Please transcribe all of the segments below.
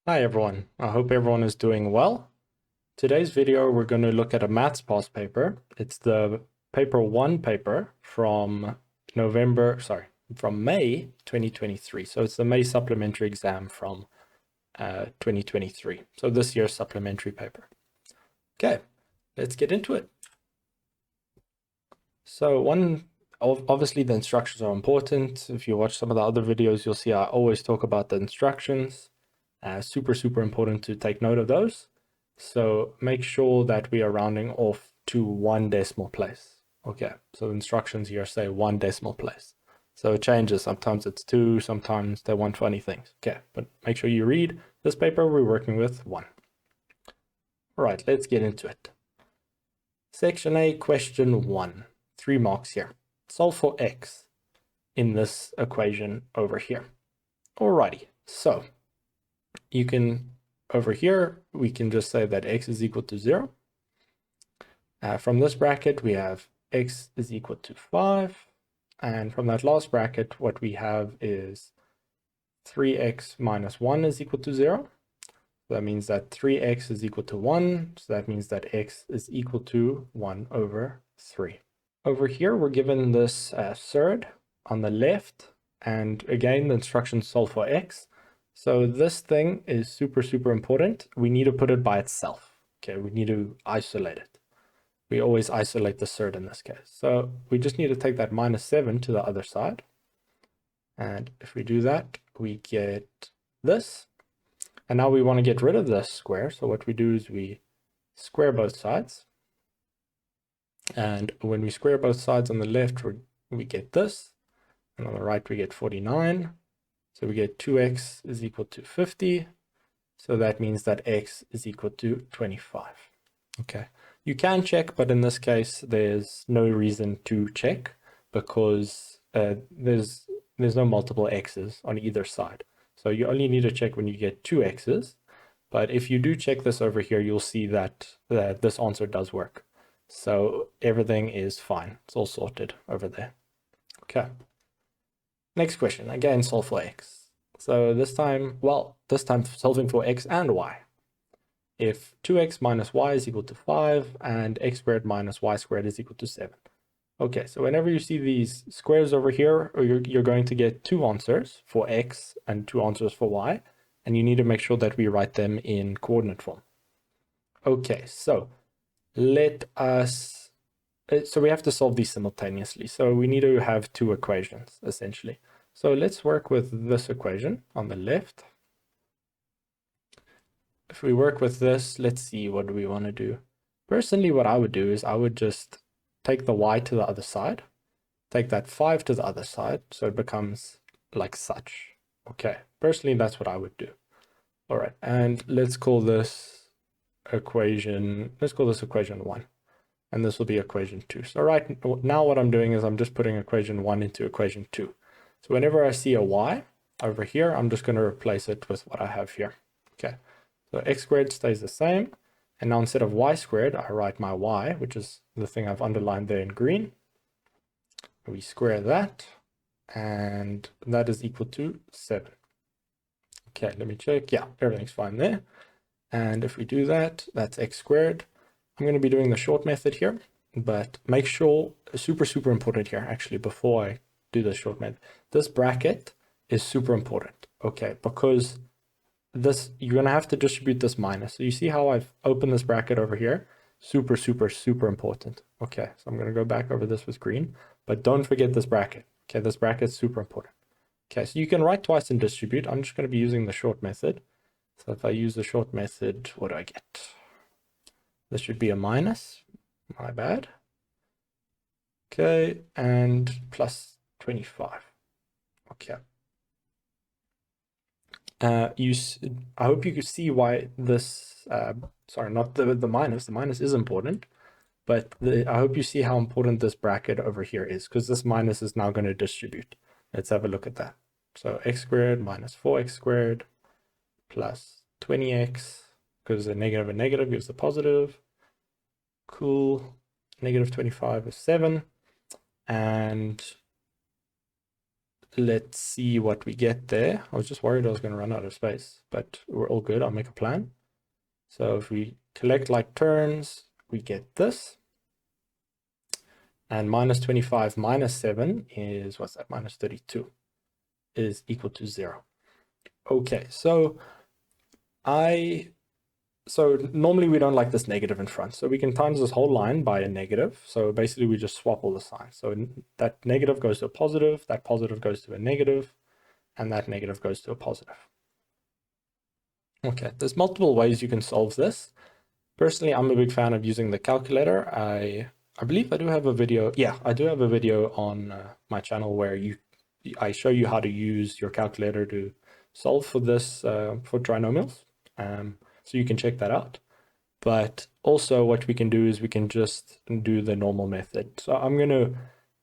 Hi everyone, I hope everyone is doing well. Today's video we're going to look at a maths past paper. It's the paper 1 paper from May 2023. So it's the May supplementary exam from 2023. So this year's supplementary paper. Okay, let's get into it. So obviously the instructions are important. If you watch some of the other videos, you'll see I always talk about the instructions. Super important to take note of those. So make sure that we are rounding off to 1 decimal place. Okay, so instructions here say 1 decimal place. So it changes. Sometimes it's 2, sometimes they want funny things. Okay, but make sure you read this paper. We're working with 1. All right, let's get into it. Section A, question 1. 3 marks here. Solve for x in this equation over here. Alrighty, so you can, over here, we can just say that x is equal to 0. From this bracket, we have x is equal to 5. And from that last bracket, what we have is 3x minus 1 is equal to 0. So that means that 3x is equal to 1. So that means that x is equal to 1 over 3. Over here, we're given this surd on the left. And again, the instructions solve for x. So this thing is super important. We need to put it by itself. Okay, we need to isolate it. We always isolate the surd in this case. So we just need to take that minus 7 to the other side. And if we do that, we get this. And now we want to get rid of this square. So what we do is we square both sides. And when we square both sides on the left, we get this. And on the right, we get 49. So we get 2x is equal to 50. So that means that x is equal to 25. Okay. You can check, but in this case, there's no reason to check because there's no multiple x's on either side. So you only need to check when you get 2 x's. But if you do check this over here, you'll see that this answer does work. So everything is fine. It's all sorted over there. Okay. Next question, again, solve for x. So this time solving for x and y. If 2x minus y is equal to 5 and x squared minus y squared is equal to 7. Okay, so whenever you see these squares over here, you're going to get 2 answers for x and 2 answers for y, and you need to make sure that we write them in coordinate form. Okay, so we have to solve these simultaneously. So we need to have 2 equations, essentially. So let's work with this equation on the left. If we work with this, let's see, what do we want to do? Personally, what I would do is I would just take the y to the other side, take that 5 to the other side, so it becomes like such. Okay, personally, that's what I would do. All right, and let's call this equation 1. And this will be equation 2. So right now what I'm doing is I'm just putting equation 1 into equation 2. So whenever I see a y over here, I'm just going to replace it with what I have here. Okay, so x squared stays the same. And now instead of y squared, I write my y, which is the thing I've underlined there in green. We square that, and that is equal to 7. Okay, let me check. Yeah, everything's fine there. And if we do that, that's x squared. I'm going to be doing the short method here, but make sure, super important here, actually, before I do the short method, this bracket is super important, okay, because you're going to have to distribute this minus. So you see how I've opened this bracket over here? Super important. Okay, so I'm going to go back over this with green, but don't forget this bracket. Okay, this bracket is super important. Okay, so you can write twice and distribute. I'm just going to be using the short method. So if I use the short method, what do I get? This should be a minus, my bad. Okay, and plus 25. Okay. I hope you can see why this, sorry, not the minus. The minus is important, but I hope you see how important this bracket over here is, because this minus is now going to distribute. Let's have a look at that. So x squared minus 4x squared plus 20x, because a negative gives the positive. Cool. Negative 25 is 7. And let's see what we get there. I was just worried I was going to run out of space, but we're all good. I'll make a plan. So if we collect like terms, we get this. And minus 25 minus 7 is, what's that? Minus 32 is equal to 0. Okay, so normally we don't like this negative in front. So we can times this whole line by a negative. So basically we just swap all the signs. So that negative goes to a positive, that positive goes to a negative, and that negative goes to a positive. Okay, there's multiple ways you can solve this. Personally, I'm a big fan of using the calculator. I believe I do have a video. Yeah, I do have a video on my channel where I show you how to use your calculator to solve for this, for trinomials. So you can check that out. But also what we can do is we can just do the normal method. So I'm going to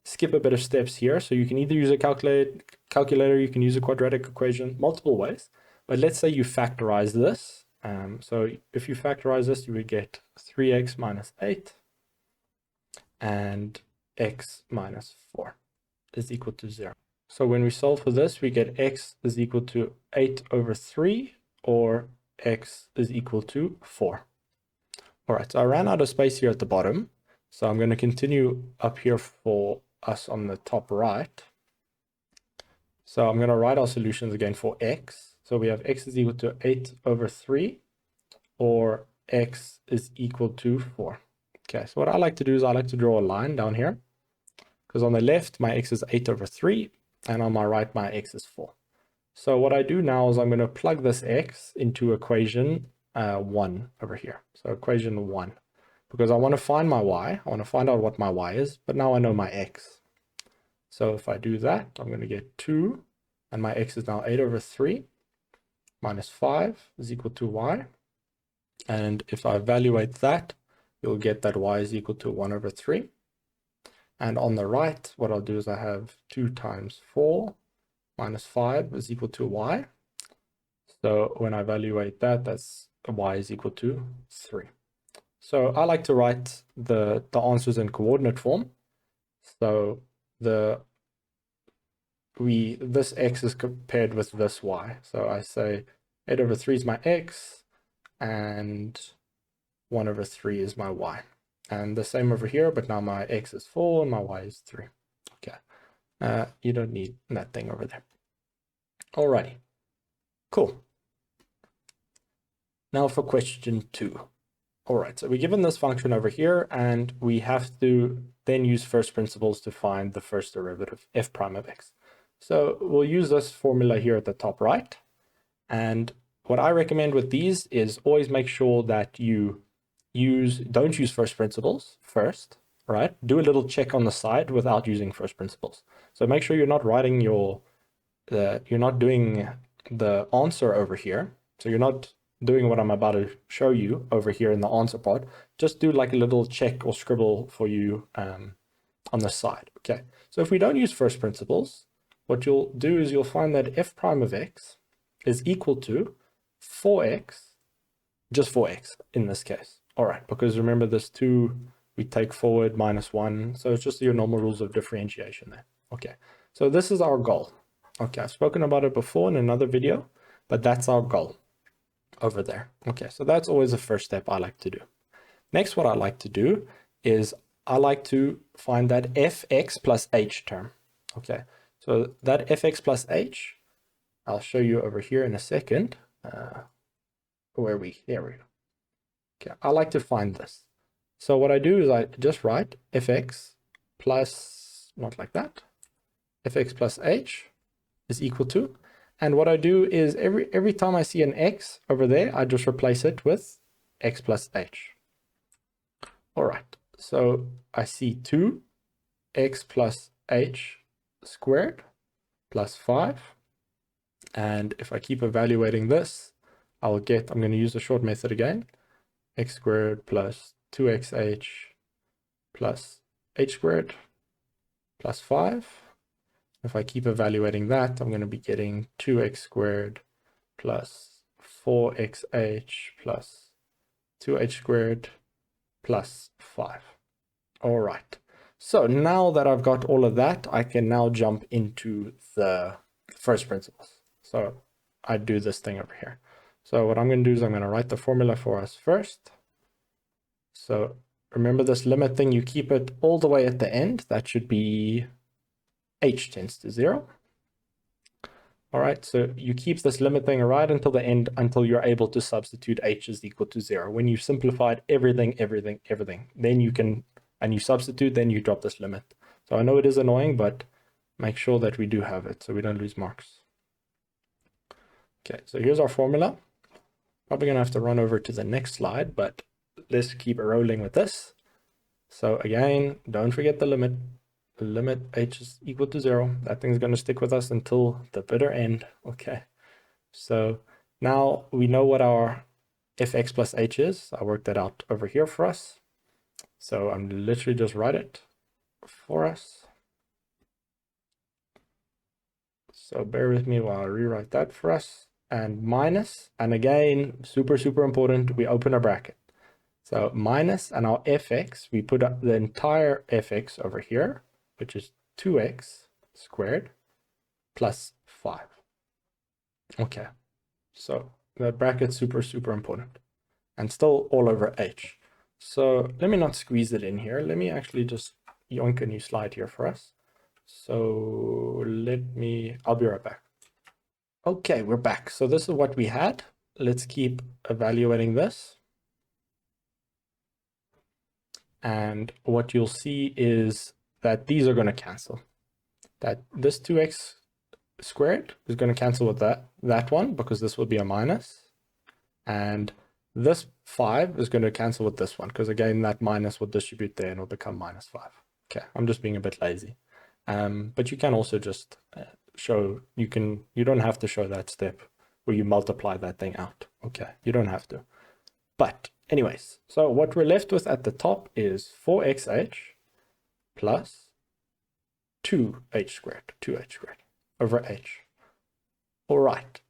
skip a bit of steps here. So you can either use a calculator, you can use a quadratic equation, multiple ways. But let's say you factorize this. So if you factorize this, you would get 3x minus 8 and x minus 4 is equal to 0. So when we solve for this, we get x is equal to 8 over 3 or x is equal to 4. All right, so I ran out of space here at the bottom. So I'm going to continue up here for us on the top right. So I'm going to write our solutions again for x. So we have x is equal to 8 over 3 or x is equal to 4. Okay, so what I like to do is I like to draw a line down here because on the left, my x is 8 over 3 and on my right, my x is 4. So what I do now is I'm going to plug this x into equation 1 over here. So equation 1, because I want to find my y. I want to find out what my y is, but now I know my x. So if I do that, I'm going to get 2, and my x is now 8 over 3 minus 5 is equal to y. And if I evaluate that, you'll get that y is equal to 1 over 3. And on the right, what I'll do is I have 2 times 4 minus 5 is equal to y. So when I evaluate that, that's y is equal to 3. So I like to write the answers in coordinate form. So this x is compared with this y. So I say 8 over 3 is my x and 1 over 3 is my y. And the same over here, but now my x is 4 and my y is 3. Okay. You don't need that thing over there. Alrighty. Cool. Now for question 2. All right, so we're given this function over here, and we have to then use first principles to find the first derivative, f prime of x. So we'll use this formula here at the top right. And what I recommend with these is always make sure that you don't use first principles first, right? Do a little check on the side without using first principles. So make sure you're not writing you're not doing the answer over here. So you're not doing what I'm about to show you over here in the answer part. Just do like a little check or scribble for you on the side. Okay, so if we don't use first principles, what you'll do is you'll find that f prime of x is equal to 4x, just 4x in this case. All right, because remember this 2, we take forward minus 1. So it's just your normal rules of differentiation there. Okay, so this is our goal. Okay, I've spoken about it before in another video, but that's our goal over there. Okay, so that's always the first step I like to do. Next, what I like to do is I like to find that fx plus h term. Okay, so that fx plus h, I'll show you over here in a second. There we go. Okay, I like to find this. So what I do is I just write fx plus, not like that, fx plus h is equal to, and what I do is every time I see an x over there, I just replace it with x plus h. All right, so I see 2x plus h squared plus 5. And if I keep evaluating this, I'm going to use the short method again, x squared plus 2xh plus h squared plus 5. If I keep evaluating that, I'm going to be getting 2x squared plus 4xh plus 2h squared plus 5. All right. So now that I've got all of that, I can now jump into the first principles. So I do this thing over here. So what I'm going to do is I'm going to write the formula for us first. So remember this limit thing, you keep it all the way at the end. That should be h tends to 0. All right, so you keep this limit thing right until the end, until you're able to substitute h is equal to 0. When you've simplified everything, then you can, and you substitute, then you drop this limit. So I know it is annoying, but make sure that we do have it so we don't lose marks. Okay, so here's our formula. Probably going to have to run over to the next slide, but let's keep rolling with this. So again, don't forget the limit. Limit h is equal to 0. That thing's going to stick with us until the bitter end. Okay, so now we know what our fx plus h is. I worked that out over here for us. So I'm literally just write it for us. So bear with me while I rewrite that for us. And minus, and again, super important, we open a bracket. So minus, and our fx, we put up the entire fx over here, which is 2x squared plus 5. Okay, so the bracket's super important, and still all over h. So let me not squeeze it in here. Let me actually just yoink a new slide here for us. So I'll be right back. Okay, we're back. So this is what we had. Let's keep evaluating this. And what you'll see is that these are going to cancel. That this 2x squared is going to cancel with that one, because this will be a minus. And this 5 is going to cancel with this one, because again, that minus will distribute there and will become minus 5. Okay, I'm just being a bit lazy. But you can also just show, you don't have to show that step where you multiply that thing out. Okay, you don't have to. But anyways, so what we're left with at the top is 4xh plus 2h squared over h. All right,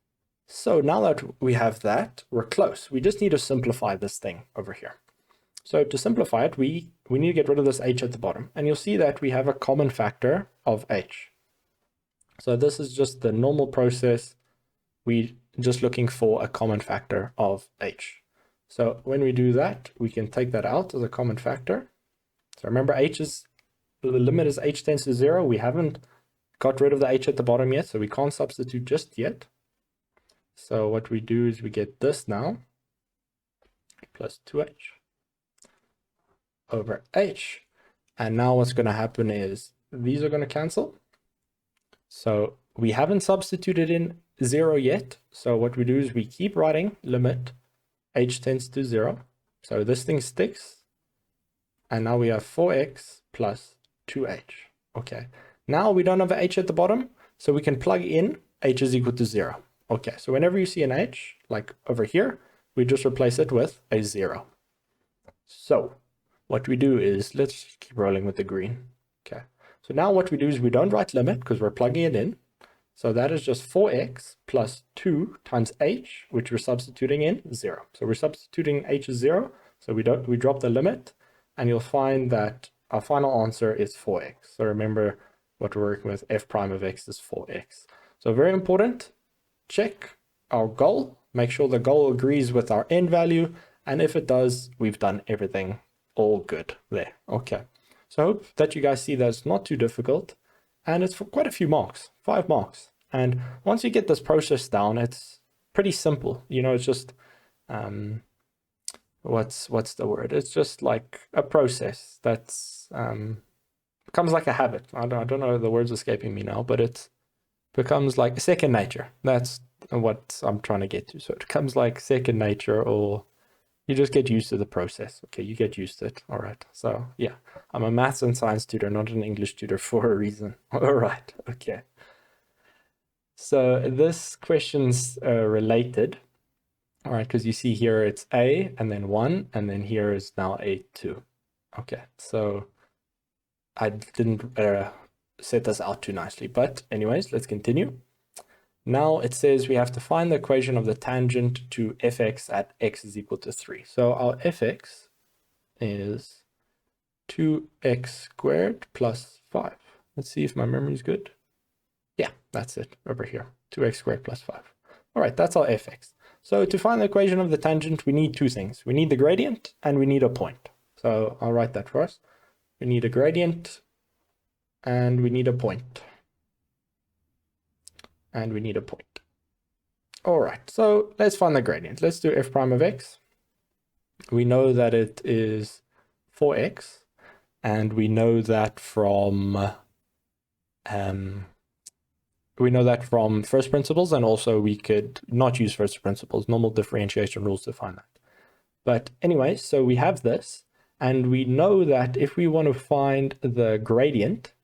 so now that we have that, we're close. We just need to simplify this thing over here. So to simplify it, we need to get rid of this h at the bottom, and you'll see that we have a common factor of h. So this is just the normal process. We just looking for a common factor of h. So when we do that, we can take that out as a common factor. So remember, the limit is h tends to 0. We haven't got rid of the h at the bottom yet, so we can't substitute just yet. So what we do is we get this now, plus 2h over h. And now what's going to happen is these are going to cancel. So we haven't substituted in 0 yet. So what we do is we keep writing limit h tends to 0. So this thing sticks. And now we have 4x plus 2h. Okay. Now we don't have an h at the bottom, so we can plug in h is equal to 0. Okay, so whenever you see an h, like over here, we just replace it with a 0. So what we do is, let's keep rolling with the green. Okay, so now what we do is we don't write limit because we're plugging it in. So that is just 4x plus 2 times h, which we're substituting in 0. So we're substituting h is 0, so we drop the limit, and you'll find that our final answer is 4x. So remember what we're working with, f prime of x is 4x. So very important, check our goal, make sure the goal agrees with our end value, and if it does, we've done everything all good there. Okay, so I hope that you guys see that it's not too difficult, and it's for quite a few marks, 5 marks. And once you get this process down, it's pretty simple. You know, it's just, what's the word? It's just like a process that's becomes like a habit. I don't know, the word's escaping me now, but it becomes like second nature. That's what I'm trying to get to. So it becomes like second nature, or you just get used to the process. Okay, you get used to it. All right. So yeah, I'm a maths and science tutor, not an English tutor for a reason. All right. Okay. So this question's related. All right, because you see here it's a and then 1, and then here is now a 2. Okay, so I didn't set this out too nicely, but anyways, let's continue. Now it says we have to find the equation of the tangent to fx at x is equal to 3. So our fx is 2x squared plus 5. Let's see if my memory is good. Yeah, that's it over here. 2x squared plus 5. All right, that's our fx. So to find the equation of the tangent, we need two things. We need the gradient and we need a point. So I'll write that for us. We need a gradient and we need a point. And we need a point. All right, so let's find the gradient. Let's do f prime of x. We know that it is 4x, and we know that from first principles, and also we could not use first principles, normal differentiation rules to find that. But anyway, so we have this, and we know that if we want to find the gradient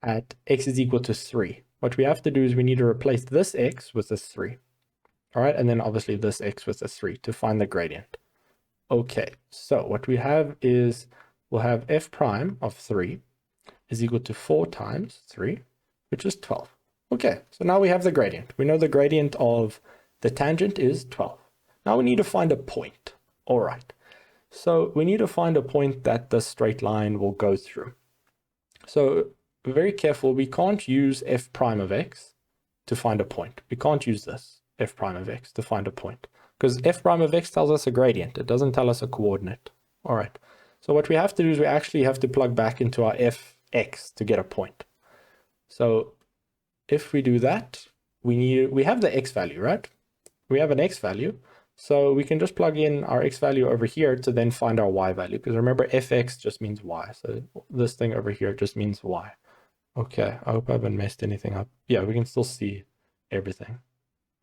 at x is equal to 3, what we have to do is we need to replace this x with this 3. All right, and then obviously this x with this 3 to find the gradient. Okay, so what we have is we'll have f prime of 3 is equal to 4 times 3, which is 12. Okay, so now we have the gradient. We know the gradient of the tangent is 12. Now we need to find a point. All right, so we need to find a point that the straight line will go through. So be very careful, we can't use f prime of x to find a point. We can't use this, f prime of x, to find a point. Because f prime of x tells us a gradient. It doesn't tell us a coordinate. All right, so what we have to do is we actually have to plug back into our fx to get a point. So if we do that, we have the x value, right? We have an x value. So we can just plug in our x value over here to then find our y value. Because remember, fx just means y. So this thing over here just means y. Okay, I hope I haven't messed anything up. Yeah, we can still see everything.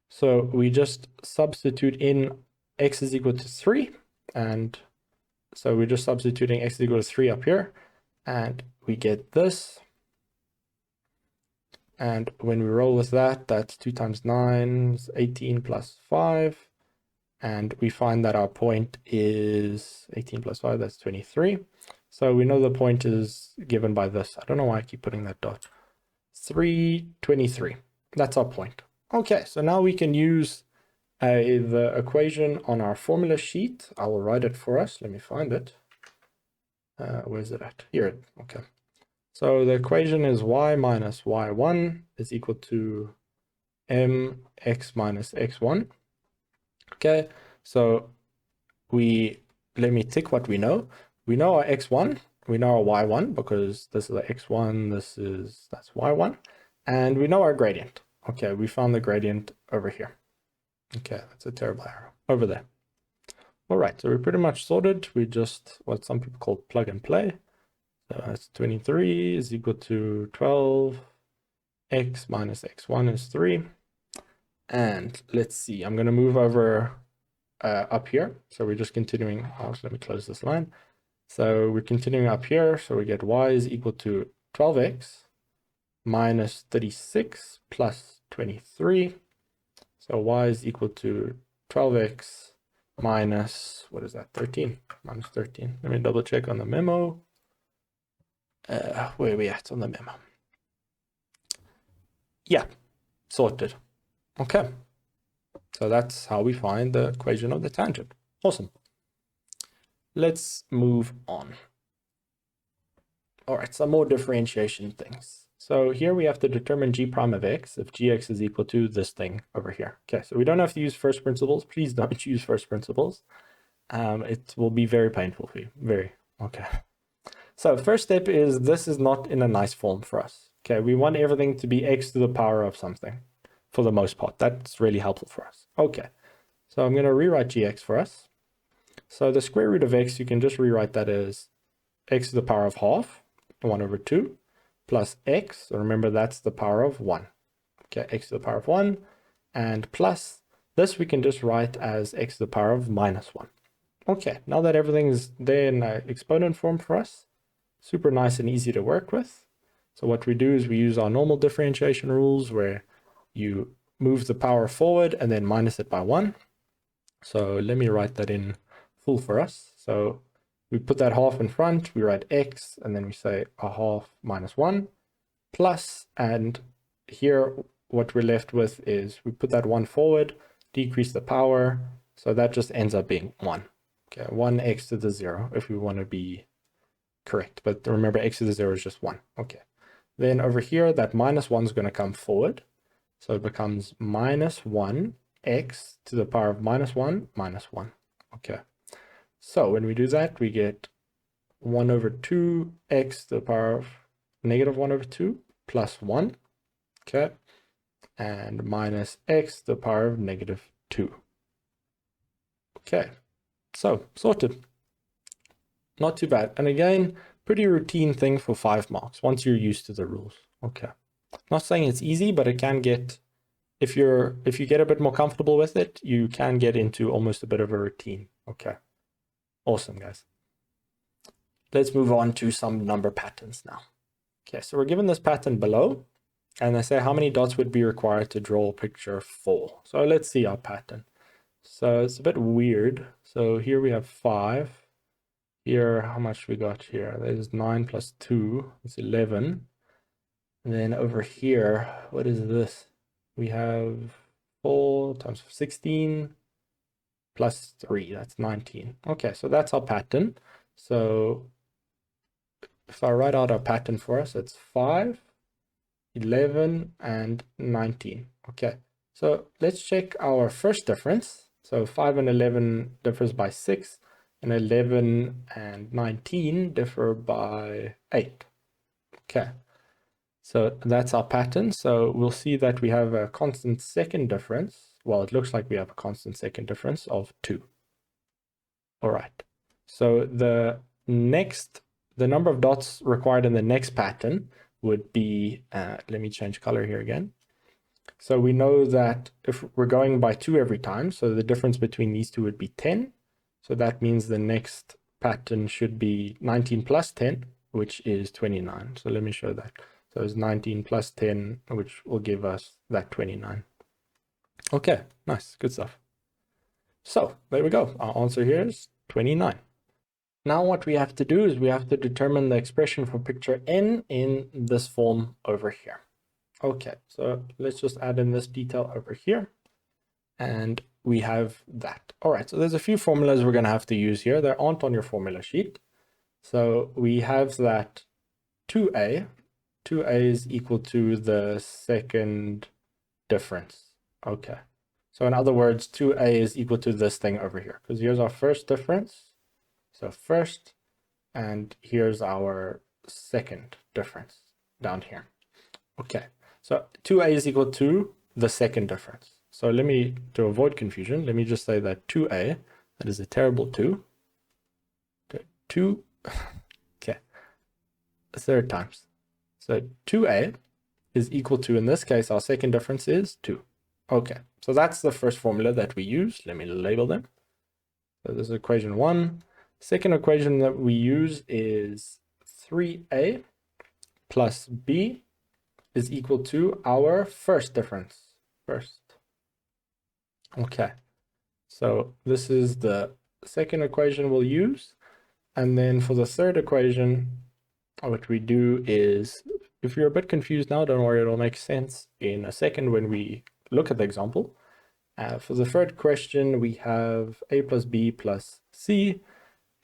So we just substitute in x is equal to 3. And so we're just substituting x is equal to 3 up here. And we get this. And when we roll with that, that's 2 times 9 is 18 plus 5. And we find that our point is 18 plus 5, that's 23. So we know the point is given by this. I don't know why I keep putting that dot. 323. That's our point. Okay, so now we can use the equation on our formula sheet. I will write it for us. Let me find it. Where's it at? Here. Okay. So the equation is y minus y1 is equal to mx minus x1. Okay, so let me tick what we know. We know our x1, we know our y1 because this is the x1, that's y1, and we know our gradient. Okay, we found the gradient over here. Okay, that's a terrible arrow over there. All right, so we're pretty much sorted. We just what some people call plug and play. So that's 23 is equal to 12. X minus x1 is 3. And let's see, I'm going to move over up here. So we're just continuing. Oh, let me close this line. So we're continuing up here. So we get y is equal to 12x minus 36 plus 23. So y is equal to 12x minus, what is that, 13? Minus 13. Let me double check on the memo. Where are we at on the memo? Yeah, sorted. Okay, so that's how we find the equation of the tangent. Awesome. Let's move on. All right, some more differentiation things. So here we have to determine g prime of x if gx is equal to this thing over here. Okay, so we don't have to use first principles. Please don't use first principles. It will be very painful for you. Very. Okay. So first step is this is not in a nice form for us. Okay, we want everything to be x to the power of something. For the most part, that's really helpful for us. Okay, so I'm going to rewrite gx for us. So the square root of x, you can just rewrite that as x to the power of half, 1 over 2, plus x, so remember that's the power of 1. Okay, x to the power of 1, and plus this we can just write as x to the power of minus 1. Okay, now that everything is there in exponent form for us, super nice and easy to work with. So what we do is we use our normal differentiation rules where you move the power forward and then minus it by 1. So let me write that in full for us. So we put that half in front, we write x, and then we say a half minus 1 plus, and here what we're left with is we put that 1 forward, decrease the power, so that just ends up being 1. Okay, 1x to the 0 if we want to be correct. But remember, x to the 0 is just 1. Okay. Then over here, that minus 1 is going to come forward. So it becomes minus 1x to the power of minus 1 minus 1. Okay. So when we do that, we get 1 over 2x to the power of negative 1 over 2 plus 1. Okay. And minus x to the power of negative 2. Okay. So sorted. Not too bad. And again, pretty routine thing for 5 marks once you're used to the rules. Okay. Not saying it's easy, but it can get, if you get a bit more comfortable with it, you can get into almost a bit of a routine. Okay. Awesome, guys. Let's move on to some number patterns now. Okay, so we're given this pattern below, and they say how many dots would be required to draw a picture 4. So let's see our pattern. So it's a bit weird. So here we have 5. Here, how much we got here? There's 9 plus 2, it's 11. And then over here, what is this? We have 4 times 16 plus 3, that's 19. Okay, so that's our pattern. So if I write out our pattern for us, it's 5, 11, and 19. Okay, so let's check our first difference. So 5 and 11 differs by 6, and 11 and 19 differ by 8. Okay, so that's our pattern. So we'll see that we have a constant second difference. Well, it looks like we have a constant second difference of 2. All right, so the number of dots required in the next pattern would be, let me change color here again. So we know that if we're going by 2 every time, so the difference between these two would be 10. So that means the next pattern should be 19 plus 10, which is 29. So let me show that. So it's 19 plus 10, which will give us that 29. Okay, nice, good stuff. So there we go. Our answer here is 29. Now what we have to do is we have to determine the expression for picture n in this form over here. Okay, so let's just add in this detail over here. And we have that. All right, so there's a few formulas we're going to have to use here. They aren't on your formula sheet. So we have that 2a is equal to the second difference. Okay, so in other words, 2a is equal to this thing over here, because here's our first difference. So first, and here's our second difference down here. Okay, so 2a is equal to the second difference. So let me, to avoid confusion, let me just say that 2a, that is a terrible 2. 2, okay, third times. So 2a is equal to, in this case, our second difference is 2. Okay, so that's the first formula that we use. Let me label them. So this is equation 1. Second equation that we use is 3a plus b is equal to our first difference. First. Okay, so this is the second equation we'll use. And then for the third equation, what we do is, if you're a bit confused now, don't worry, it'll make sense in a second when we look at the example. For the third question, we have a plus b plus c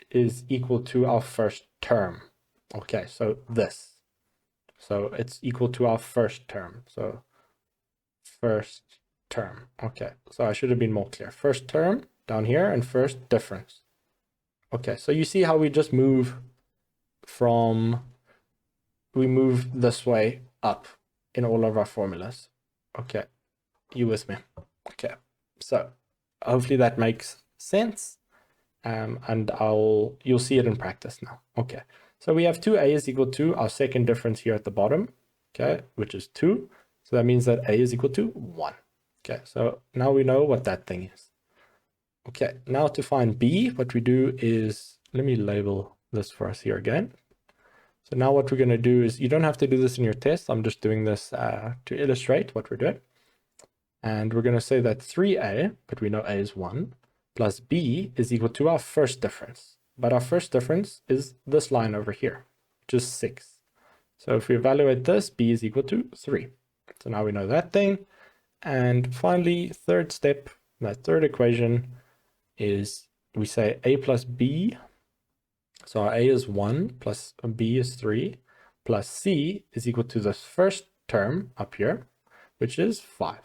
is equal to our first term. Okay, so this. So it's equal to our first term. So first term. Okay, so I should have been more clear. First term down here and first difference. Okay, so you see how we just move this way up in all of our formulas. Okay, you with me? Okay, so hopefully that makes sense. And you'll see it in practice now. Okay, so we have 2a is equal to our second difference here at the bottom, okay, which is 2. So that means that a is equal to 1. Okay, so now we know what that thing is. Okay, now to find b, what we do is, let me label this for us here again. So now what we're going to do is, you don't have to do this in your test. I'm just doing this to illustrate what we're doing. And we're going to say that 3a, but we know a is 1, plus b is equal to our first difference. But our first difference is this line over here, which is 6. So if we evaluate this, b is equal to 3. So now we know that thing. And finally, third step, that third equation is, we say a plus b So our A is 1 plus B is 3 plus C is equal to the first term up here, which is 5.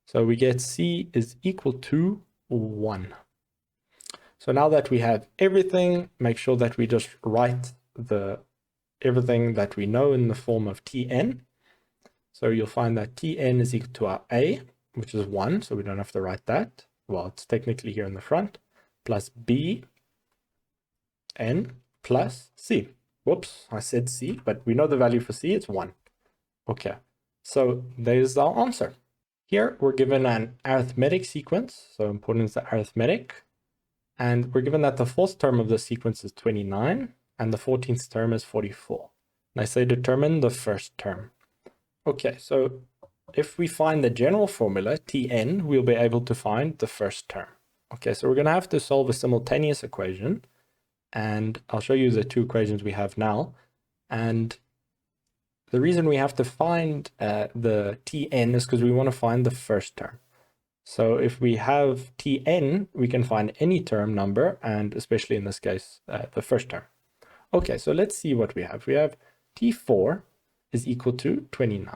So we get C is equal to 1. So now that we have everything, make sure that we just write everything that we know in the form of Tn. So you'll find that Tn is equal to our A, which is 1, so we don't have to write that. Well, it's technically here in the front, plus B n plus C. Whoops, I said C, but we know the value for C, it's 1. Okay, so there's our answer. Here we're given an arithmetic sequence, so important is the arithmetic, and we're given that the fourth term of the sequence is 29, and the 14th term is 44. And I say determine the first term. Okay, so if we find the general formula, Tn, we'll be able to find the first term. Okay, so we're going to have to solve a simultaneous equation, and I'll show you the two equations we have now. And the reason we have to find the Tn is because we want to find the first term. So if we have Tn, we can find any term number, and especially in this case, the first term. Okay, so let's see what we have. We have T4 is equal to 29.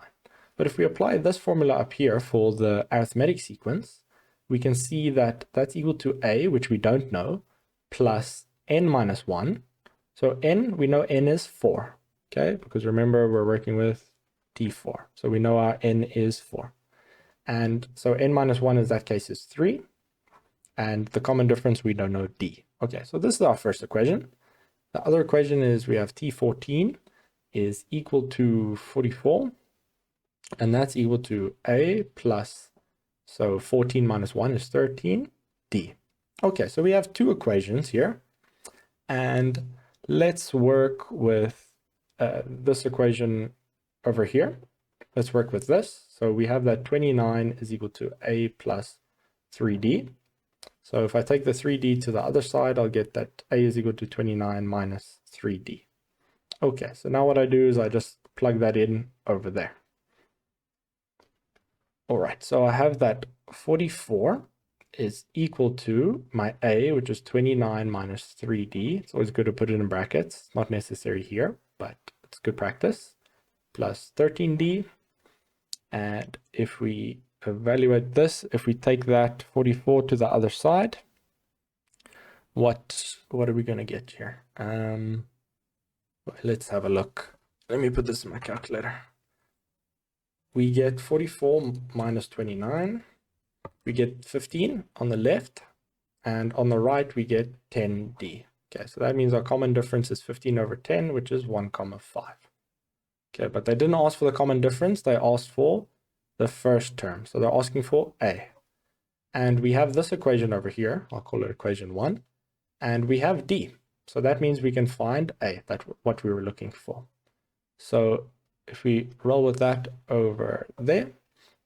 But if we apply this formula up here for the arithmetic sequence, we can see that that's equal to A, which we don't know, plus n minus 1. So n, we know n is 4, okay? Because remember, we're working with T4. So we know our n is 4. And so n minus 1 in that case is 3. And the common difference, we don't know d. Okay, so this is our first equation. The other equation is we have T14 is equal to 44. And that's equal to A plus, so 14 minus 1 is 13, D. Okay, so we have two equations here. And let's work with this equation over here. Let's work with this. So we have that 29 is equal to A plus 3D. So if I take the 3D to the other side, I'll get that A is equal to 29 minus 3D. Okay, so now what I do is I just plug that in over there. All right, so I have that 44 is equal to my A, which is 29 minus 3D. It's always good to put it in brackets. It's not necessary here, but it's good practice. Plus 13D. And if we evaluate this, if we take that 44 to the other side, what are we going to get here? Let's have a look. Let me put this in my calculator. We get 44 minus 29. We get 15 on the left, and on the right we get 10D. Okay, so that means our common difference is 15 over 10, which is 1,5. Okay, but they didn't ask for the common difference. They asked for the first term. So they're asking for A. And we have this equation over here. I'll call it equation 1. And we have D. So that means we can find A. That's what we were looking for. So if we roll with that over there,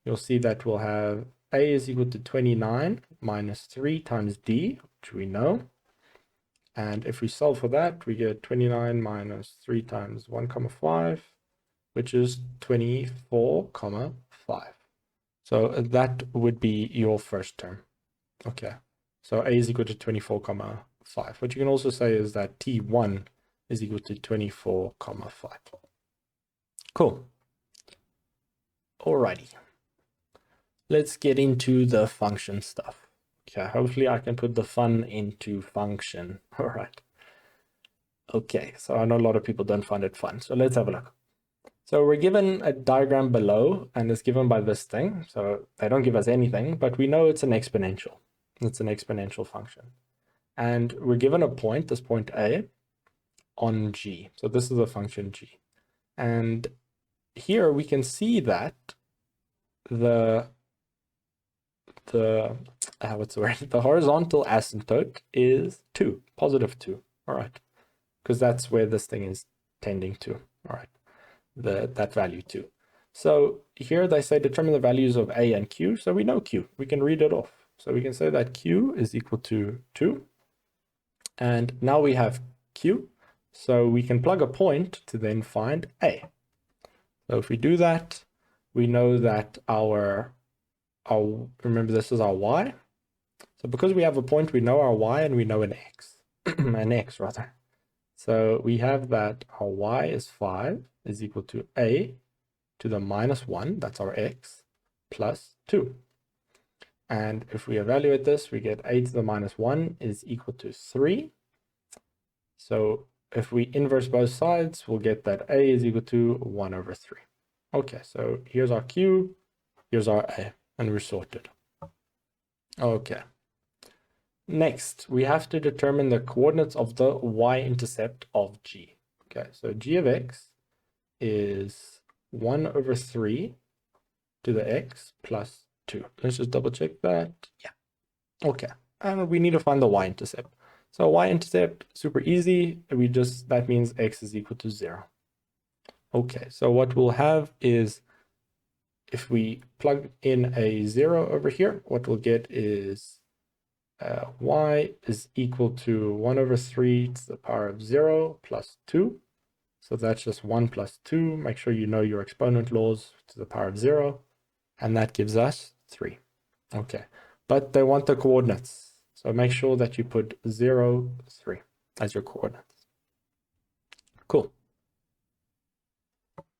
you'll see that we'll have A is equal to 29 minus 3 times D, which we know. And if we solve for that, we get 29 minus 3 times 1,5, which is 24,5. So that would be your first term. Okay, so A is equal to 24,5. What you can also say is that T1 is equal to 24,5. Cool. Alrighty. Let's get into the function stuff. Okay, hopefully I can put the fun into function. All right. Okay, so I know a lot of people don't find it fun. So let's have a look. So we're given a diagram below, and it's given by this thing. So they don't give us anything, but we know it's an exponential. It's an exponential function. And we're given a point, this point A, on G. So this is the function G. And here we can see that the horizontal asymptote is 2, positive 2. All right, because that's where this thing is tending to. All right, that value 2. So here they say determine the values of A and Q. So we know Q. We can read it off. So we can say that Q is equal to 2. And now we have Q. So we can plug a point to then find A. So if we do that, we know that our remember this is our y. So because we have a point, we know our y and we know an x, an x rather. So we have that our y is 5 is equal to a to the minus 1, that's our x, plus 2. And if we evaluate this, we get a to the minus 1 is equal to 3. So if we inverse both sides, we'll get that a is equal to 1 over 3. Okay, so here's our q, here's our a, and we're sorted. Okay. Next, we have to determine the coordinates of the y-intercept of g. Okay, so g of x is 1 over 3 to the x plus 2. Let's just double check that. Yeah. Okay, and we need to find the y-intercept. So y-intercept, super easy. That means x is equal to 0. Okay, so what we'll have is, if we plug in a 0 over here, what we'll get is y is equal to 1 over 3 to the power of 0 plus 2. So that's just 1 plus 2. Make sure you know your exponent laws to the power of 0. And that gives us 3. Okay, but they want the coordinates. So make sure that you put 0, 3 as your coordinates. Cool.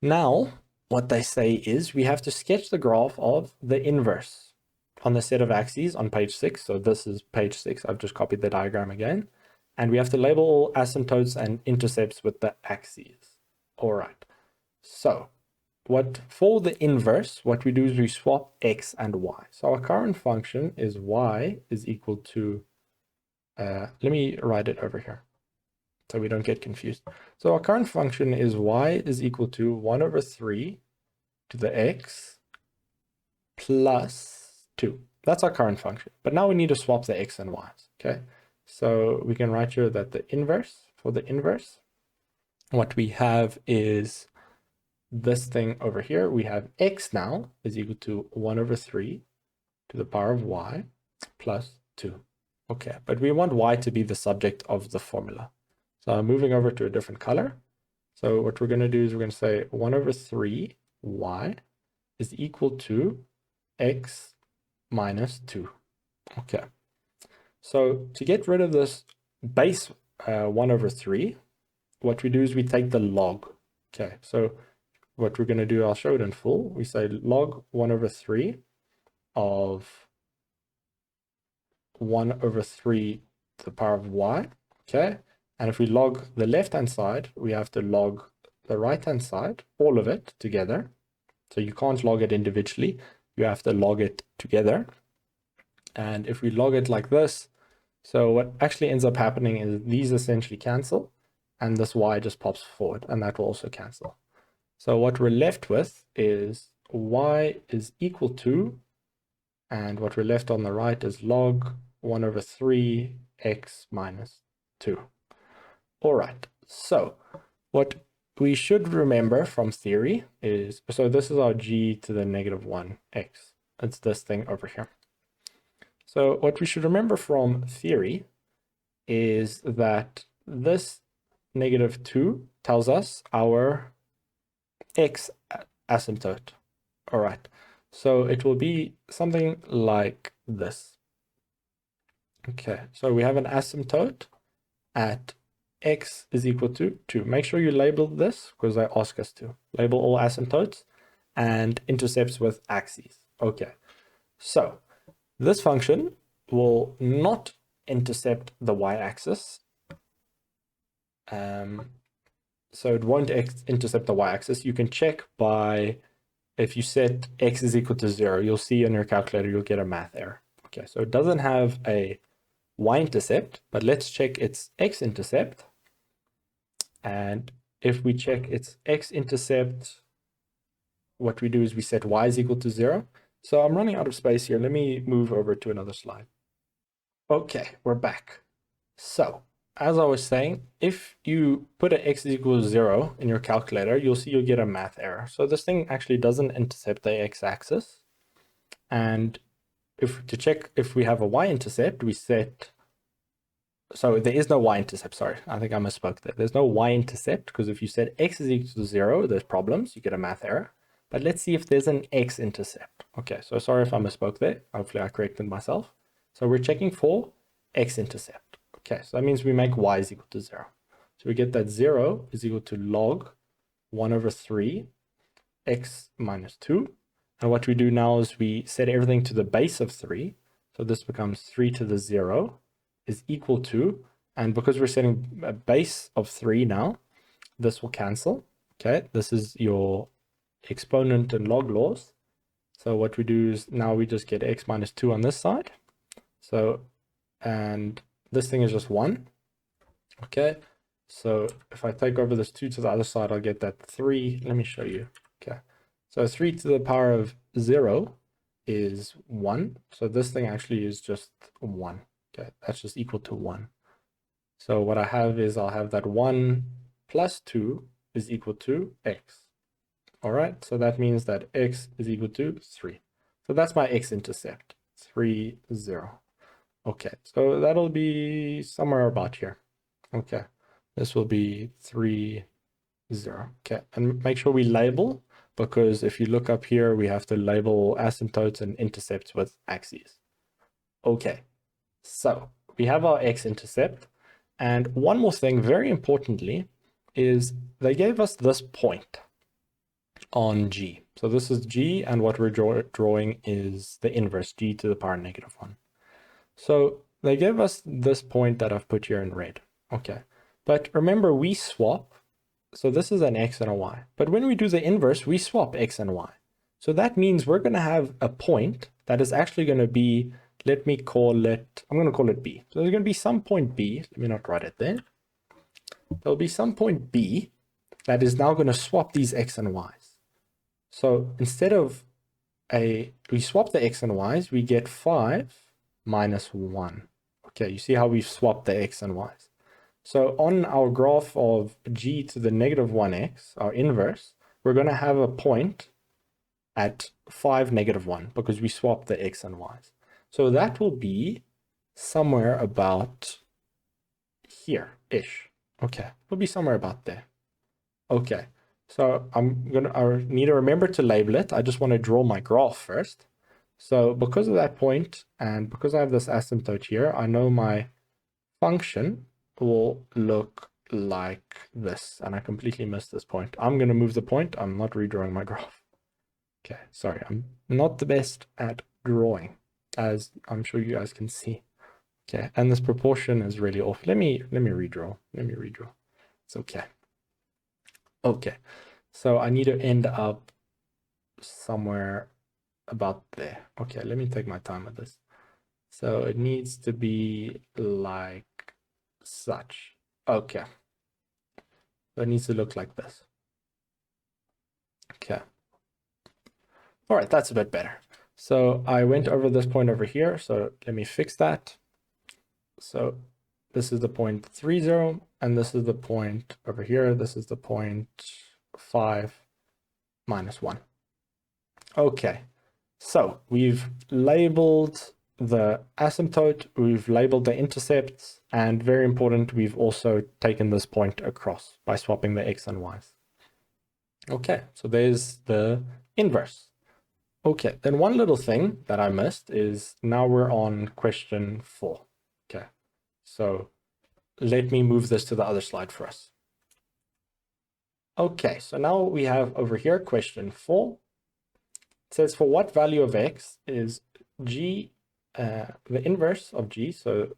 Now, what they say is we have to sketch the graph of the inverse on the set of axes on page 6. So this is page 6. I've just copied the diagram again. And we have to label all asymptotes and intercepts with the axes. All right. So for the inverse, what we do is we swap x and y. So our current function is y is equal to, let me write it over here so we don't get confused. So our current function is y is equal to 1 over 3 to the x plus 2. That's our current function. But now we need to swap the x and y's. Okay. So we can write here that for the inverse, what we have is this thing over here. We have x now is equal to 1 over 3 to the power of y plus 2. Okay, but we want y to be the subject of the formula. So I'm moving over to a different color. So what we're going to do is we're going to say 1 over 3 y is equal to x minus 2. Okay. So to get rid of this base 1 over 3, what we do is we take the log. Okay, so what we're going to do, I'll show it in full. We say log 1 over 3 of 1 over 3 to the power of y. Okay, and if we log the left-hand side, we have to log the right-hand side, all of it together. So you can't log it individually. You have to log it together. And if we log it like this, so what actually ends up happening is these essentially cancel, and this y just pops forward, and that will also cancel. So what we're left with is y is equal to, and what we're left on the right is log 1 over 3 x minus 2. All right, so what we should remember from theory is, so this is our g to the negative 1 x. It's this thing over here. So what we should remember from theory is that this negative 2 tells us our x asymptote. All right, so it will be something like this. Okay, so we have an asymptote at x is equal to 2. Make sure you label this because they ask us to. Label all asymptotes and intercepts with axes. Okay, so this function will not intercept the y-axis. So it won't intercept the y-axis. You can check by, if you set x is equal to 0, you'll see on your calculator, you'll get a math error. Okay, so it doesn't have a y-intercept, but let's check its x-intercept. And if we check its x-intercept, what we do is we set y is equal to 0. So I'm running out of space here. Let me move over to another slide. Okay, we're back. So as I was saying, if you put an x is equal to 0 in your calculator, you'll see you'll get a math error. So this thing actually doesn't intercept the x-axis. And to check if we have a y-intercept, we set, so there is no y-intercept, sorry, I think I misspoke there. There's no y-intercept because if you set x is equal to 0, there's problems, you get a math error. But let's see if there's an x-intercept. Okay, so sorry if I misspoke there. Hopefully I corrected myself. So we're checking for x-intercept. Okay, so that means we make y is equal to 0. So we get that 0 is equal to log 1 over 3 x minus 2. And what we do now is we set everything to the base of 3. So this becomes 3 to the 0 is equal to, and because we're setting a base of 3 now, this will cancel. Okay, this is your exponent and log laws. So what we do is now we just get x minus 2 on this side. So, and this thing is just 1. Okay, so if I take over this 2 to the other side, I'll get that 3. Let me show you. Okay, so 3 to the power of 0 is 1. So this thing actually is just 1. Okay, that's just equal to 1. So what I have is I'll have that 1 plus 2 is equal to x. All right, so that means that x is equal to 3. So that's my x-intercept, 3, 0. Okay, so that'll be somewhere about here. Okay, this will be 3, 0. Okay, and make sure we label, because if you look up here, we have to label asymptotes and intercepts with axes. Okay, so we have our x-intercept. And one more thing, very importantly, is they gave us this point on G. So this is G, and what we're drawing is the inverse, G to the power negative 1. So they gave us this point that I've put here in red. Okay, but remember we swap. So this is an x and a y. But when we do the inverse, we swap x and y. So that means we're going to have a point that is actually going to be, let me call it, I'm going to call it B. So there's going to be some point B. Let me not write it there. There'll be some point B that is now going to swap these x and y's. So instead of we swap the x and y's, we get 5 minus 1. Okay, you see how we've swapped the x and y's. So on our graph of g to the negative 1x, our inverse, we're going to have a point at 5, negative 1, because we swapped the x and y's. So that will be somewhere about here-ish. Okay, it'll be somewhere about there. Okay, so I need to remember to label it. I just want to draw my graph first. So because of that point, and because I have this asymptote here, I know my function will look like this. And I completely missed this point. I'm going to move the point. I'm not redrawing my graph. Okay, sorry, I'm not the best at drawing, as I'm sure you guys can see. Okay, and this proportion is really off. Let me redraw. It's okay. Okay, so I need to end up somewhere about there. Okay, let me take my time with this. So it needs to be like such. Okay, so it needs to look like this. Okay. All right, that's a bit better. So I went over this point over here. So let me fix that. So this is the point 3, 0, and this is the point over here. This is the point 5 minus 1. Okay, so we've labeled the asymptote, we've labeled the intercepts, and very important, we've also taken this point across by swapping the x and y's. Okay, so there's the inverse. Okay, then one little thing that I missed is now we're on question 4. Okay, so let me move this to the other slide for us. Okay, so now we have over here question 4. It says for what value of x is g, the inverse of g, so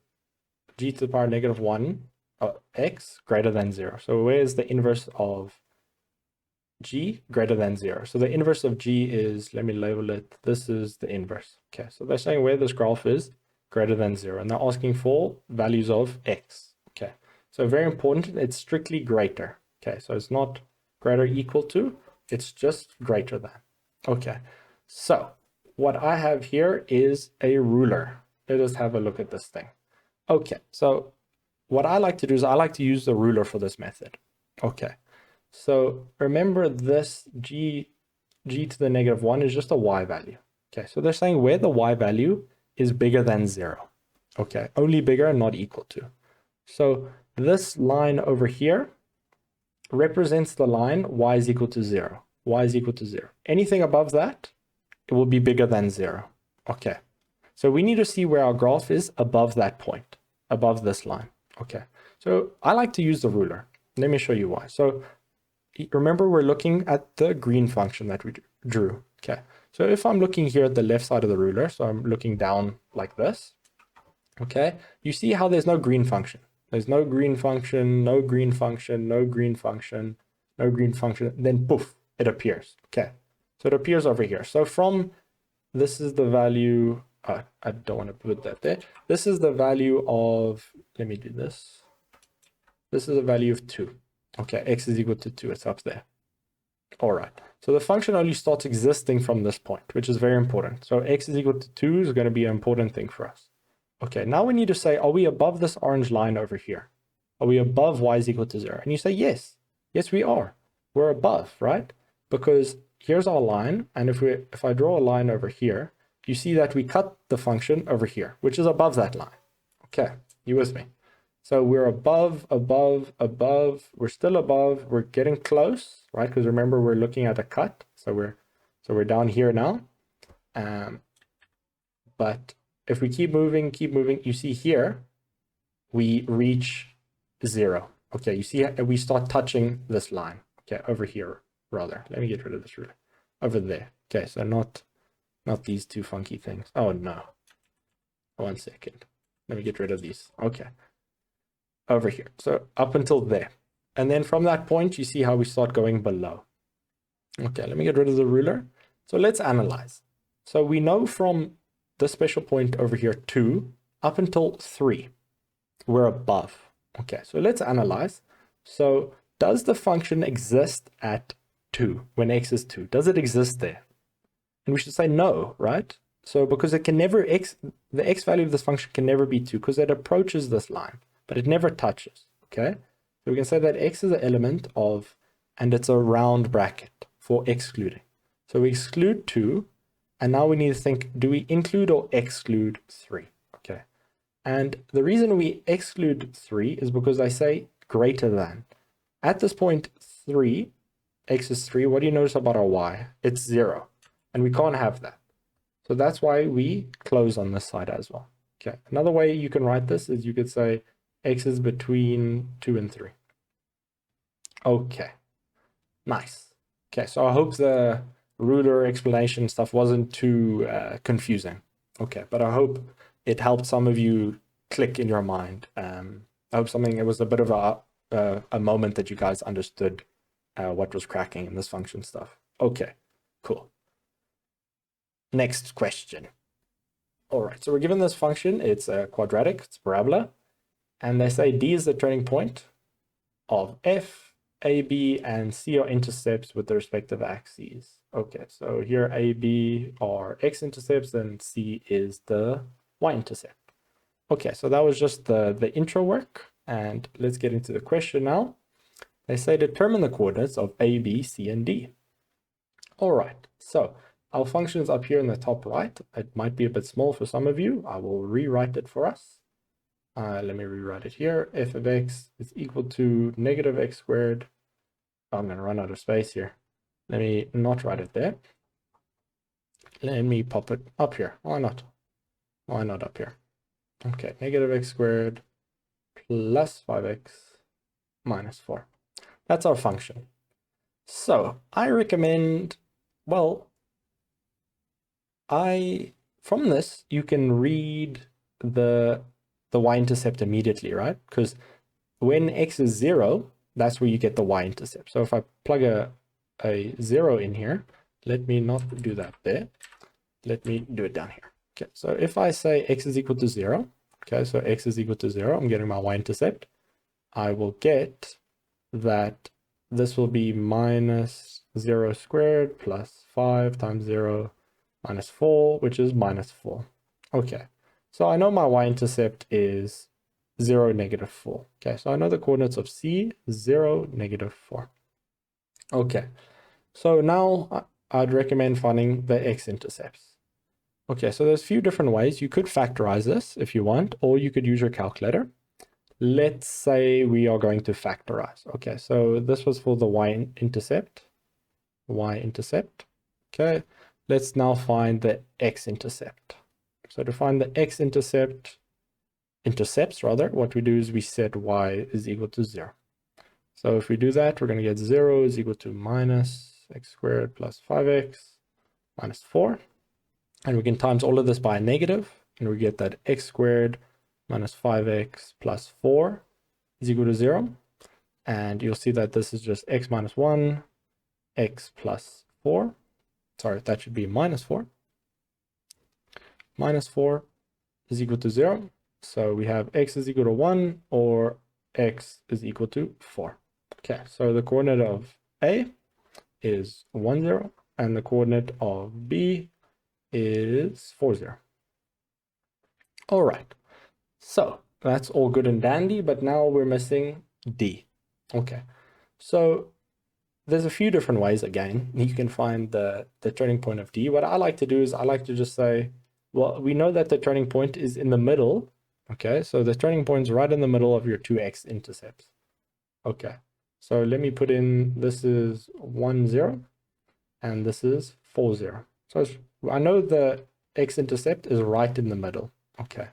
g to the power negative 1 x greater than 0. So where is the inverse of g greater than 0? So the inverse of g is, let me label it, this is the inverse. Okay, so they're saying where this graph is greater than 0, and they're asking for values of x. Okay, so very important, it's strictly greater. Okay, so it's not greater equal to, it's just greater than. Okay, so what I have here is a ruler. Let us have a look at this thing. Okay, so what I like to do is I like to use the ruler for this method. Okay, so remember this g to the negative 1 is just a y value. Okay, so they're saying where the y value is bigger than 0. Okay, only bigger and not equal to. So this line over here represents the line y is equal to 0. Y is equal to 0. Anything above that, it will be bigger than 0. Okay, so we need to see where our graph is above that point, above this line. Okay, so I like to use the ruler. Let me show you why. So remember, we're looking at the green function that we drew. Okay, so if I'm looking here at the left side of the ruler, so I'm looking down like this, okay, you see how there's no green function. There's no green function, no green function, no green function, no green function, then poof, it appears. Okay, so it appears over here. So from, this is the value, I don't want to put that there. This is the value of, let me do this. This is a value of 2. Okay, x is equal to 2, it's up there. All right, so the function only starts existing from this point, which is very important. So x is equal to 2 is going to be an important thing for us. Okay, now we need to say, are we above this orange line over here? Are we above y is equal to 0? And you say, yes. Yes, we are. We're above, right? Because here's our line, and if I draw a line over here, you see that we cut the function over here, which is above that line. Okay, you with me? So we're above, above, above. We're still above. We're getting close, right? Because remember, we're looking at a cut. So we're down here now. But if we keep moving, you see here, we reach 0. Okay, you see we start touching this line. Okay, over here, rather. Let me get rid of this ruler. Over there. Okay, so not these two funky things. Oh, no. 1 second. Let me get rid of these. Okay. Over here. So up until there. And then from that point, you see how we start going below. Okay, let me get rid of the ruler. So let's analyze. So we know from the special point over here, 2, up until 3, we're above. Okay, so let's analyze. So does the function exist at 2 when x is 2? Does it exist there? And we should say no, right? So because it can never, the x value of this function can never be 2 because it approaches this line, but it never touches, okay? So we can say that x is an element of, and it's a round bracket for excluding. So we exclude 2, and now we need to think, do we include or exclude 3? Okay. And the reason we exclude 3 is because I say greater than. At this point, 3, x is 3. What do you notice about our y? It's 0. And we can't have that. So that's why we close on this side as well. Okay. Another way you can write this is you could say x is between 2 and 3. Okay. Nice. Okay, so I hope the ruler explanation stuff wasn't too confusing. Okay, but I hope it helped some of you click in your mind. I hope it was a bit of a moment that you guys understood what was cracking in this function stuff. Okay, cool. Next question. All right, so we're given this function. It's a quadratic, it's a parabola. And they say D is the turning point of F, A, B, and C are intercepts with the respective axes. Okay, so here A, B are x-intercepts and C is the y-intercept. Okay, so that was just the intro work. And let's get into the question now. They say determine the coordinates of A, B, C, and D. All right, so our function is up here in the top right. It might be a bit small for some of you. I will rewrite it for us. Let me rewrite it here. F of x is equal to negative x squared. I'm going to run out of space here. Let me not write it there. Let me pop it up here. Why not? Why not up here? Okay, negative x squared plus 5x minus 4. That's our function. So I recommend, well, from this, you can read the y-intercept immediately, right? Because when x is 0, that's where you get the y-intercept. So if I plug a 0 in here, let me not do that there. Let me do it down here. Okay, so if I say x is equal to 0, okay, so x is equal to 0, I'm getting my y-intercept. I will get that this will be minus 0 squared plus 5 times 0 minus 4, which is minus 4. Okay, so I know my y-intercept is 0, negative 4. Okay, so I know the coordinates of C, 0, negative 4. Okay, so now I'd recommend finding the x-intercepts. Okay, so there's a few different ways. You could factorize this if you want, or you could use your calculator. Let's say we are going to factorize. Okay, so this was for the y-intercept. Y-intercept. Okay, let's now find the x-intercept. So to find the x-intercepts, what we do is we set y is equal to 0. So if we do that, we're going to get 0 is equal to minus x squared plus 5x minus 4. And we can times all of this by a negative, and we get that x squared minus 5x plus 4 is equal to 0. And you'll see that this is just x minus 1, x plus 4. Sorry, that should be minus 4. Minus 4 is equal to 0. So we have x is equal to 1 or x is equal to 4. Okay, so the coordinate of A is 1, 0, and the coordinate of B is 4, 0. All right, so that's all good and dandy, but now we're missing D. Okay, so there's a few different ways, again, you can find the turning point of D. What I like to do is I like to just say, well, we know that the turning point is in the middle. Okay, so the turning point is right in the middle of your two x-intercepts. Okay, so let me put in, this is 1, 0, and this is 4, 0. So I know the x-intercept is right in the middle, okay,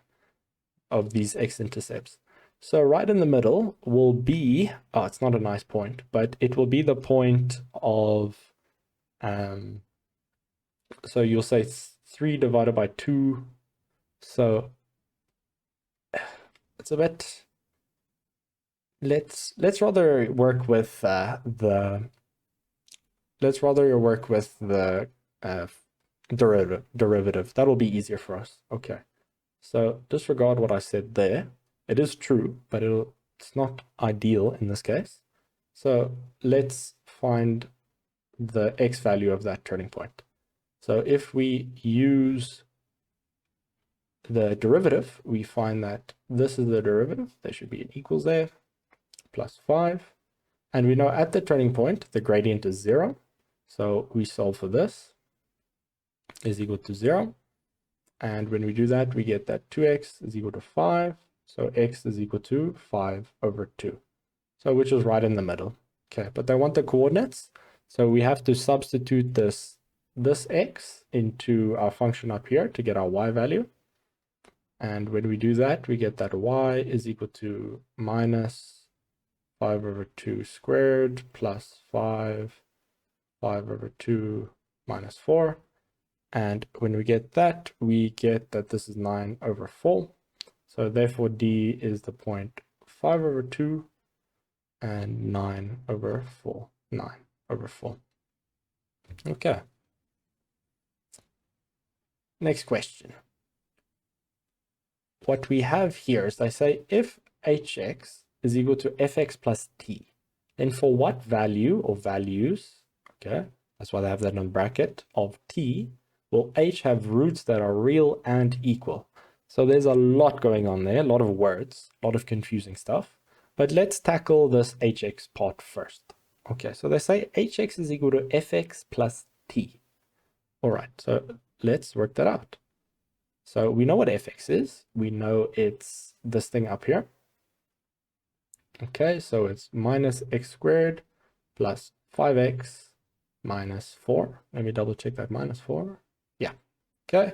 of these x-intercepts. So right in the middle will be, oh, it's not a nice point, but it will be the point of, so you'll say 3 divided by 2. So it's a bit, let's rather work with the derivative. That'll be easier for us. Okay, so disregard what I said there. It is true, but it's not ideal in this case. So let's find the x value of that turning point. So if we use the derivative, we find that this is the derivative. There should be an equals there, plus 5. And we know at the turning point, the gradient is 0. So we solve for this is equal to 0. And when we do that, we get that 2x is equal to 5. So x is equal to 5 over 2. So which is right in the middle. Okay, but they want the coordinates. So we have to substitute this x into our function up here to get our y value. And when we do that, we get that y is equal to minus 5 over 2 squared plus 5 over 2 minus 4. And when we get that, we get that this is 9 over 4. So therefore D is the point 5 over 2 and 9 over 4. 9 over 4. Okay. Next question. What we have here is they say if hx is equal to fx plus t, then for what value or values, okay, that's why they have that in bracket, of t, will h have roots that are real and equal? So there's a lot going on there, a lot of words, a lot of confusing stuff. But let's tackle this hx part first. Okay, so they say hx is equal to fx plus t. All right, so let's work that out. So we know what fx is. We know it's this thing up here. Okay, so it's minus x squared plus 5x minus 4. Let me double check that minus 4. Yeah, okay.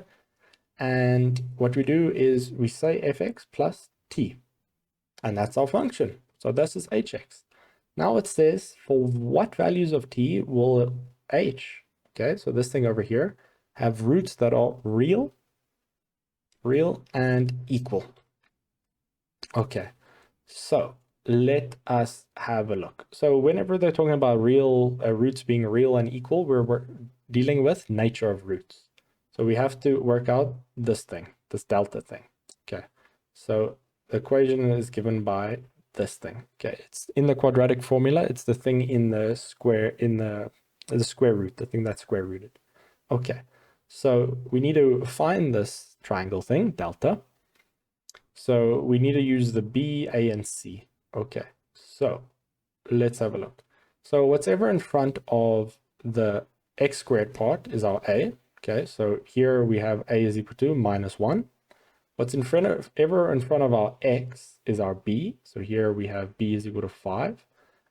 And what we do is we say fx plus t. And that's our function. So this is hx. Now it says for what values of t will h, okay, so this thing over here, have roots that are real and equal. Okay, so let us have a look. So whenever they're talking about real roots being real and equal, we're dealing with nature of roots. So we have to work out this thing, this delta thing. Okay, so the equation is given by this thing. Okay, it's in the quadratic formula. It's the thing in the square, in the square root, the thing that's square rooted. Okay, so we need to find this triangle thing, delta. So we need to use the B, A, and C. Okay, so let's have a look. So whatever in front of the x squared part is our A. Okay, so here we have A is equal to minus 1. What's in front of our x is our B. So here we have B is equal to 5.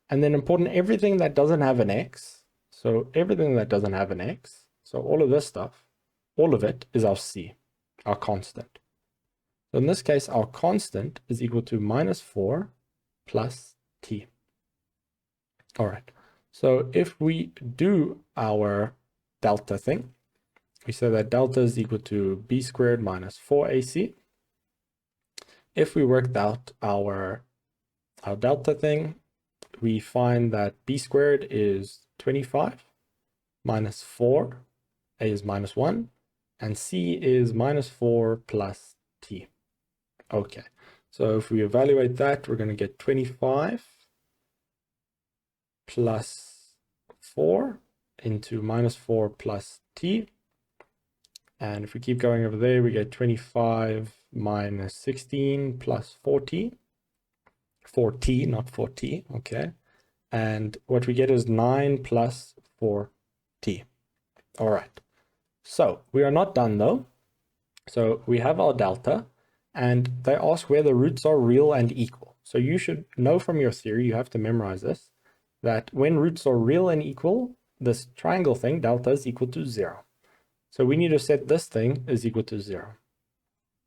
And then important, everything that doesn't have an x. So everything that doesn't have an x. So all of this stuff, all of it is our C, our constant. So in this case, our constant is equal to minus 4 plus t. All right. So if we do our delta thing, we say that delta is equal to b squared minus 4ac. If we worked out our delta thing, we find that b squared is 25 minus 4, a is minus 1, and c is minus 4 plus t. Okay, so if we evaluate that, we're going to get 25 plus 4 into minus 4 plus t. And if we keep going over there, we get 25 minus 16 plus 4t. 4t, not 4t, okay. And what we get is 9 plus 4t. All right. So we are not done though. So we have our delta, and they ask where the roots are real and equal. So you should know from your theory, you have to memorize this, that when roots are real and equal, this triangle thing, delta, is equal to 0. So we need to set this thing is equal to 0.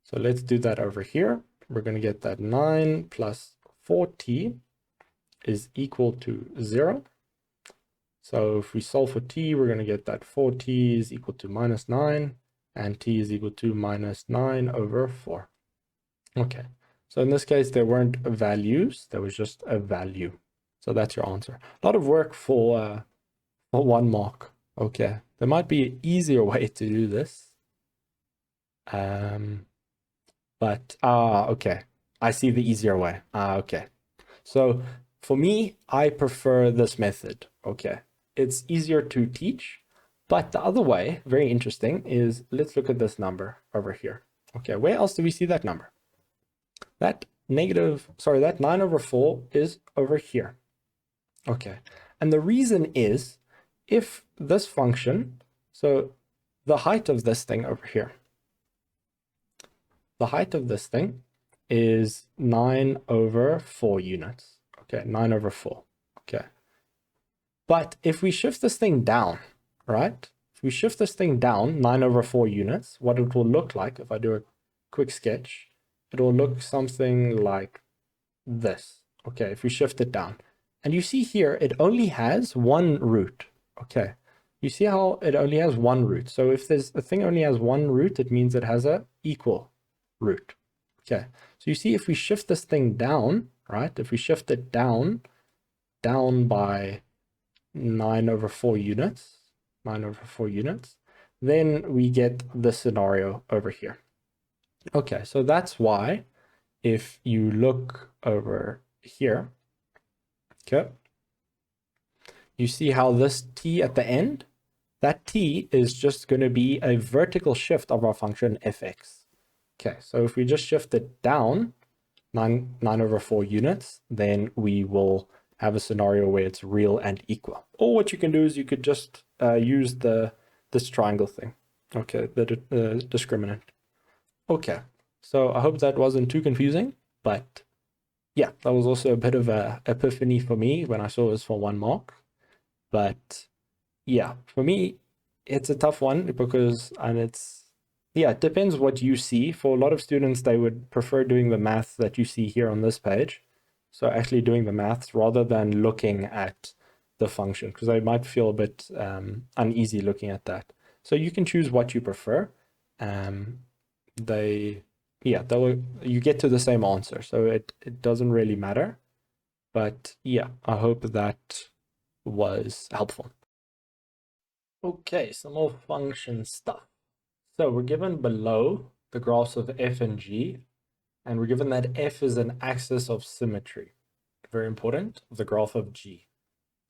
So let's do that over here. We're going to get that 9 plus 4t is equal to 0. So if we solve for t, we're going to get that 4t is equal to minus 9, and t is equal to minus 9 over 4. Okay, so in this case, there weren't values, there was just a value. So that's your answer. A lot of work for 1 mark. Okay, there might be an easier way to do this. Okay, I see the easier way. Okay, so for me, I prefer this method. Okay, it's easier to teach, but the other way, very interesting, is let's look at this number over here. Okay, where else do we see that number? That 9 over 4 is over here. Okay, and the reason is if this function, so the height of this thing over here, the height of this thing is 9 over 4 units. Okay, 9 over 4. Okay. But if we shift this thing down, right? If we shift this thing down 9 over 4 units, what it will look like, if I do a quick sketch, it will look something like this. Okay, if we shift it down. And you see here, it only has one root. Okay, you see how it only has one root. So if a thing only has one root, it means it has a equal root. Okay, so you see if we shift this thing down, right? If we shift it down by 9 over 4 units, then we get this scenario over here. Okay, so that's why if you look over here, okay, you see how this t at the end, that t is just going to be a vertical shift of our function fx. Okay, so if we just shift it down 9 over 4 units, then we will have a scenario where it's real and equal. Or what you can do is you could just use this triangle thing. Okay, the discriminant. Okay, so I hope that wasn't too confusing, but yeah, that was also a bit of a epiphany for me when I saw this for 1 mark. But yeah, for me, it's a tough one because, it depends what you see. For a lot of students, they would prefer doing the maths that you see here on this page. So actually doing the maths rather than looking at the function, because they might feel a bit uneasy looking at that. So you can choose what you prefer. You get to the same answer. So it doesn't really matter. But yeah, I hope that was helpful. Okay, some more function stuff. So we're given below the graphs of f and g, and we're given that f is an axis of symmetry. Very important, the graph of g.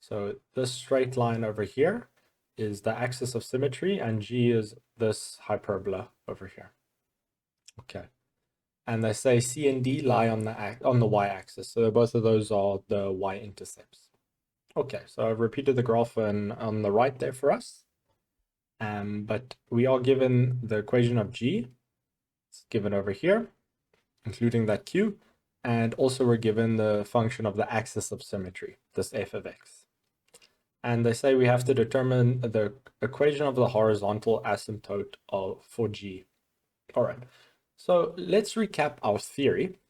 So this straight line over here is the axis of symmetry, and g is this hyperbola over here. Okay. And they say C and D lie on the y-axis. So both of those are the y-intercepts. Okay, so I've repeated the graph on the right there for us. But we are given the equation of G. It's given over here, including that Q. And also we're given the function of the axis of symmetry, this f of x. And they say we have to determine the equation of the horizontal asymptote for G. All right. So let's recap our theory.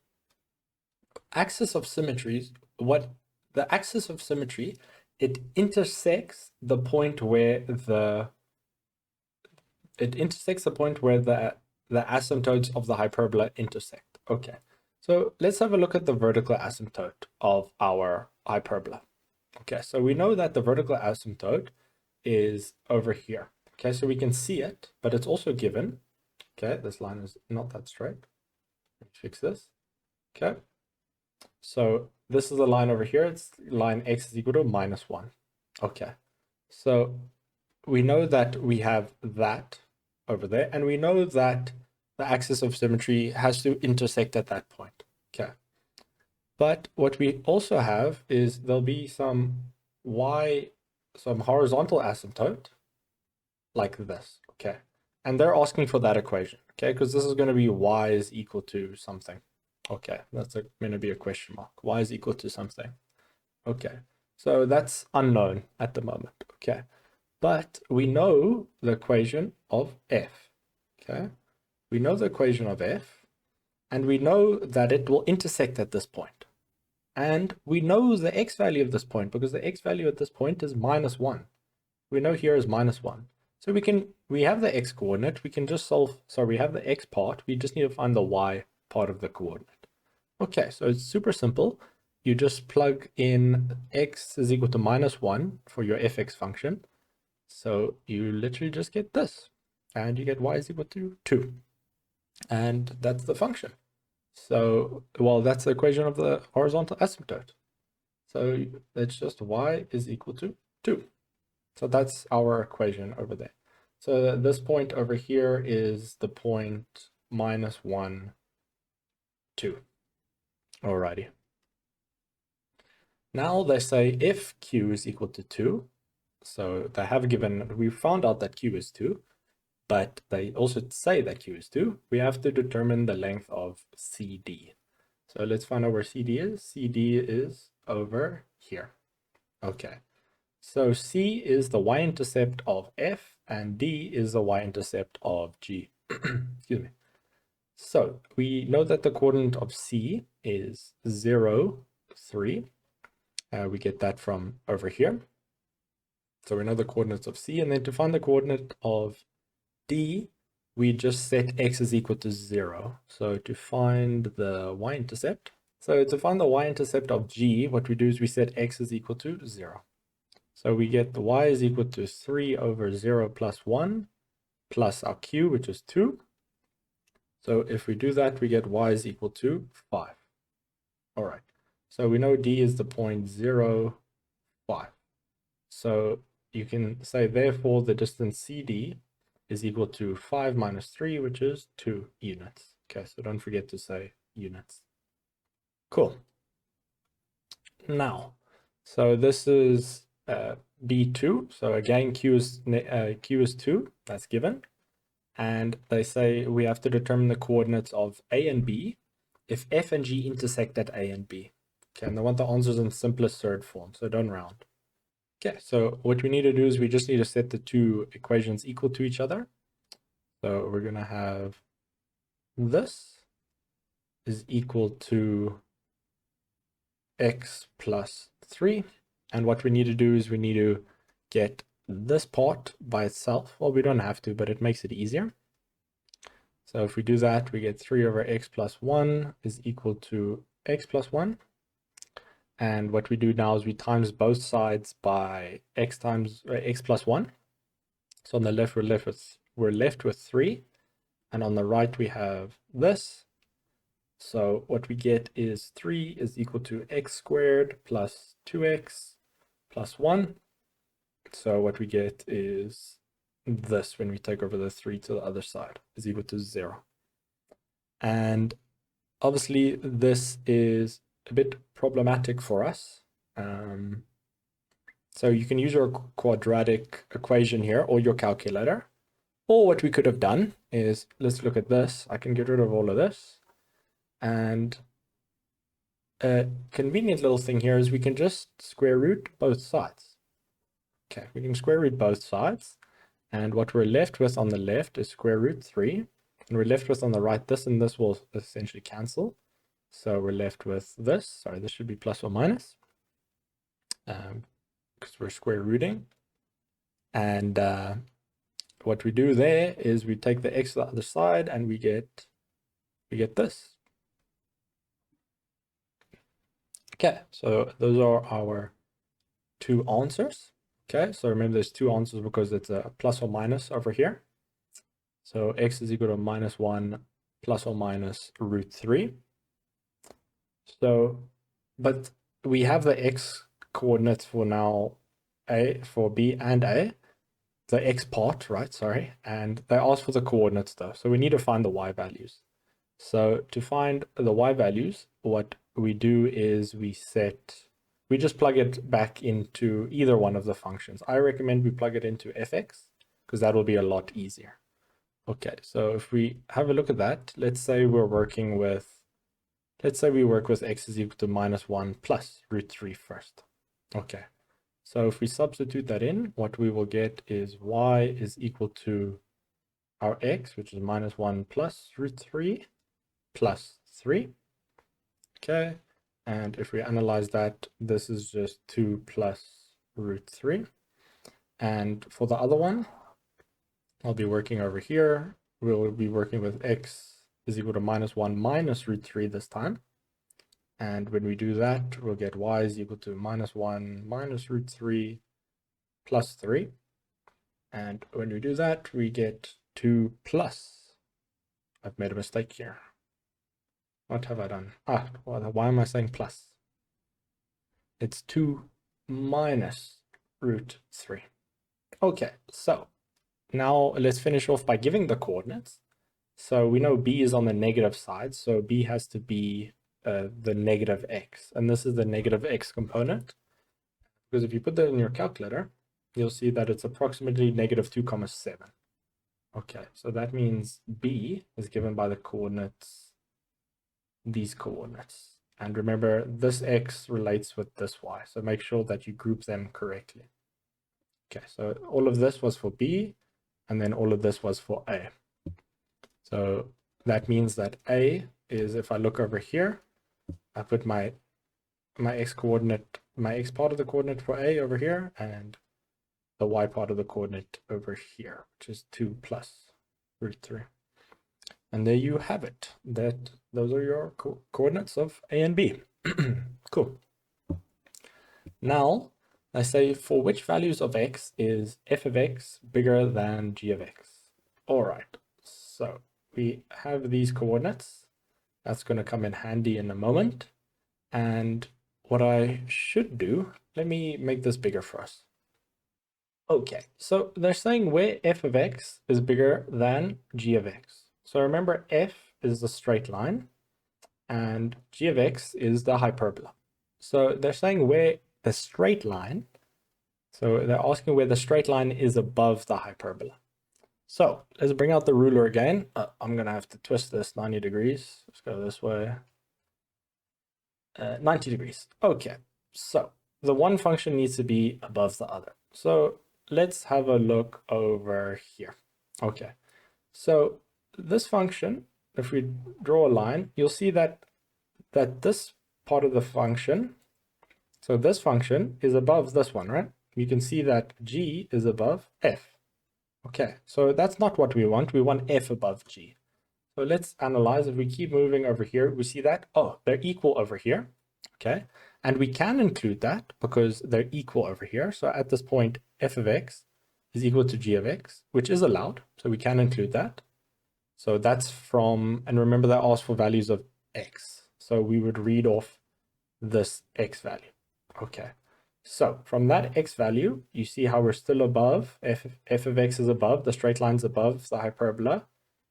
Axis of symmetries, the axis of symmetry it intersects the point where the asymptotes of the hyperbola intersect. Okay, so let's have a look at the vertical asymptote of our hyperbola. Okay, so we know that the vertical asymptote is over here. Okay, so we can see it, but it's also given. Okay, this line is not that straight. Let's fix this. Okay, so this is the line over here. It's line x is equal to -1. Okay, so we know that we have that over there, and we know that the axis of symmetry has to intersect at that point. Okay, but what we also have is there'll be some horizontal asymptote like this. Okay, and they're asking for that equation. Okay, because this is going to be y is equal to something. Okay, that's going to be a question mark. Y is equal to something. Okay, so that's unknown at the moment. Okay, but we know the equation of f. Okay, we know the equation of f, and we know that it will intersect at this point. And we know the x value of this point because the x value at this point is -1. We know here is -1. So we have the x coordinate, we can just solve, so we have the x part, we just need to find the y part of the coordinate. Okay, so it's super simple. You just plug in x is equal to -1 for your fx function. So you literally just get this, and you get y is equal to 2. And that's the function. So, well, that's the equation of the horizontal asymptote. So it's just y is equal to 2. So that's our equation over there. So this point over here is the point -1, 2. Alrighty. Now they say if q is equal to 2, so they have given, we found out that q is 2, but they also say that q is 2, we have to determine the length of CD. So let's find out where CD is. CD is over here. Okay. So C is the y-intercept of f, and D is the y-intercept of G. Excuse me. So we know that the coordinate of C is 0, 3. We get that from over here. So we know the coordinates of C, and then to find the coordinate of D, we just set x is equal to 0. So to find the y-intercept, of G, what we do is we set x is equal to 0. So we get the y is equal to 3 over 0 plus 1 plus our q, which is 2. So if we do that, we get y is equal to 5. All right. So we know D is the point 0, 5. So you can say, therefore, the distance CD is equal to 5 minus 3, which is 2 units. Okay, so don't forget to say units. Cool. Now, so this is B2. So again, Q is 2. That's given. And they say we have to determine the coordinates of A and B if F and G intersect at A and B. Okay, and they want the answers in simplest third form, so don't round. Okay, so what we need to do is we just need to set the two equations equal to each other. So we're going to have this is equal to x plus 3. And what we need to do is we need to get this part by itself. Well, we don't have to, but it makes it easier. So if we do that, we get 3 over x plus 1 is equal to x plus 1. And what we do now is we times both sides by x times x plus 1. So on the left, we're left with 3. And on the right, we have this. So what we get is 3 is equal to x squared plus 2x plus 1. So what we get is this when we take over the 3 to the other side is equal to 0. And obviously, this is a bit problematic for us. So you can use your quadratic equation here or your calculator. Or what we could have done is, let's look at this. I can get rid of all of this. And a convenient little thing here is we can just square root both sides. Okay, we can square root both sides. And what we're left with on the left is square root 3. And we're left with on the right, this and this will essentially cancel. So we're left with this. Sorry, this should be plus or minus. because we're square rooting. And what we do there is we take the x to the other side and we get this. Okay, so those are our two answers. Okay, so remember there's two answers because it's a plus or minus over here. So x is equal to -1 plus or minus root 3. So, but we have the x coordinates for now, for b and a, the x part, right? Sorry. And they ask for the coordinates though. So we need to find the y values. So to find the y values, what we do is we just plug it back into either one of the functions. I recommend we plug it into fx because that will be a lot easier. Okay, so if we have a look at that, let's say we work with x is equal to -1 plus root 3 first. Okay, so if we substitute that in, what we will get is y is equal to our x, which is -1 plus root 3 plus 3. Okay, and if we analyze that, this is just 2 plus root 3. And for the other one, I'll be working over here. We'll be working with x is equal to -1 minus root 3 this time. And when we do that, we'll get y is equal to -1 minus root 3 plus 3. And when we do that, we get 2 plus. I've made a mistake here. What have I done? Well, why am I saying plus? It's 2 minus root 3. Okay, so now let's finish off by giving the coordinates. So we know b is on the negative side, so b has to be the negative x, and this is the negative x component, because if you put that in your calculator, you'll see that it's approximately -2,7. Okay, so that means b is given by the coordinates, these coordinates. And remember, this x relates with this y, so make sure that you group them correctly. Okay, so all of this was for b, and then all of this was for a. So that means that a is, if I look over here, I put my x coordinate, my x part of the coordinate for a over here, and the y part of the coordinate over here, which is 2 plus root 3. And there you have it. Those are your coordinates of a and b. Cool. Now, I say for which values of x is f of x bigger than g of x? All right, so we have these coordinates. That's going to come in handy in a moment. And what I should do, let me make this bigger for us. Okay, so they're saying where f of x is bigger than g of x. So remember, f is the straight line and g of x is the hyperbola. So they're saying where the straight line, so they're asking where the straight line is above the hyperbola. So let's bring out the ruler again. I'm going to have to twist this 90 degrees. Let's go this way. 90 degrees. Okay, so the one function needs to be above the other. So let's have a look over here. Okay, so this function, if we draw a line, you'll see that this part of the function, so this function is above this one, right? You can see that g is above f. Okay, so that's not what we want. We want f above g. So let's analyze. If we keep moving over here, we see that, oh, they're equal over here. Okay, and we can include that because they're equal over here. So at this point, f of x is equal to g of x, which is allowed. So we can include that. So that's from, and remember that asks for values of x. So we would read off this x value. Okay, so from that x value, you see how we're still above, f of x is above, the straight line's above the hyperbola,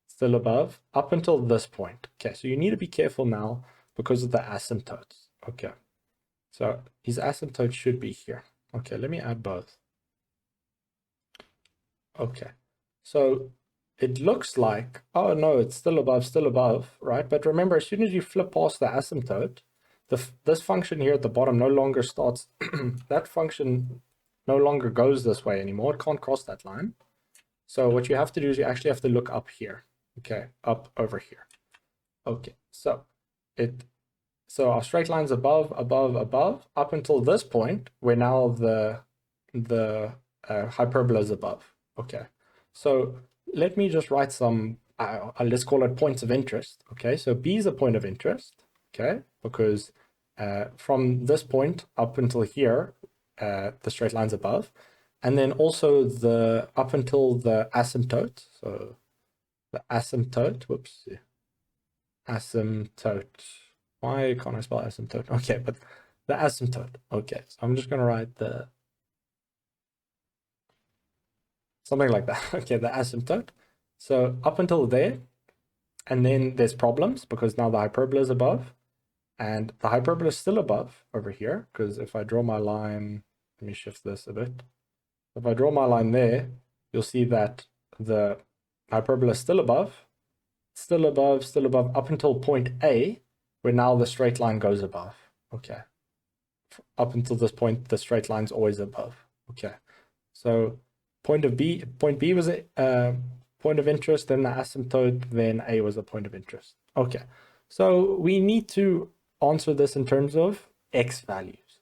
still above, up until this point. Okay, so you need to be careful now because of the asymptotes. Okay, so these asymptotes should be here. Okay, let me add both. Okay, so it looks like, oh no, it's still above, right? But remember, as soon as you flip past the asymptote, this function here at the bottom no longer starts, that function no longer goes this way anymore. It can't cross that line. So what you have to do is you actually have to look up here. Okay, up over here. Okay, so our straight line's above, up until this point, where now the the hyperbolas above. Okay, so let me just write some, let's call it points of interest. Okay, so B is a point of interest, okay, because from this point up until here, the straight line's above, and then also the up until the asymptote, so the asymptote, whoops, asymptote. Why can't I spell asymptote? Okay, but the asymptote. Okay, so I'm just going to write the something like that. Okay, the asymptote. So up until there, and then there's problems because now the hyperbola is above, and the hyperbola is still above over here, because if I draw my line, let me shift this a bit. If I draw my line there, you'll see that the hyperbola is still above, up until point A, where now the straight line goes above. Okay. Up until this point, the straight line's always above. Okay. So point B was a point of interest, then the asymptote, then A was a point of interest. Okay. So we need to answer this in terms of X values.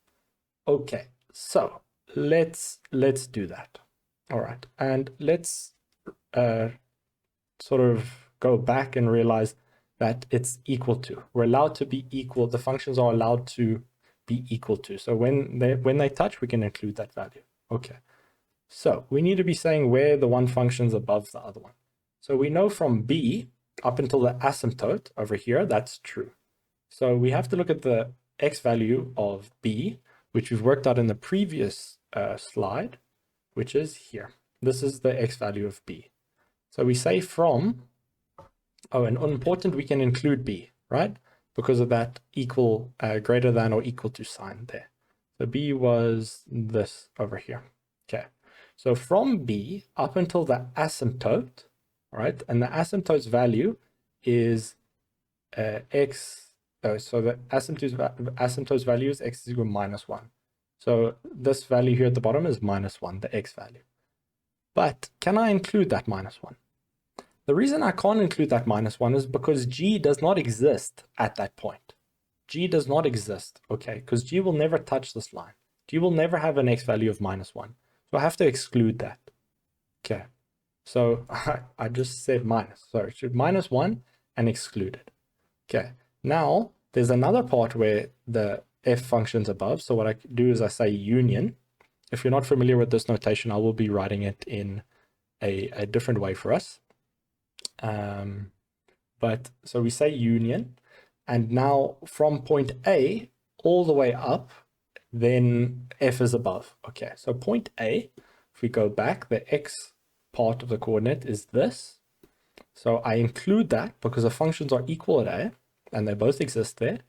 Okay. So let's do that. All right. And let's sort of go back and realize that it's equal to. We're allowed to be equal. The functions are allowed to be equal to. So when they touch, we can include that value. Okay. So we need to be saying where the one function's above the other one. So we know from B up until the asymptote over here, that's true. So we have to look at the X value of B, which we've worked out in the previous slide, which is here. This is the X value of B. So we say from, and unimportant, we can include B, right? Because of that equal, greater than or equal to sign there. So B was this over here. Okay. So from B up until the asymptote, right? And the asymptote's value is X. So the asymptote's value is X is equal to -1. So this value here at the bottom is -1, the X value. But can I include that -1? The reason I can't include that -1 is because G does not exist at that point. G does not exist, okay? Because G will never touch this line. G will never have an X value of -1. So I have to exclude that. Okay. So I just said minus. So it should -1 and exclude it. Okay. Now there's another part where the F function's above. So what I do is I say union. If you're not familiar with this notation, I will be writing it in a different way for us. But so we say union, and now from point A all the way up, then F is above. Okay, so point A, if we go back, the X part of the coordinate is this. So I include that because the functions are equal at A, and they both exist there.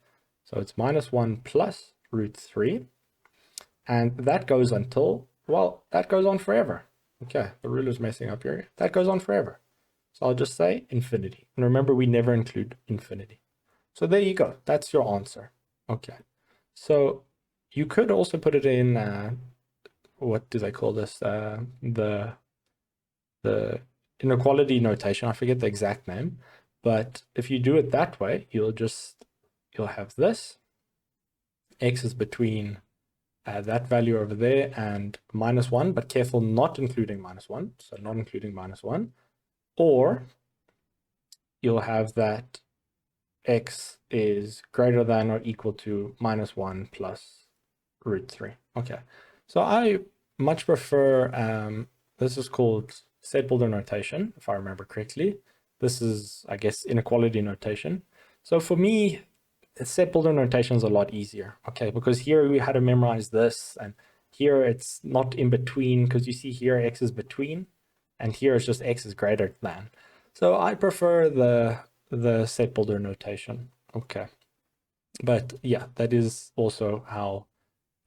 So it's -1 plus √3. And that goes until, well, that goes on forever. Okay, the ruler's messing up here. That goes on forever. So I'll just say infinity. And remember, we never include infinity. So there you go. That's your answer. Okay. So you could also put it in, what do they call this? The inequality notation. I forget the exact name. But if you do it that way, you'll have this. X is between that value over there and -1, but careful not including -1. So not including -1. Or you'll have that X is greater than or equal to -1 plus √3. Okay, so I much prefer, this is called set builder notation, if I remember correctly. This is, I guess, inequality notation. So for me, set builder notation is a lot easier, okay, because here we had to memorize this, and here it's not in between, because you see here X is between, and here it's just X is greater than. So I prefer the set builder notation. Okay. But yeah, that is also how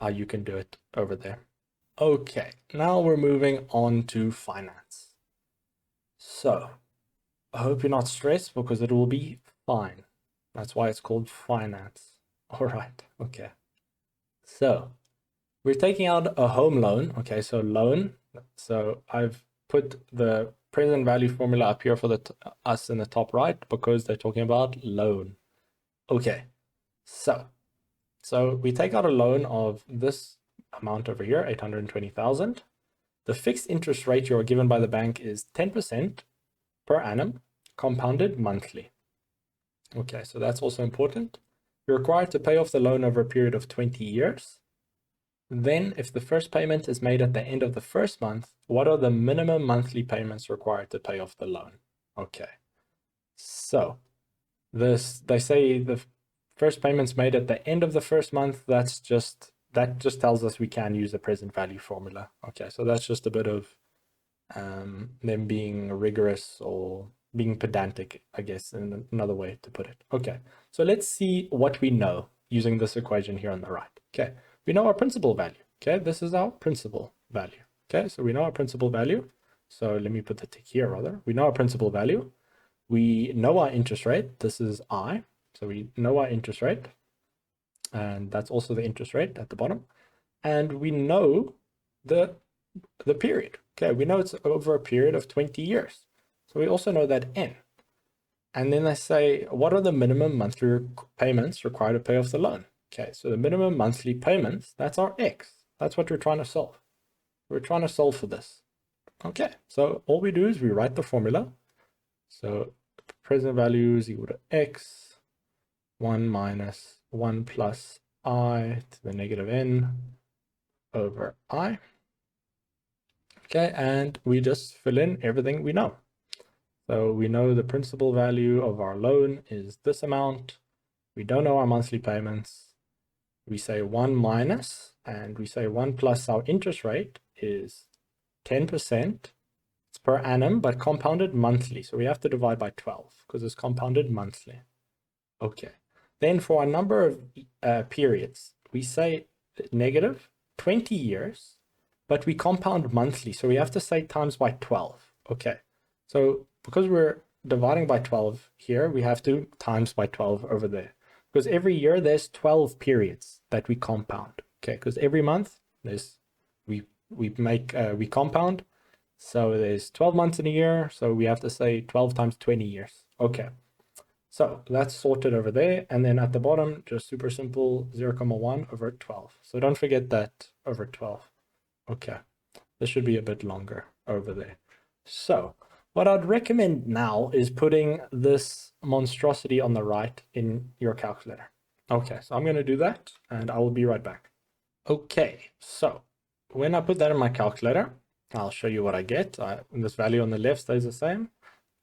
you can do it over there. Okay, now we're moving on to finance. So I hope you're not stressed because it will be fine. That's why it's called finance. All right, okay. So we're taking out a home loan. Okay, so loan. So I've put the present value formula up here for us in the top right because they're talking about loan. Okay, so we take out a loan of this amount over here, 820,000. The fixed interest rate you're given by the bank is 10% per annum, compounded monthly. Okay, so that's also important. You're required to pay off the loan over a period of 20 years. Then, if the first payment is made at the end of the first month, what are the minimum monthly payments required to pay off the loan? Okay, so they say the first payment's made at the end of the first month. That just tells us we can use the present value formula. Okay, so that's just a bit of them being rigorous or being pedantic, I guess, in another way to put it. Okay, so let's see what we know using this equation here on the right. Okay, we know our principal value. Okay, this is our principal value. Okay, so we know our principal value. So let me put the tick here rather. We know our principal value. We know our interest rate. This is I. So we know our interest rate. And that's also the interest rate at the bottom. And we know the period. Okay, we know it's over a period of 20 years. So we also know that N. And then they say, what are the minimum monthly payments required to pay off the loan? Okay, so the minimum monthly payments, that's our X. That's what we're trying to solve. We're trying to solve for this. Okay, so all we do is we write the formula. So present value is equal to X, 1 minus 1 plus I to the negative N over I. Okay, and we just fill in everything we know. So we know the principal value of our loan is this amount. We don't know our monthly payments. We say 1 minus, and we say 1 plus our interest rate is 10%. It's per annum, but compounded monthly. So we have to divide by 12 because it's compounded monthly. Okay. Then for a number of periods, we say negative 20 years, but we compound monthly. So we have to say times by 12. Okay. So because we're dividing by 12 here, we have to times by 12 over there. Because every year there's 12 periods that we compound. Okay, because every month we compound. So there's 12 months in a year. So we have to say 12 times 20 years. Okay. So that's sorted over there. And then at the bottom, just super simple, 0,1 over 12. So don't forget that over 12. Okay. This should be a bit longer over there. So what I'd recommend now is putting this monstrosity on the right in your calculator. Okay, so I'm going to do that and I will be right back. Okay, so when I put that in my calculator, I'll show you what I get. This value on the left stays the same.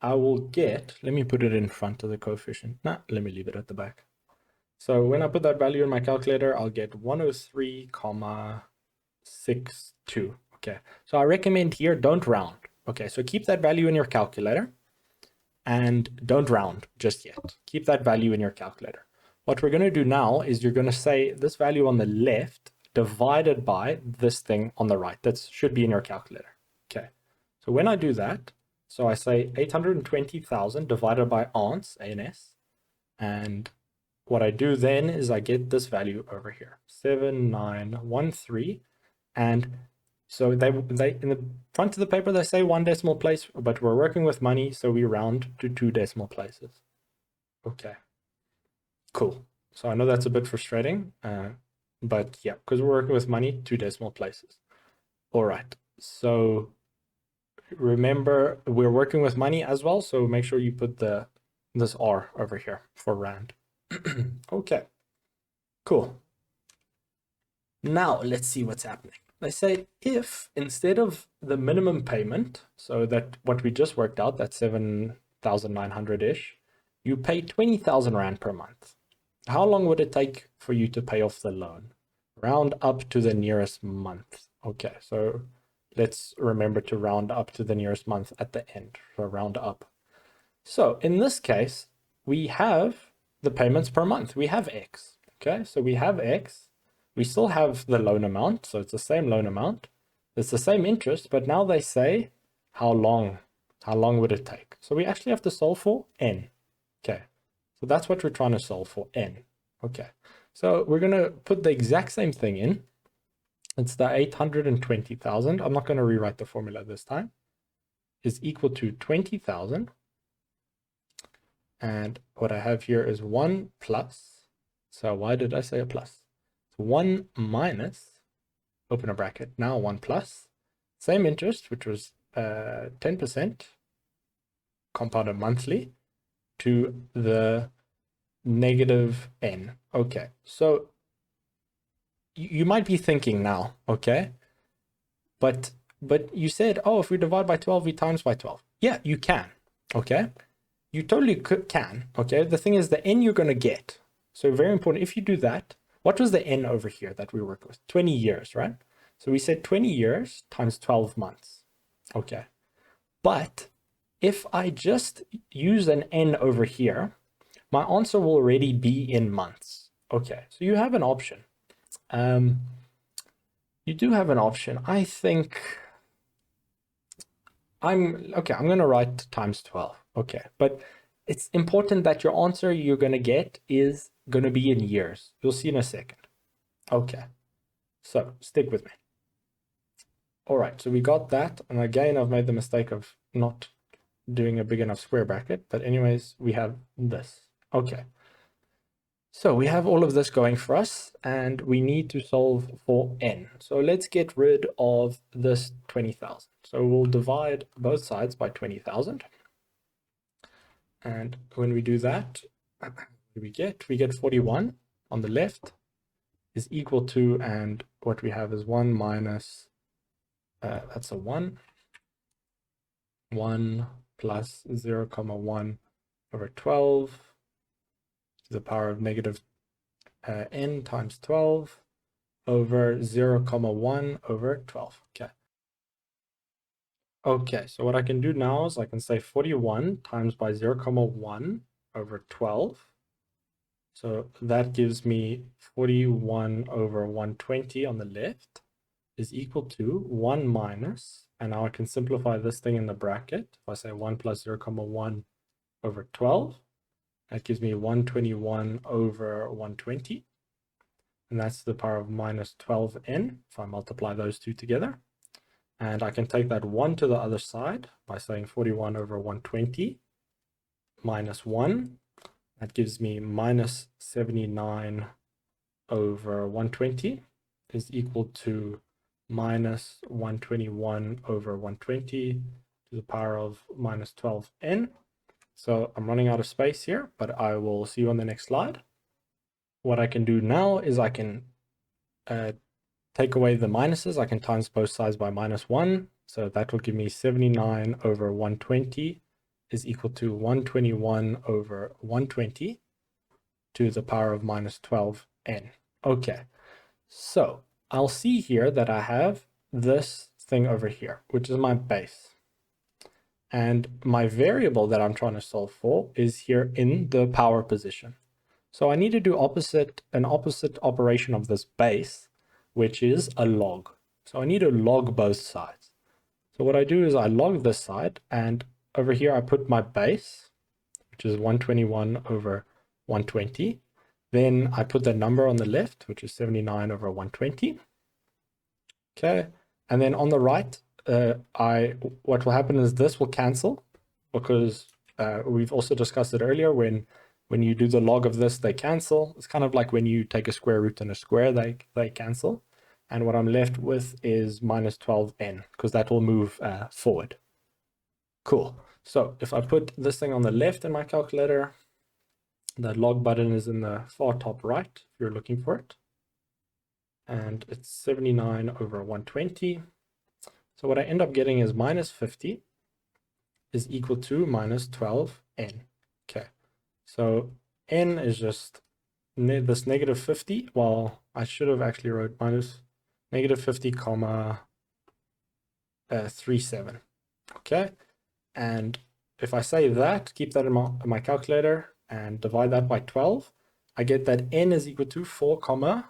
I will get, let me put it in front of the coefficient. Nah, let me leave it at the back. So when I put that value in my calculator, I'll get 103,62. Okay, so I recommend here, don't round. Okay, so keep that value in your calculator and don't round just yet. Keep that value in your calculator. What we're going to do now is you're going to say this value on the left divided by this thing on the right. That should be in your calculator. Okay, so when I do that, so I say 820,000 divided by ANS, A-N-S, and what I do then is I get this value over here, 7913, and so they in the front of the paper they say 1 decimal place, but we're working with money, so we round to 2 decimal places. Okay, cool. So I know that's a bit frustrating, but yeah, because we're working with money, 2 decimal places. All right, so remember we're working with money as well, so make sure you put this R over here for rand. Okay, cool. Now let's see what's happening. They say if instead of the minimum payment, so that what we just worked out, that's 7,900-ish, you pay 20,000 Rand per month. How long would it take for you to pay off the loan? Round up to the nearest month. Okay, so let's remember to round up to the nearest month at the end, so round up. So in this case, we have the payments per month. We have X, okay? So we have X. We still have the loan amount, so it's the same loan amount. It's the same interest, but now they say how long would it take? So we actually have to solve for N. Okay, so that's what we're trying to solve for, N. Okay, so we're going to put the exact same thing in. It's the 820,000. I'm not going to rewrite the formula this time. Is equal to 20,000. And what I have here is 1 plus. So why did I say a plus? 1 minus open a bracket. Now 1 plus, same interest, which was 10% compounded monthly, to the negative n. Okay, so you might be thinking now, okay, but you said, oh, if we divide by 12, we times by 12. Yeah, you can, okay? You totally can, okay? The thing is, the n you're going to get. So very important, if you do that, what was the n over here that we worked with? 20 years, right? So we said 20 years times 12 months, okay? But if I just use an n over here, my answer will already be in months. Okay, so you have an option. You do have an option. I think I'm going to write times 12. Okay, but it's important that your answer you're going to get is going to be in years. You'll see in a second. Okay, so stick with me. All right, so we got that. And again, I've made the mistake of not doing a big enough square bracket. But anyways, we have this. Okay. So we have all of this going for us, and we need to solve for n. So let's get rid of this 20,000. So we'll divide both sides by 20,000. And when we do that, what do we get? We get 41 on the left is equal to, and what we have is 1 minus, that's a 1. 1 plus 0, 1 over 12 to the power of negative n times 12 over 0, 1 over 12. Okay. Okay, so what I can do now is I can say 41 times by 0, 1 over 12. So that gives me 41 over 120 on the left is equal to 1 minus, and now I can simplify this thing in the bracket. If I say 1 plus 0, 1 over 12, that gives me 121 over 120. And that's the power of minus 12n if I multiply those two together. And I can take that 1 to the other side by saying 41 over 120 minus 1. That gives me minus 79 over 120 is equal to minus 121 over 120 to the power of minus 12n. So I'm running out of space here, but I will see you on the next slide. What I can do now is I can take away the minuses. I can times both sides by minus 1. So that will give me 79 over 120 is equal to 121 over 120 to the power of minus 12n. Okay, so I'll see here that I have this thing over here, which is my base. And my variable that I'm trying to solve for is here in the power position. So I need to do an opposite operation of this base, which is a log. So I need to log both sides. So what I do is I log this side, and over here I put my base, which is 121 over 120. Then I put the number on the left, which is 79 over 120. Okay, and then on the right, what will happen is this will cancel, because we've also discussed it earlier. When you do the log of this, they cancel. It's kind of like when you take a square root in a square, they cancel. And what I'm left with is minus 12n, because that will move forward. Cool. So if I put this thing on the left in my calculator, the log button is in the far top right, if you're looking for it. And it's 79 over 120. So what I end up getting is minus 50 is equal to minus 12n. Okay. So n is just this negative 50. Well, I should have actually wrote minus negative 50 comma 37. Okay. And if I say that, keep that in my calculator and divide that by 12, I get that n is equal to 4 comma,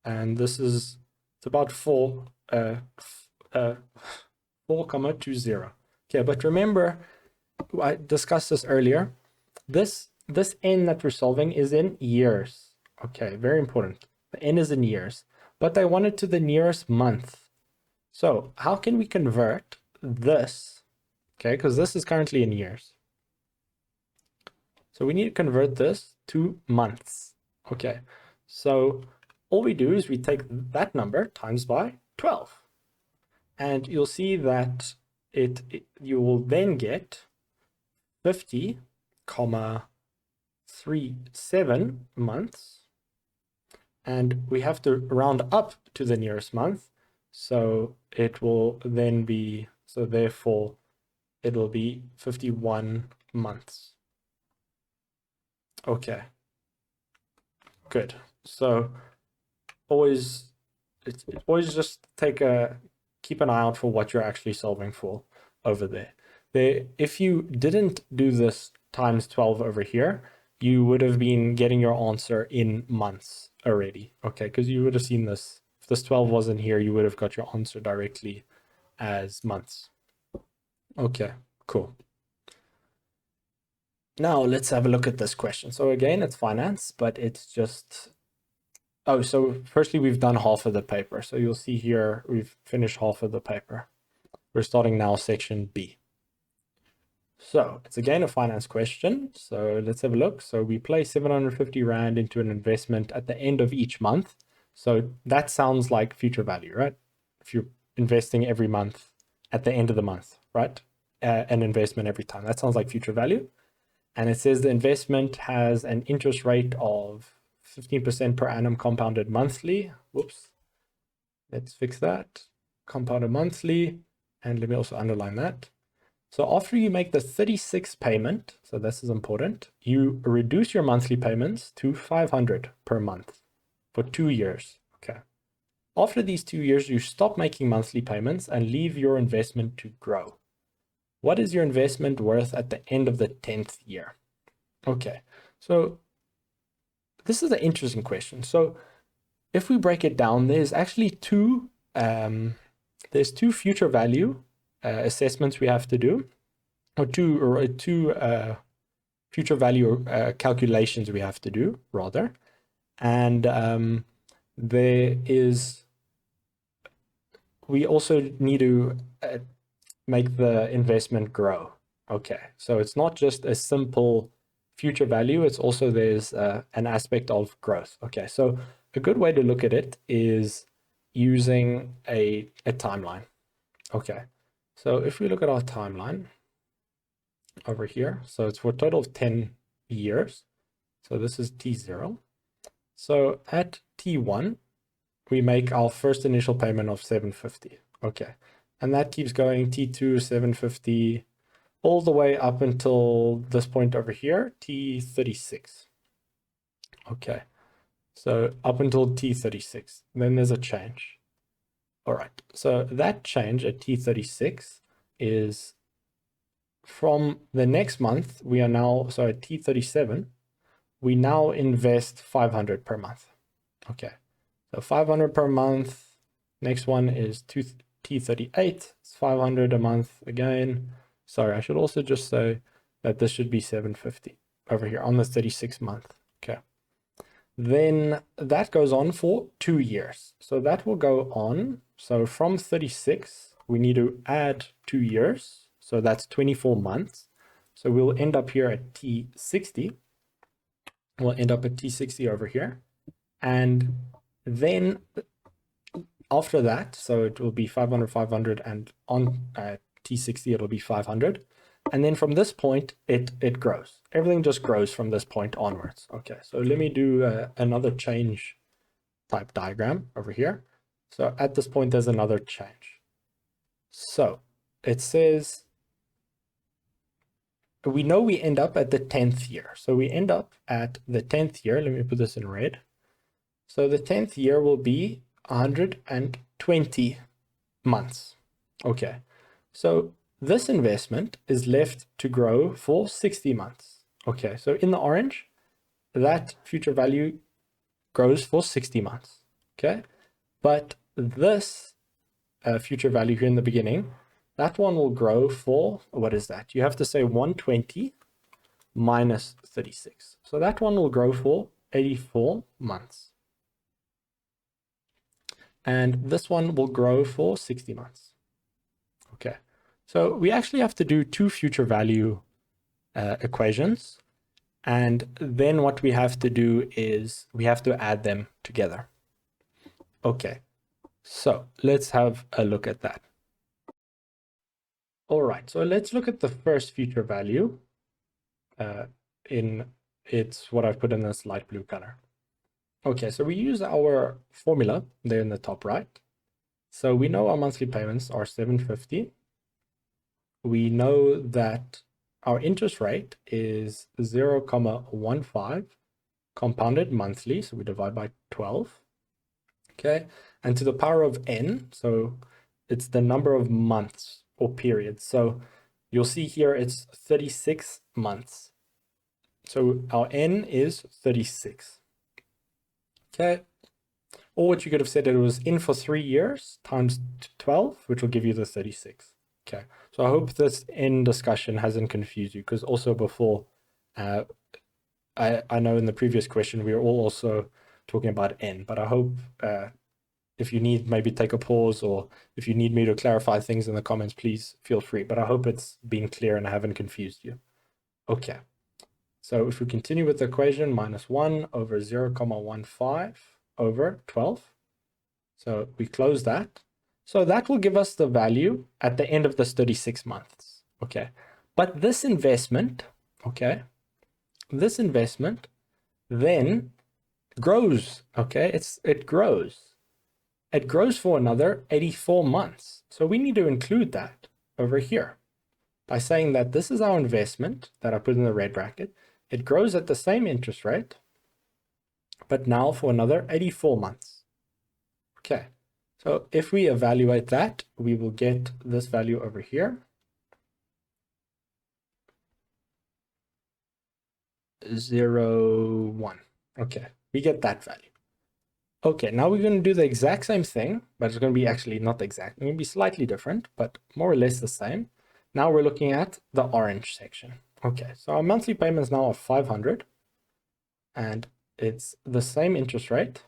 and this is, it's about 4 comma 20. Okay, but remember, I discussed this earlier. This n that we're solving is in years. Okay, very important. The n is in years, but I want it to the nearest month. So how can we convert this? Okay, because this is currently in years. So we need to convert this to months. Okay, so all we do is we take that number times by 12. And you'll see that you will then get 50,37 months. And we have to round up to the nearest month. So it will then be, so therefore it will be 51 months. Okay, good. So always just keep an eye out for what you're actually solving for over there. If you didn't do this times 12 over here, you would have been getting your answer in months already. Okay, because you would have seen this. If this 12 wasn't here, you would have got your answer directly as months. Okay, cool. Now let's have a look at this question. So again, it's finance, but it's just, oh, so firstly, we've done half of the paper. So you'll see here, we've finished half of the paper. We're starting now section B. So it's again a finance question. So let's have a look. So we place 750 Rand into an investment at the end of each month. So that sounds like future value, right? If you're investing every month at the end of the month, right? An investment every time. That sounds like future value. And it says the investment has an interest rate of 15% per annum compounded monthly. Whoops. Let's fix that. Compounded monthly. And let me also underline that. So after you make the 36th payment, so this is important, you reduce your monthly payments to 500 per month for 2 years. Okay. After these 2 years, you stop making monthly payments and leave your investment to grow. What is your investment worth at the end of the 10th year? Okay, so this is an interesting question. So if we break it down, there's actually two future value assessments we have to do, or two future value calculations we have to do, rather. And we also need to make the investment grow. Okay, so it's not just a simple future value, it's also there's an aspect of growth. Okay, so a good way to look at it is using a timeline. Okay, so if we look at our timeline over here, so it's for a total of 10 years. So this is T0. So at T1, we make our first initial payment of 750. Okay, and that keeps going T2, 750, all the way up until this point over here, T36. Okay, so up until T36, then there's a change. All right, so that change at T36 is from the next month, we are now, so at T37, we now invest 500 per month. Okay, so 500 per month. Next one is T38, it's 500 a month again. Sorry, I should also just say that this should be 750 over here on the 36th month. Okay. Then that goes on for 2 years. So that will go on. So from 36, we need to add 2 years. So that's 24 months. So we'll end up here at T60. We'll end up at T60 over here. And then after that, so it will be 500, 500, and on T60, it'll be 500. And then from this point, it grows. Everything just grows from this point onwards. Okay, so let me do another change type diagram over here. So at this point, there's another change. So it says, we know we end up at the 10th year. So we end up at the 10th year. Let me put this in red. So the 10th year will be 120 months. Okay, so this investment is left to grow for 60 months. Okay, so in the orange, that future value grows for 60 months. Okay, but this future value here in the beginning, that one will grow for, what is that? You have to say 120 minus 36. So that one will grow for 84 months. And this one will grow for 60 months. Okay, so we actually have to do two future value equations. And then what we have to do is we have to add them together. Okay, so let's have a look at that. All right, so let's look at the first future value. It's what I've put in this light blue color. Okay, so we use our formula there in the top right. So we know our monthly payments are $750. We know that our interest rate is 0.15 compounded monthly, so we divide by 12. Okay, and to the power of n, so it's the number of months or periods. So you'll see here it's 36 months. So our n is 36. Okay, or what you could have said, it was in for 3 years times 12, which will give you the 36. Okay, so I hope this n discussion hasn't confused you, because also before, I know in the previous question we were all also talking about n, but I hope if you need, maybe take a pause, or if you need me to clarify things in the comments, please feel free. But I hope it's been clear and I haven't confused you. Okay, so if we continue with the equation, -1 over 0.15 over 12. So we close that. So that will give us the value at the end of this 36 months. Okay, but this investment, okay, this investment then grows. Okay, it grows. It grows for another 84 months. So we need to include that over here by saying that this is our investment that I put in the red bracket. It grows at the same interest rate, but now for another 84 months. Okay, so if we evaluate that, we will get this value over here. 0.1. Okay, we get that value. Okay, now we're going to do the exact same thing, but it's going to be actually not exact. It's going to be slightly different, but more or less the same. Now we're looking at the orange section. Okay, so our monthly payments now are 500, and it's the same interest rate.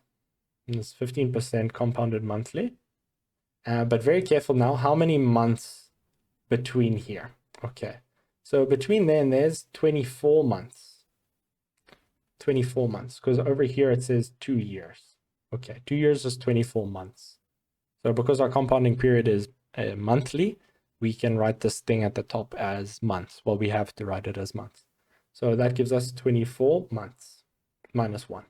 It's 15% compounded monthly. But very careful now, how many months between here? Okay, so between there and there's 24 months. 24 months, because over here it says 2 years. Okay, 2 years is 24 months. So because our compounding period is monthly, we can write this thing at the top as months. Well, we have to write it as months. So that gives us 24 months minus 1.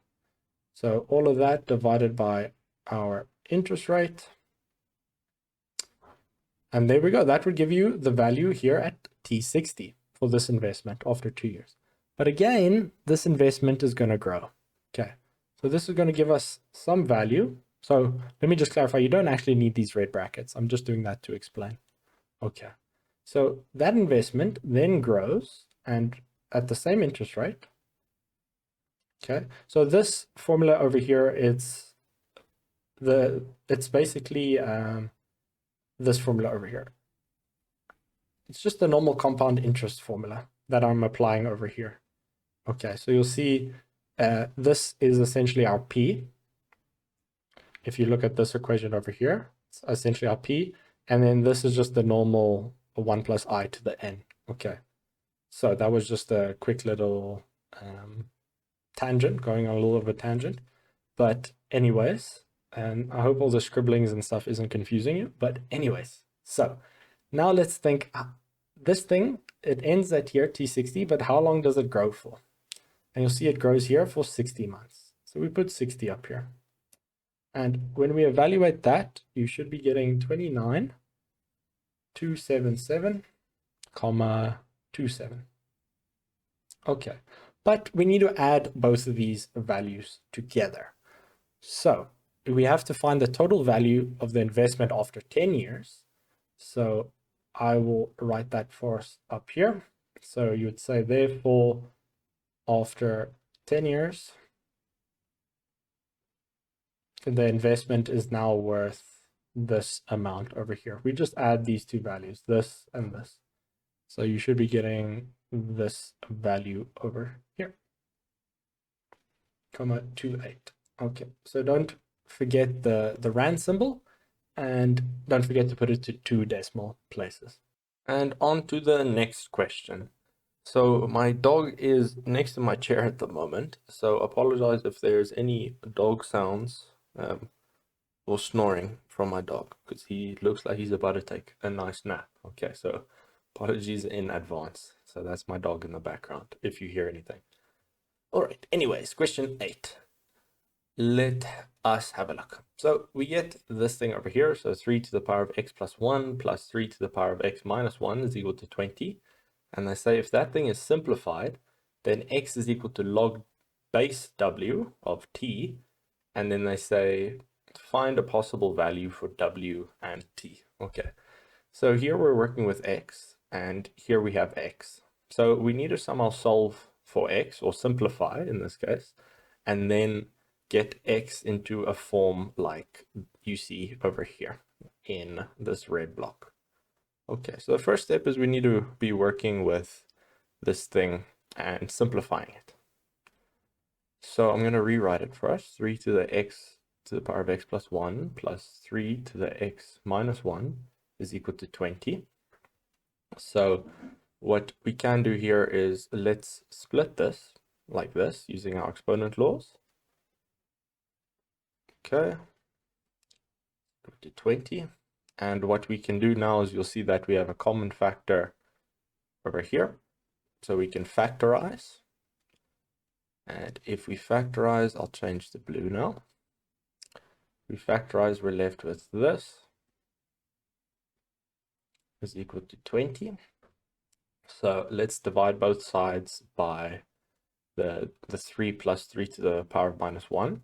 So all of that divided by our interest rate. And there we go. That would give you the value here at T60 for this investment after 2 years. But again, this investment is going to grow. Okay, so this is going to give us some value. So let me just clarify, you don't actually need these red brackets. I'm just doing that to explain. Okay, so that investment then grows and at the same interest rate. Okay, so this formula over here, it's basically this formula over here. It's just the normal compound interest formula that I'm applying over here. Okay, so you'll see this is essentially our P. If you look at this equation over here, it's essentially our P, and then this is just the normal 1 plus I to the N. Okay, so that was just a quick little tangent, going on a little of a tangent. But anyways, and I hope all the scribblings and stuff isn't confusing you. But anyways, so now let's think, this thing, it ends at here, T60, but how long does it grow for? And you'll see it grows here for 60 months. So we put 60 up here. And when we evaluate that, you should be getting 29,277,27. Okay, but we need to add both of these values together. So we have to find the total value of the investment after 10 years. So I will write that for us up here. So you would say, therefore, after 10 years, the investment is now worth this amount over here. We just add these two values, this and this. So you should be getting this value over here, 0.28. Okay, so don't forget the rand symbol, and don't forget to put it to 2 decimal places. And on to the next question. So my dog is next to my chair at the moment, so apologize if there's any dog sounds. or snoring from my dog because he looks like he's about to take a nice nap. Okay, so apologies in advance. So that's my dog in the background if you hear anything. All right, anyways, question 8. Let us have a look. So we get this thing over here. So 3 to the power of x plus 1 plus 3 to the power of x minus 1 is equal to 20. And they say if that thing is simplified, then x is equal to log base w of t. And then they say find a possible value for w and t. Okay, so here we're working with x, and here we have x. So we need to somehow solve for x, or simplify in this case, and then get x into a form like you see over here in this red block. Okay, so the first step is we need to be working with this thing and simplifying it. So I'm going to rewrite it first. 3 to the x to the power of x plus 1 plus 3 to the x minus 1 is equal to 20. So what we can do here is let's split this like this using our exponent laws. Okay, to 20. And what we can do now is you'll see that we have a common factor over here. So we can factorize. And if we factorize, I'll change the blue now. We factorize, we're left with this is equal to 20. So let's divide both sides by the 3 plus 3 to the power of minus 1.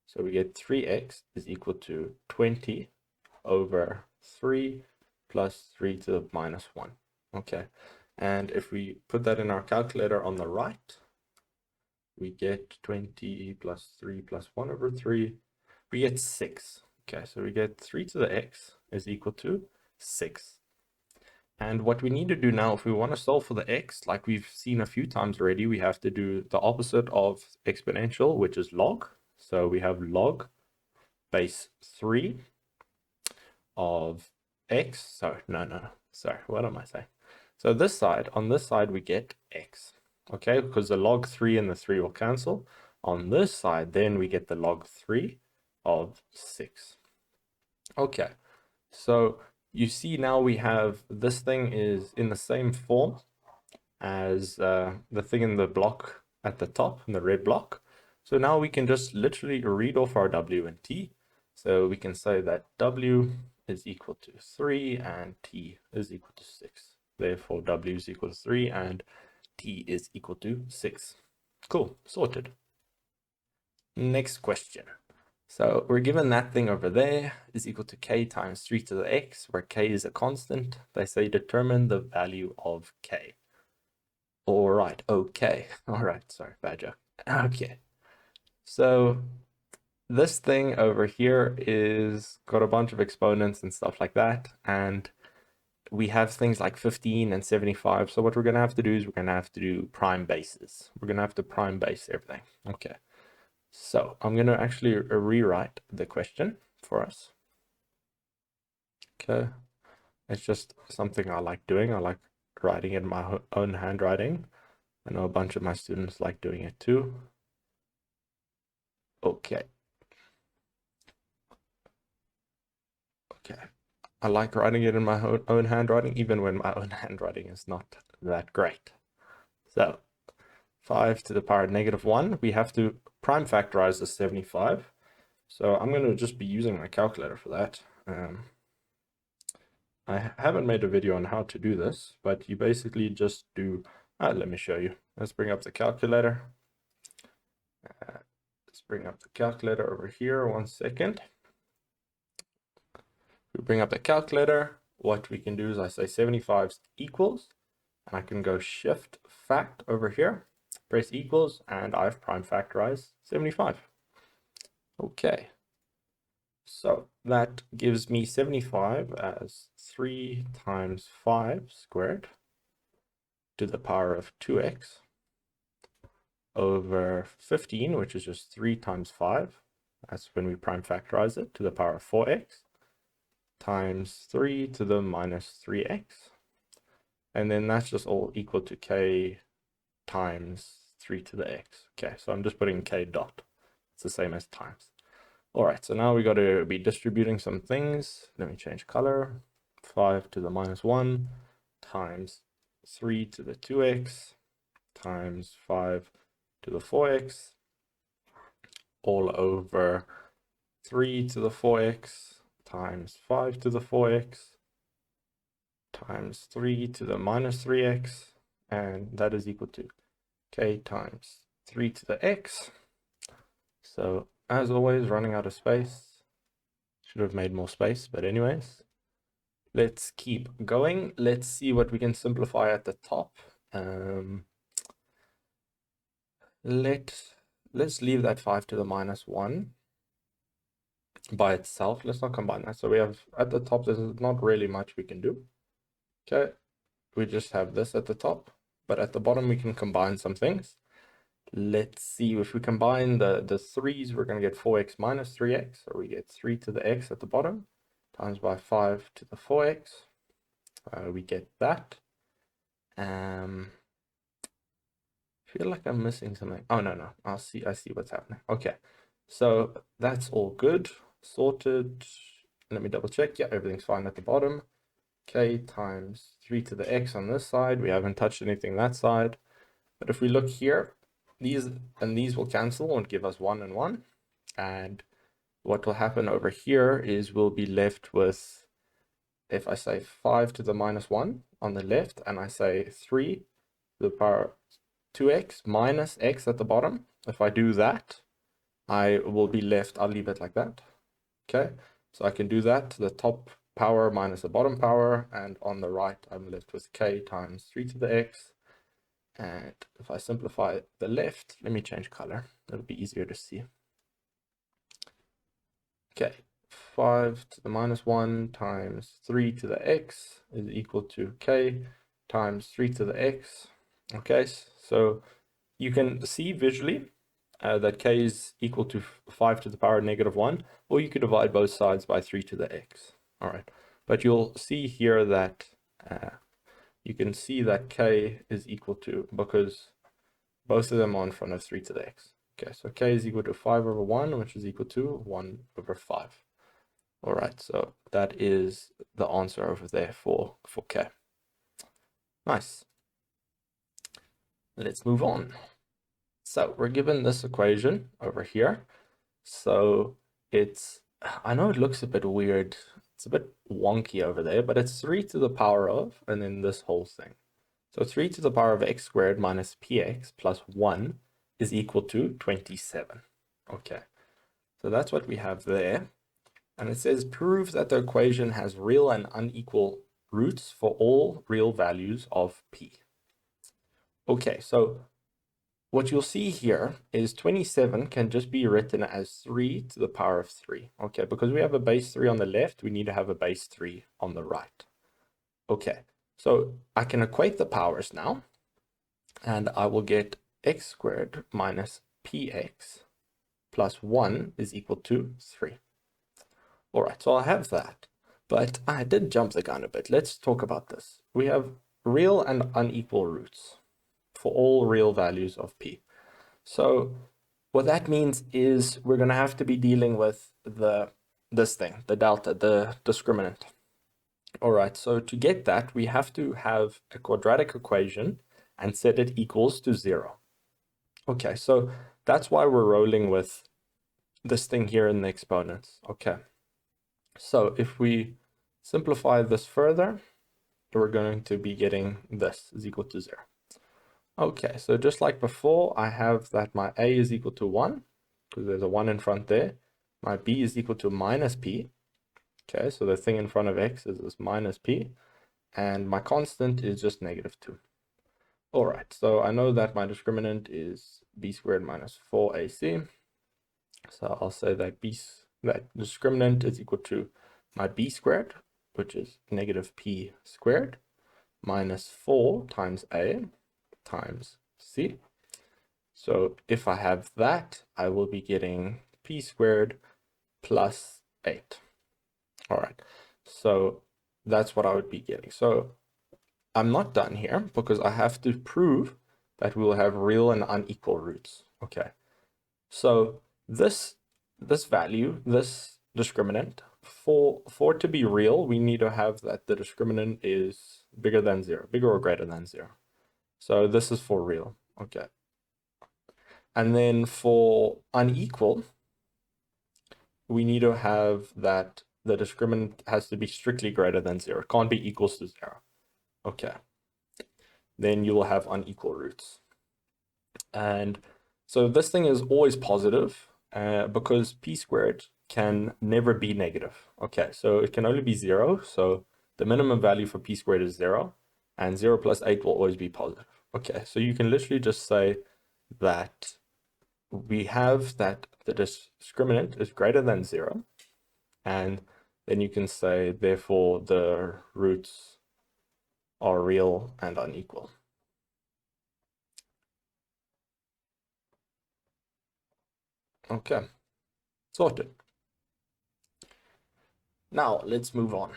So we get 3x is equal to 20 over 3 plus 3 to the minus 1. Okay, and if we put that in our calculator on the right, we get 20 plus 3 plus 1 over 3. We get 6. Okay, so we get 3 to the x is equal to 6. And what we need to do now, if we want to solve for the x, like we've seen a few times already, we have to do the opposite of exponential, which is log. So we have log base 3 of x. Sorry, no. Sorry, what am I saying? So this side, on this side, we get x. Okay, because the log 3 and the 3 will cancel. On this side, then we get the log 3 of 6. Okay, so you see now we have this thing is in the same form as the thing in the block at the top, in the red block. So now we can just literally read off our w and t. So we can say that w is equal to 3 and t is equal to 6. Therefore, w is equal to 3 and t is equal to 6. Cool, sorted. Next question. So we're given that thing over there is equal to k times 3 to the x, where k is a constant. They say determine the value of k. All right, okay. All right, sorry, bad joke. Okay, so this thing over here is got a bunch of exponents and stuff like that, and we have things like 15 and 75. So what we're going to have to do is we're going to have to do prime bases. We're going to have to prime base everything. Okay. So I'm going to actually rewrite the question for us. Okay. It's just something I like doing. I like writing in my own handwriting. I know a bunch of my students like doing it too. Okay. Okay. I like writing it in my own handwriting, even when my own handwriting is not that great. So 5 to the power of negative 1, we have to prime factorize the 75. So I'm going to just be using my calculator for that. I haven't made a video on how to do this, but you basically just do, let me show you. Let's bring up the calculator. Let's bring up the calculator over here, 1 second. We bring up the calculator. What we can do is I say 75 equals, and I can go shift fact over here, press equals, and I've prime factorized 75. Okay. So that gives me 75 as 3 times 5 squared to the power of 2x over 15, which is just 3 times 5. That's when we prime factorize it, to the power of 4x times 3 to the minus 3x. And then that's just all equal to k times 3 to the x. Okay, so I'm just putting k dot. It's the same as times. All right, so now we got to be distributing some things. Let me change color. 5 to the minus 1 times 3 to the 2x times 5 to the 4x all over 3 to the 4x times 5 to the 4x times 3 to the minus 3x, and that is equal to k times 3 to the x. So as always, running out of space. Should have made more space, but anyways, let's keep going. Let's see what we can simplify at the top. Let's leave that 5 to the minus 1 by itself. Let's not combine that. So we have at the top, there's not really much we can do. Okay, we just have this at the top, but at the bottom we can combine some things. Let's see, if we combine the 3's, we're going to get 4x minus 3x, so we get 3 to the x at the bottom, times by 5 to the 4x. We get that. Feel like I'm missing something. Oh, no. I see what's happening. Okay, so that's all good. Sorted. Let me double check. Yeah, everything's fine at the bottom. K times 3 to the x on this side. We haven't touched anything that side. But if we look here, these and these will cancel and give us 1 and 1. And what will happen over here is we'll be left with, if I say 5 to the minus 1 on the left, and I say 3 to the power 2x minus x at the bottom, if I do that, I will be left, I'll leave it like that. Okay, so I can do that to the top power minus the bottom power, and on the right, I'm left with k times 3 to the x. And if I simplify the left, let me change color. It'll be easier to see. Okay, 5 to the minus 1 times 3 to the x is equal to k times 3 to the x. Okay, so you can see visually that k is equal to 5 to the power negative 1, or you could divide both sides by 3 to the x. All right, but you'll see here that you can see that k is equal to, because both of them are in front of 3 to the x. Okay, so k is equal to 5 over 1, which is equal to 1 over 5. All right, so that is the answer over there for k. Nice. Let's move on. So we're given this equation over here. So it's, I know it looks a bit weird. It's a bit wonky over there, but it's 3 to the power of, and then this whole thing. So 3 to the power of x squared minus px plus 1 is equal to 27. Okay, so that's what we have there. And it says prove that the equation has real and unequal roots for all real values of p. Okay, so what you'll see here is 27 can just be written as 3 to the power of 3. Okay, because we have a base 3 on the left, we need to have a base 3 on the right. Okay, so I can equate the powers now, and I will get x squared minus px plus 1 is equal to 3. All right, so I have that, but I did jump the gun a bit. Let's talk about this. We have real and unequal roots for all real values of p. So what that means is we're going to have to be dealing with this thing, the delta, the discriminant. All right, so to get that, we have to have a quadratic equation and set it equals to 0. Okay, so that's why we're rolling with this thing here in the exponents. Okay, so if we simplify this further, we're going to be getting this is equal to 0. Okay, so just like before, I have that my a is equal to 1, because there's a 1 in front there. My b is equal to minus p. Okay, so the thing in front of x is this minus p, and my constant is just negative 2. All right, so I know that my discriminant is b squared minus 4ac. So I'll say that that discriminant is equal to my b squared, which is negative p squared, minus 4 times a times c. So if I have that, I will be getting p squared plus 8. All right, so that's what I would be getting. So I'm not done here, because I have to prove that we will have real and unequal roots. Okay, so this this value, this discriminant, for it to be real, we need to have that the discriminant is bigger than 0, bigger or greater than 0. So this is for real. Okay. And then for unequal, we need to have that the discriminant has to be strictly greater than 0. It can't be equals to 0. Okay. Then you will have unequal roots. And so this thing is always positive because p squared can never be negative. Okay, so it can only be 0. So the minimum value for p squared is 0. And 0 plus 8 will always be positive. Okay, so you can literally just say that we have that the discriminant is greater than 0. And then you can say, therefore, the roots are real and unequal. Okay, sorted. Now, let's move on.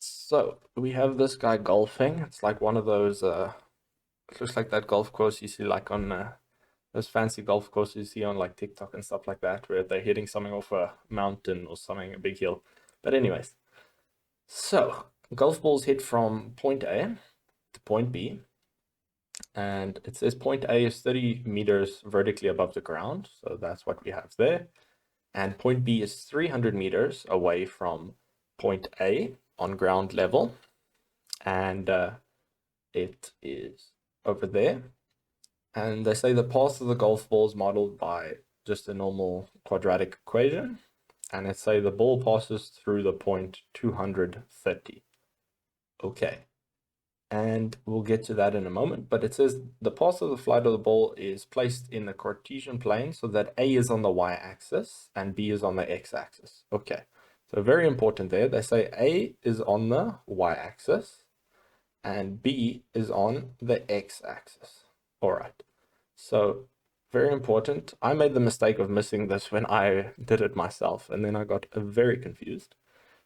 So, we have this guy golfing. It's like one of those, it looks like that golf course you see like on those fancy golf courses you see on like TikTok and stuff like that, where they're hitting something off a mountain or something, a big hill. But anyways, so golf balls hit from point A to point B, and it says point A is 30 meters vertically above the ground, so that's what we have there. And point B is 300 meters away from point A on ground level, and it is over there. And they say the path of the golf ball is modeled by just a normal quadratic equation. And it say the ball passes through the point 230. Okay. And we'll get to that in a moment. But it says the path of the flight of the ball is placed in the Cartesian plane so that A is on the y-axis and B is on the x-axis. Okay. So very important there. They say A is on the y-axis and B is on the x-axis. All right. So very important. I made the mistake of missing this when I did it myself, and then I got very confused.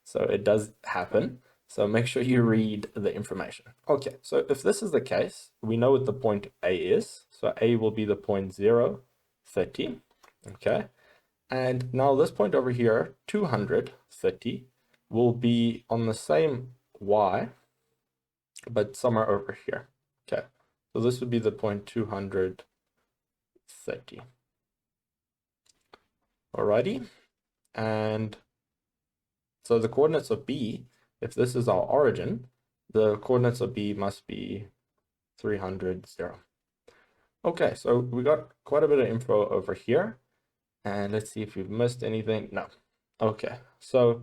So it does happen. So make sure you read the information. Okay, so if this is the case, we know what the point A is. So A will be the point 0, 30. Okay. And now this point over here, 230, will be on the same y, but somewhere over here. Okay. So this would be the point 230. Alrighty. And so the coordinates of B, if this is our origin, the coordinates of B must be 300, 0. Okay, so we got quite a bit of info over here. And let's see if we've missed anything. No. Okay, so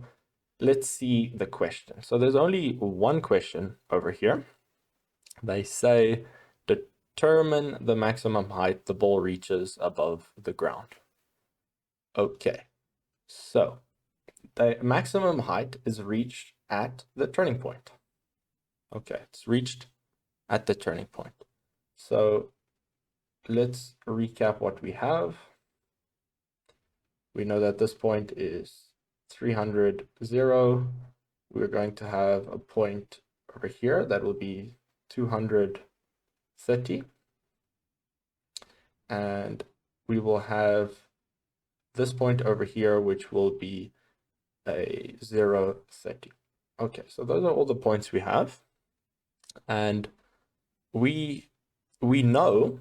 let's see the question. So there's only one question over here. They say determine the maximum height the ball reaches above the ground. Okay, so the maximum height is reached at the turning point. Okay, it's reached at the turning point. So let's recap what we have. We know that this point is 300, 0. We're going to have a point over here that will be 230. And we will have this point over here, which will be a 0, 30. Okay, so those are all the points we have. And we know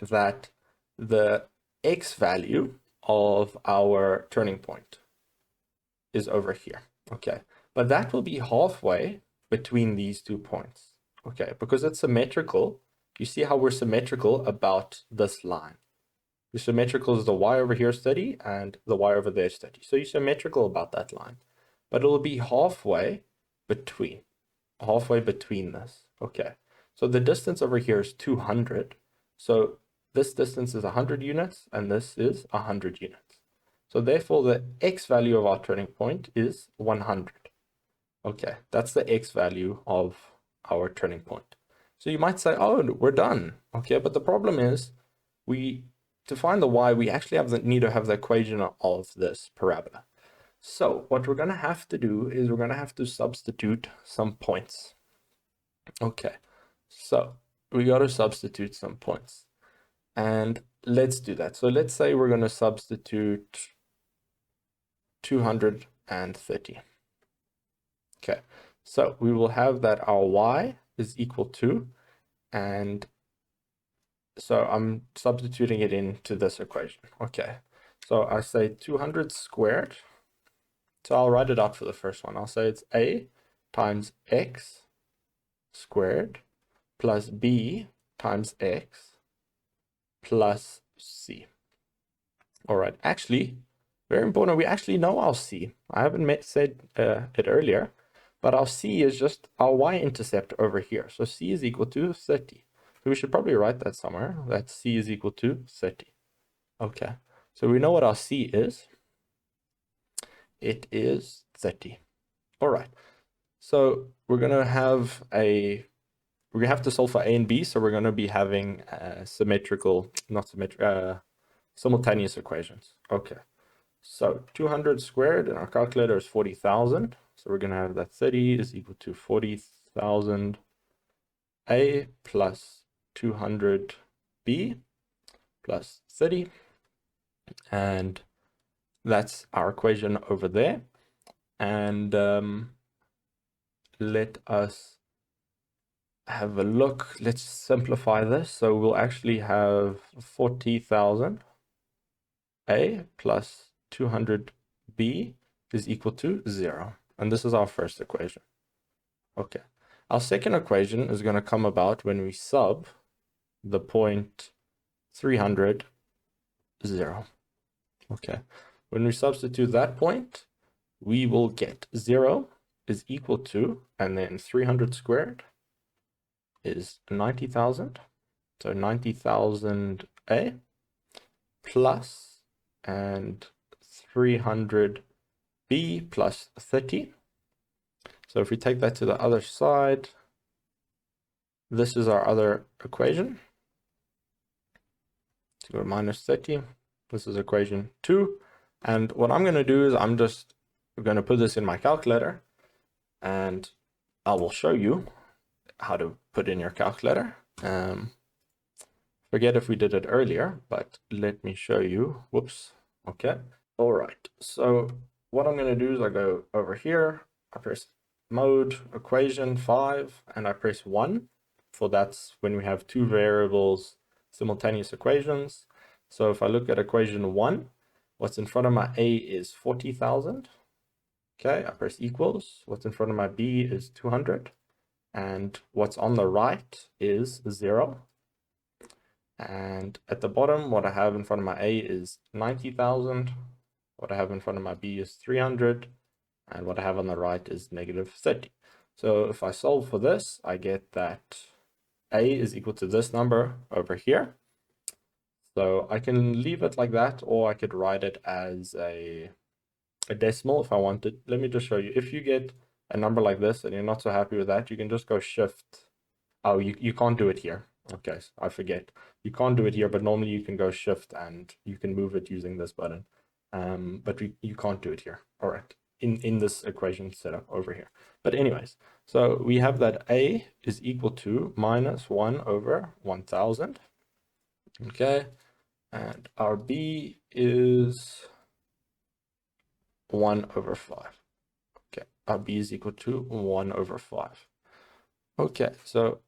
that the x value of our turning point is over here. Okay, but that will be halfway between these 2 points. Okay, because it's symmetrical. You see how we're symmetrical about this line. The symmetrical is the y over here is 30 and the y over there is 30. So you're symmetrical about that line. But it'll be halfway between this. Okay, so the distance over here is 200. So this distance is 100 units and this is 100 units. So therefore the x value of our turning point is 100. Okay, that's the x value of our turning point. So you might say, oh, we're done. Okay, but the problem is to find the y, we actually need to have the equation of this parabola. So what we're going to have to do is we're going to have to substitute some points. Okay, so we got to substitute some points. And let's do that. So let's say we're going to substitute 230. Okay, so we will have that our y is equal to, and so I'm substituting it into this equation. Okay, so I say 200 squared. So I'll write it out for the first one. I'll say it's a times x squared plus b times x plus c. All right, actually, very important, we actually know our c. I haven't said it earlier, but our c is just our y-intercept over here. So c is equal to 30. So we should probably write that somewhere, that c is equal to 30. Okay, so we know what our c is. It is 30. All right, so we're going to have to solve for a and b, so we're going to be having simultaneous equations. Okay, so 200 squared in our calculator is 40,000. So we're going to have that 30 is equal to 40,000 a plus 200 b plus 30. And that's our equation over there. And let us have a look. Let's simplify this. So we'll actually have 40,000 a plus 200 b is equal to 0. And this is our first equation. Okay. Our second equation is going to come about when we sub the point 300, 0. Okay. When we substitute that point, we will get 0 is equal to, and then 300 squared is 90,000. So 90,000 a plus and 300 b plus 30. So if we take that to the other side, this is our other equation. So go minus 30. This is equation 2. And what I'm going to do is I'm just going to put this in my calculator, and I will show you how to put in your calculator. Forget if we did it earlier, but let me show you. Whoops. Okay. All right. So what I'm going to do is I go over here, I press mode equation 5, and I press 1. For that's when we have two variables simultaneous equations. So if I look at equation 1, what's in front of my a is 40,000. Okay, I press equals. What's in front of my b is 200. And what's on the right is 0. And at the bottom, what I have in front of my a is 90,000. What I have in front of my b is 300. And what I have on the right is negative 30. So if I solve for this, I get that a is equal to this number over here. So I can leave it like that, or I could write it as a decimal if I wanted. Let me just show you. If you get a number like this and you're not so happy with that, you can just go shift. Oh, you can't do it here. Okay, so I forget. You can't do it here, but normally you can go shift and you can move it using this button. But you can't do it here. All right, in this equation setup over here. But anyways, so we have that a is equal to minus 1 over 1,000. Okay, and our b is 1 over 5. Okay, our b is equal to 1 over 5. Okay, so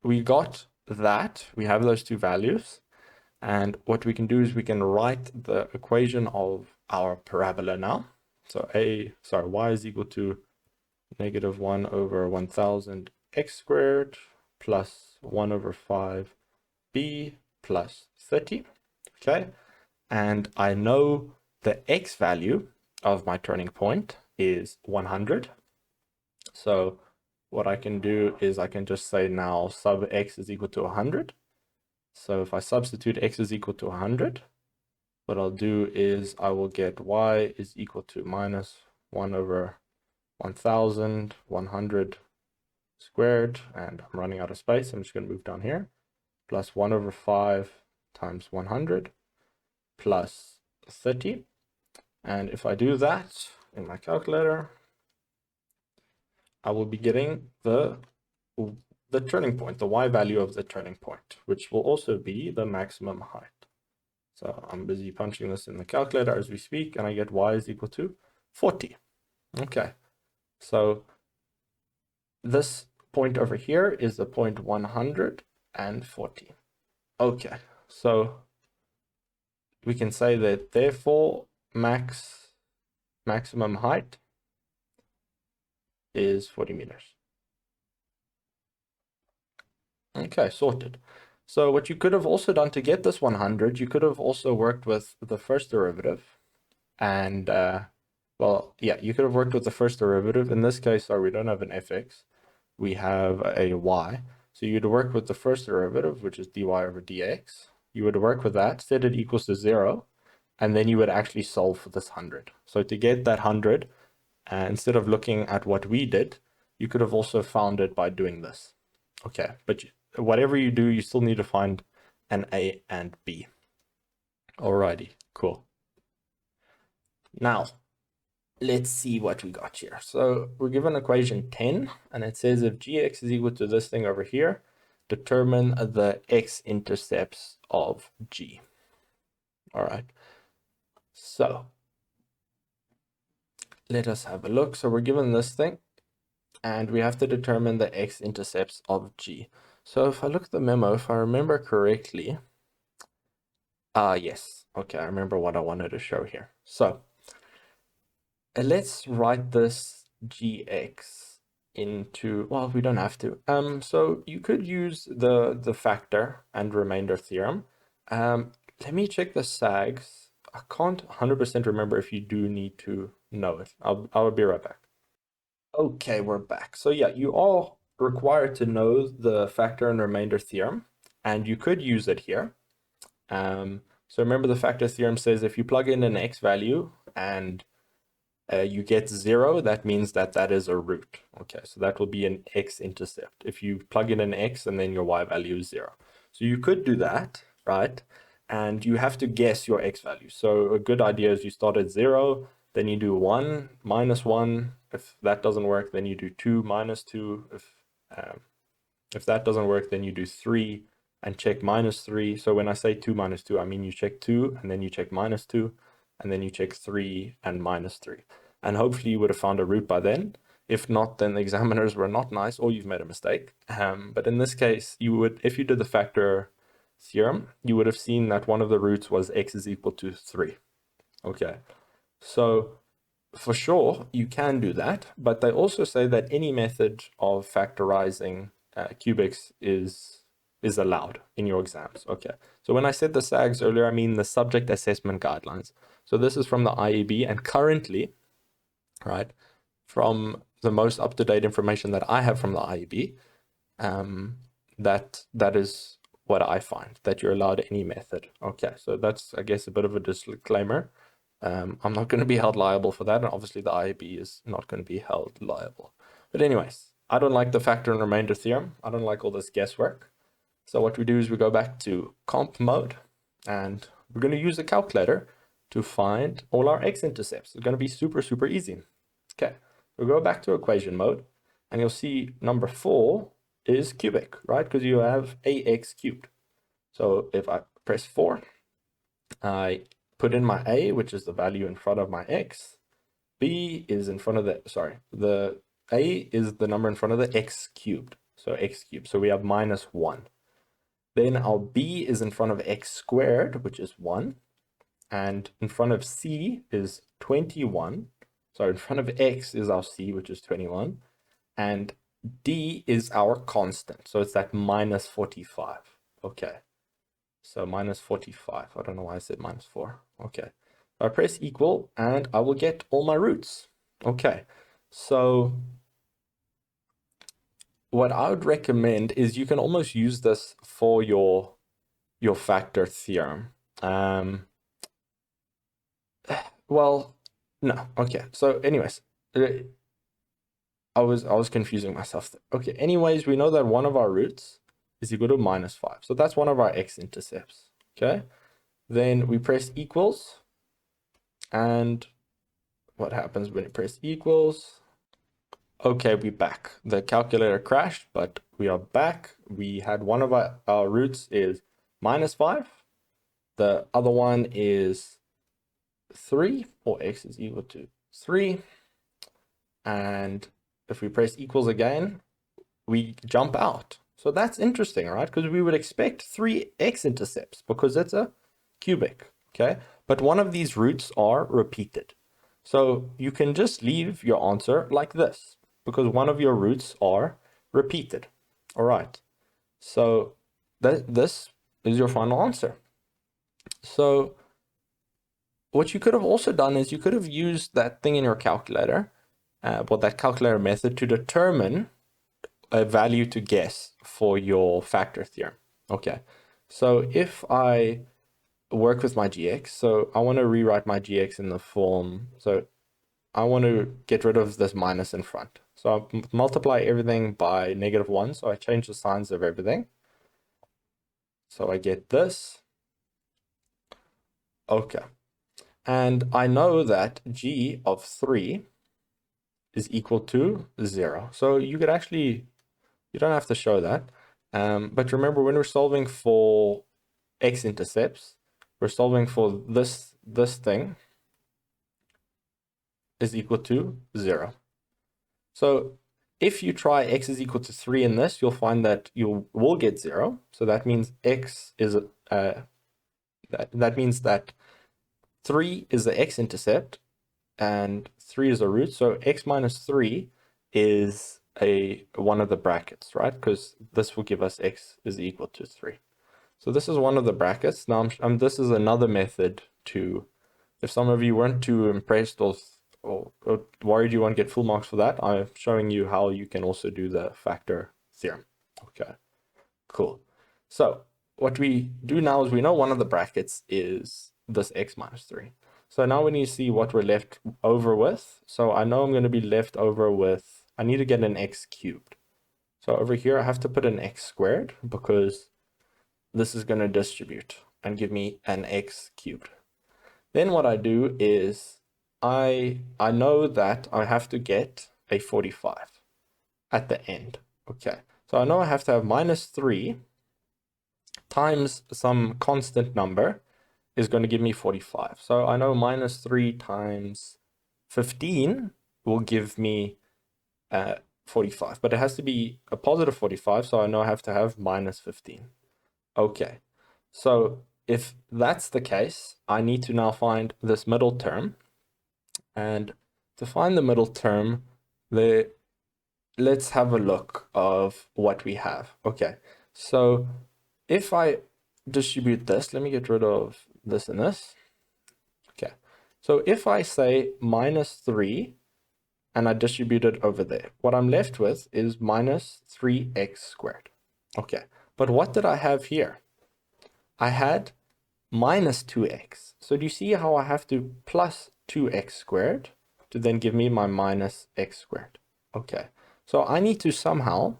we got that. We have those two values. And what we can do is we can write the equation of our parabola now. So y is equal to negative 1 over 1,000 x squared plus 1 over 5 b plus 30. Okay, and I know the x value of my turning point is 100. So what I can do is I can just say now sub x is equal to 100. So if I substitute x is equal to 100, what I'll do is I will get y is equal to minus 1 over 1,000, 100 squared, and I'm running out of space. I'm just going to move down here, plus 1 over 5 times 100 plus 30. And if I do that in my calculator, I will be getting the turning point, the y value of the turning point, which will also be the maximum height. So I'm busy punching this in the calculator as we speak, and I get y is equal to 40. Okay, so this point over here is the point 140. Okay, so we can say that therefore maximum height is 40 meters. Okay, sorted. So what you could have also done to get this 100, you could have also worked with the first derivative. And, well, yeah, you could have worked with the first derivative. In this case, sorry, we don't have an fx. We have a y. So you'd work with the first derivative, which is dy over dx. You would work with that, set it equals to 0, and then you would actually solve for this 100. So to get that 100, instead of looking at what we did, you could have also found it by doing this. Okay, but whatever you do, you still need to find an a and b. Alrighty, cool. Now, let's see what we got here. So we're given equation 10, and it says if gx is equal to this thing over here, determine the x-intercepts of g. All right. So let us have a look. So we're given this thing, and we have to determine the x-intercepts of g. So if I look at the memo, if I remember correctly, yes. Okay, I remember what I wanted to show here. So let's write this gx into, well, we don't have to. So you could use the factor and remainder theorem. Let me check the sags. I can't 100% remember if you do need to know it. I'll be right back. Okay, we're back. So yeah, you are required to know the factor and remainder theorem, and you could use it here. So remember the factor theorem says if you plug in an x value and you get 0, that means that that is a root. Okay, so that will be an x-intercept. If you plug in an x and then your y value is 0. So you could do that, right? And you have to guess your x value. So a good idea is you start at 0, then you do 1, minus 1. If that doesn't work, then you do 2, minus 2. If that doesn't work, then you do 3 and check minus 3. So when I say 2 minus 2, I mean you check 2 and then you check minus 2 and then you check 3 and minus 3. And hopefully you would have found a root by then. If not, then the examiners were not nice or you've made a mistake. But in this case, you would, if you did the factor theorem, you would have seen that one of the roots was x is equal to 3. Okay, so for sure you can do that, but they also say that any method of factorizing cubics is allowed in your exams. Okay, so when I said the SAGs earlier, I mean the subject assessment guidelines. So this is from the IEB, and currently, right, from the most up-to-date information that I have from the IEB, that is what I find, that you're allowed any method. Okay, so that's, I guess, a bit of a disclaimer. I'm not going to be held liable for that, and obviously the IEB is not going to be held liable. But anyways, I don't like the factor and remainder theorem. I don't like all this guesswork. So what we do is we go back to comp mode, and we're going to use the calculator to find all our x-intercepts. It's going to be super, super easy. Okay, we'll go back to equation mode, and you'll see number 4 is cubic, right? Because you have ax cubed. So if I press 4, I put in my a, which is the value in front of my x. B is in front of the a is the number in front of the x cubed. So x cubed. So we have minus 1. Then our b is in front of x squared, which is 1. And in front of c is 21. So in front of x is our c, which is 21. And d is our constant. So it's that minus 45. Okay. So minus 45. I don't know why I said minus 4. Okay. I press equal and I will get all my roots. Okay. So what I would recommend is you can almost use this for your factor theorem. Well, no. Okay. So anyways, I was confusing myself. Okay. Anyways, we know that one of our roots is equal to minus 5. So that's one of our x-intercepts. Okay. Then we press equals. And what happens when you press equals? Okay, we're back. The calculator crashed, but we are back. We had one of our roots is minus 5. The other one is 3, or x is equal to 3. And if we press equals again, we jump out. So that's interesting, right? Because we would expect 3 x-intercepts because it's a cubic, okay? But one of these roots are repeated. So you can just leave your answer like this because one of your roots are repeated. All right. So this is your final answer. So what you could have also done is you could have used that thing in your calculator, that calculator method, to determine a value to guess for your factor theorem. Okay, so if I work with my gx, so I want to rewrite my gx in the form, so I want to get rid of this minus in front. So I multiply everything by -1, so I change the signs of everything. So I get this. Okay. And I know that g of 3 is equal to 0. So you could actually, you don't have to show that. But remember, when we're solving for x-intercepts, we're solving for this thing is equal to 0. So if you try x is equal to 3 in this, you'll find that you will get 0. So that means x is, that means that 3 is the x-intercept, and 3 is a root. So x minus 3 is one of the brackets, right? Because this will give us x is equal to 3. So this is one of the brackets. Now, this is another method to, if some of you weren't too impressed or worried you won't get full marks for that, I'm showing you how you can also do the factor theorem. Okay, cool. So what we do now is we know one of the brackets is this x minus 3. So now we need to see what we're left over with. So I know I'm going to be left over with, I need to get an x cubed. So over here I have to put an x squared because this is going to distribute and give me an x cubed. Then what I do is I know that I have to get a 45 at the end. Okay, so I know I have to have -3 times some constant number is going to give me 45. So I know -3 times 15 will give me 45, but it has to be a positive 45, so I know I have to have -15. Okay, so if that's the case, I need to now find this middle term. And to find the middle term, let's have a look of what we have. Okay, so if I distribute this, let me get rid of this and this. Okay, so if I say -3 and I distribute it over there, what I'm left with is -3x squared. Okay, but what did I have here? I had -2x. So do you see how I have to plus 2x squared to then give me my -x squared? Okay, so I need to somehow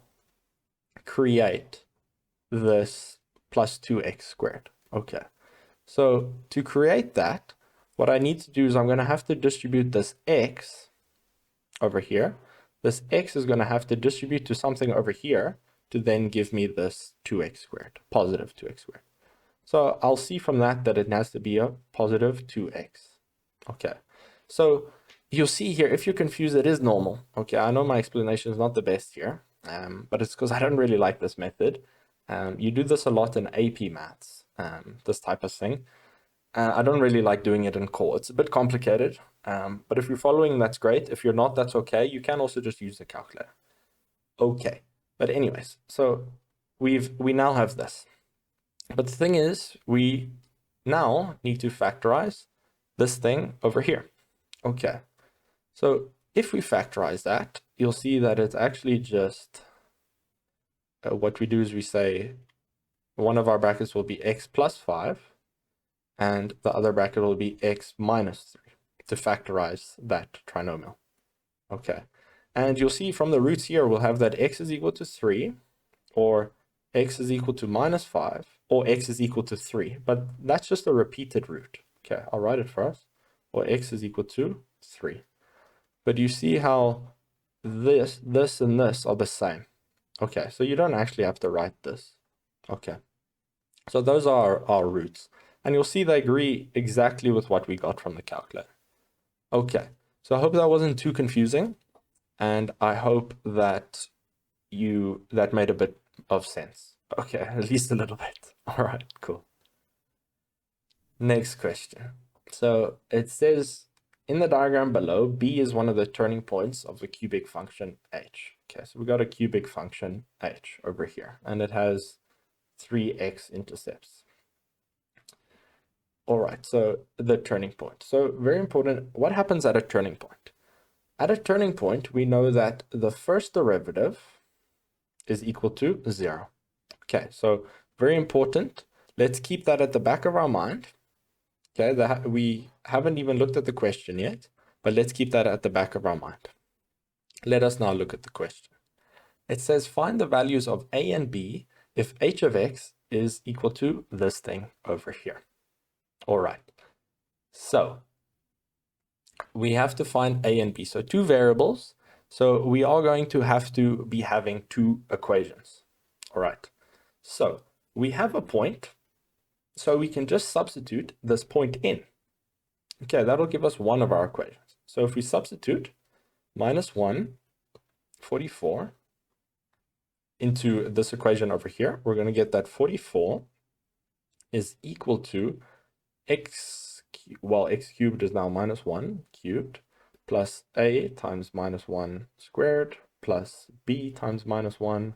create this plus 2x squared. Okay, so to create that, what I need to do is I'm going to have to distribute this x over here. This x is going to have to distribute to something over here to then give me this 2x squared, positive 2x squared. So I'll see from that it has to be a positive 2x. Okay, so you'll see here, if you're confused, it is normal. Okay, I know my explanation is not the best here, but it's because I don't really like this method. You do this a lot in AP maths, this type of thing. I don't really like doing it in core. It's a bit complicated, but if you're following, that's great. If you're not, that's okay. You can also just use the calculator. Okay, but anyways, so we now have this. But the thing is, we now need to factorize this thing over here. Okay, so if we factorize that, you'll see that it's actually just, what we do is we say one of our brackets will be x plus 5, and the other bracket will be x minus 3 to factorize that trinomial. Okay, and you'll see from the roots here, we'll have that x is equal to 3, or x is equal to -5, or x is equal to 3, but that's just a repeated root. Okay, I'll write it for us. Or x is equal to 3. But you see how this, and this are the same. Okay, so you don't actually have to write this. Okay, so those are our roots. And you'll see they agree exactly with what we got from the calculator. Okay, so I hope that wasn't too confusing, and I hope that that made a bit of sense. Okay, at least a little bit. All right, cool. Next question. So it says in the diagram below, B is one of the turning points of the cubic function h. Okay, so we got a cubic function h over here, and it has 3x intercepts. All right, so the turning point. So very important, what happens at a turning point? At a turning point, we know that the first derivative is equal to 0. Okay, so very important. Let's keep that at the back of our mind. Okay, we haven't even looked at the question yet, but let's keep that at the back of our mind. Let us now look at the question. It says find the values of a and b if h of x is equal to this thing over here. All right, so we have to find a and b, so two variables. So we are going to have to be having two equations. All right, so we have a point, so we can just substitute this point in. Okay, that'll give us one of our equations. So if we substitute minus 1, 44 into this equation over here, we're going to get that 44 is equal to x cubed is now minus 1 cubed plus a times minus 1 squared plus b times minus 1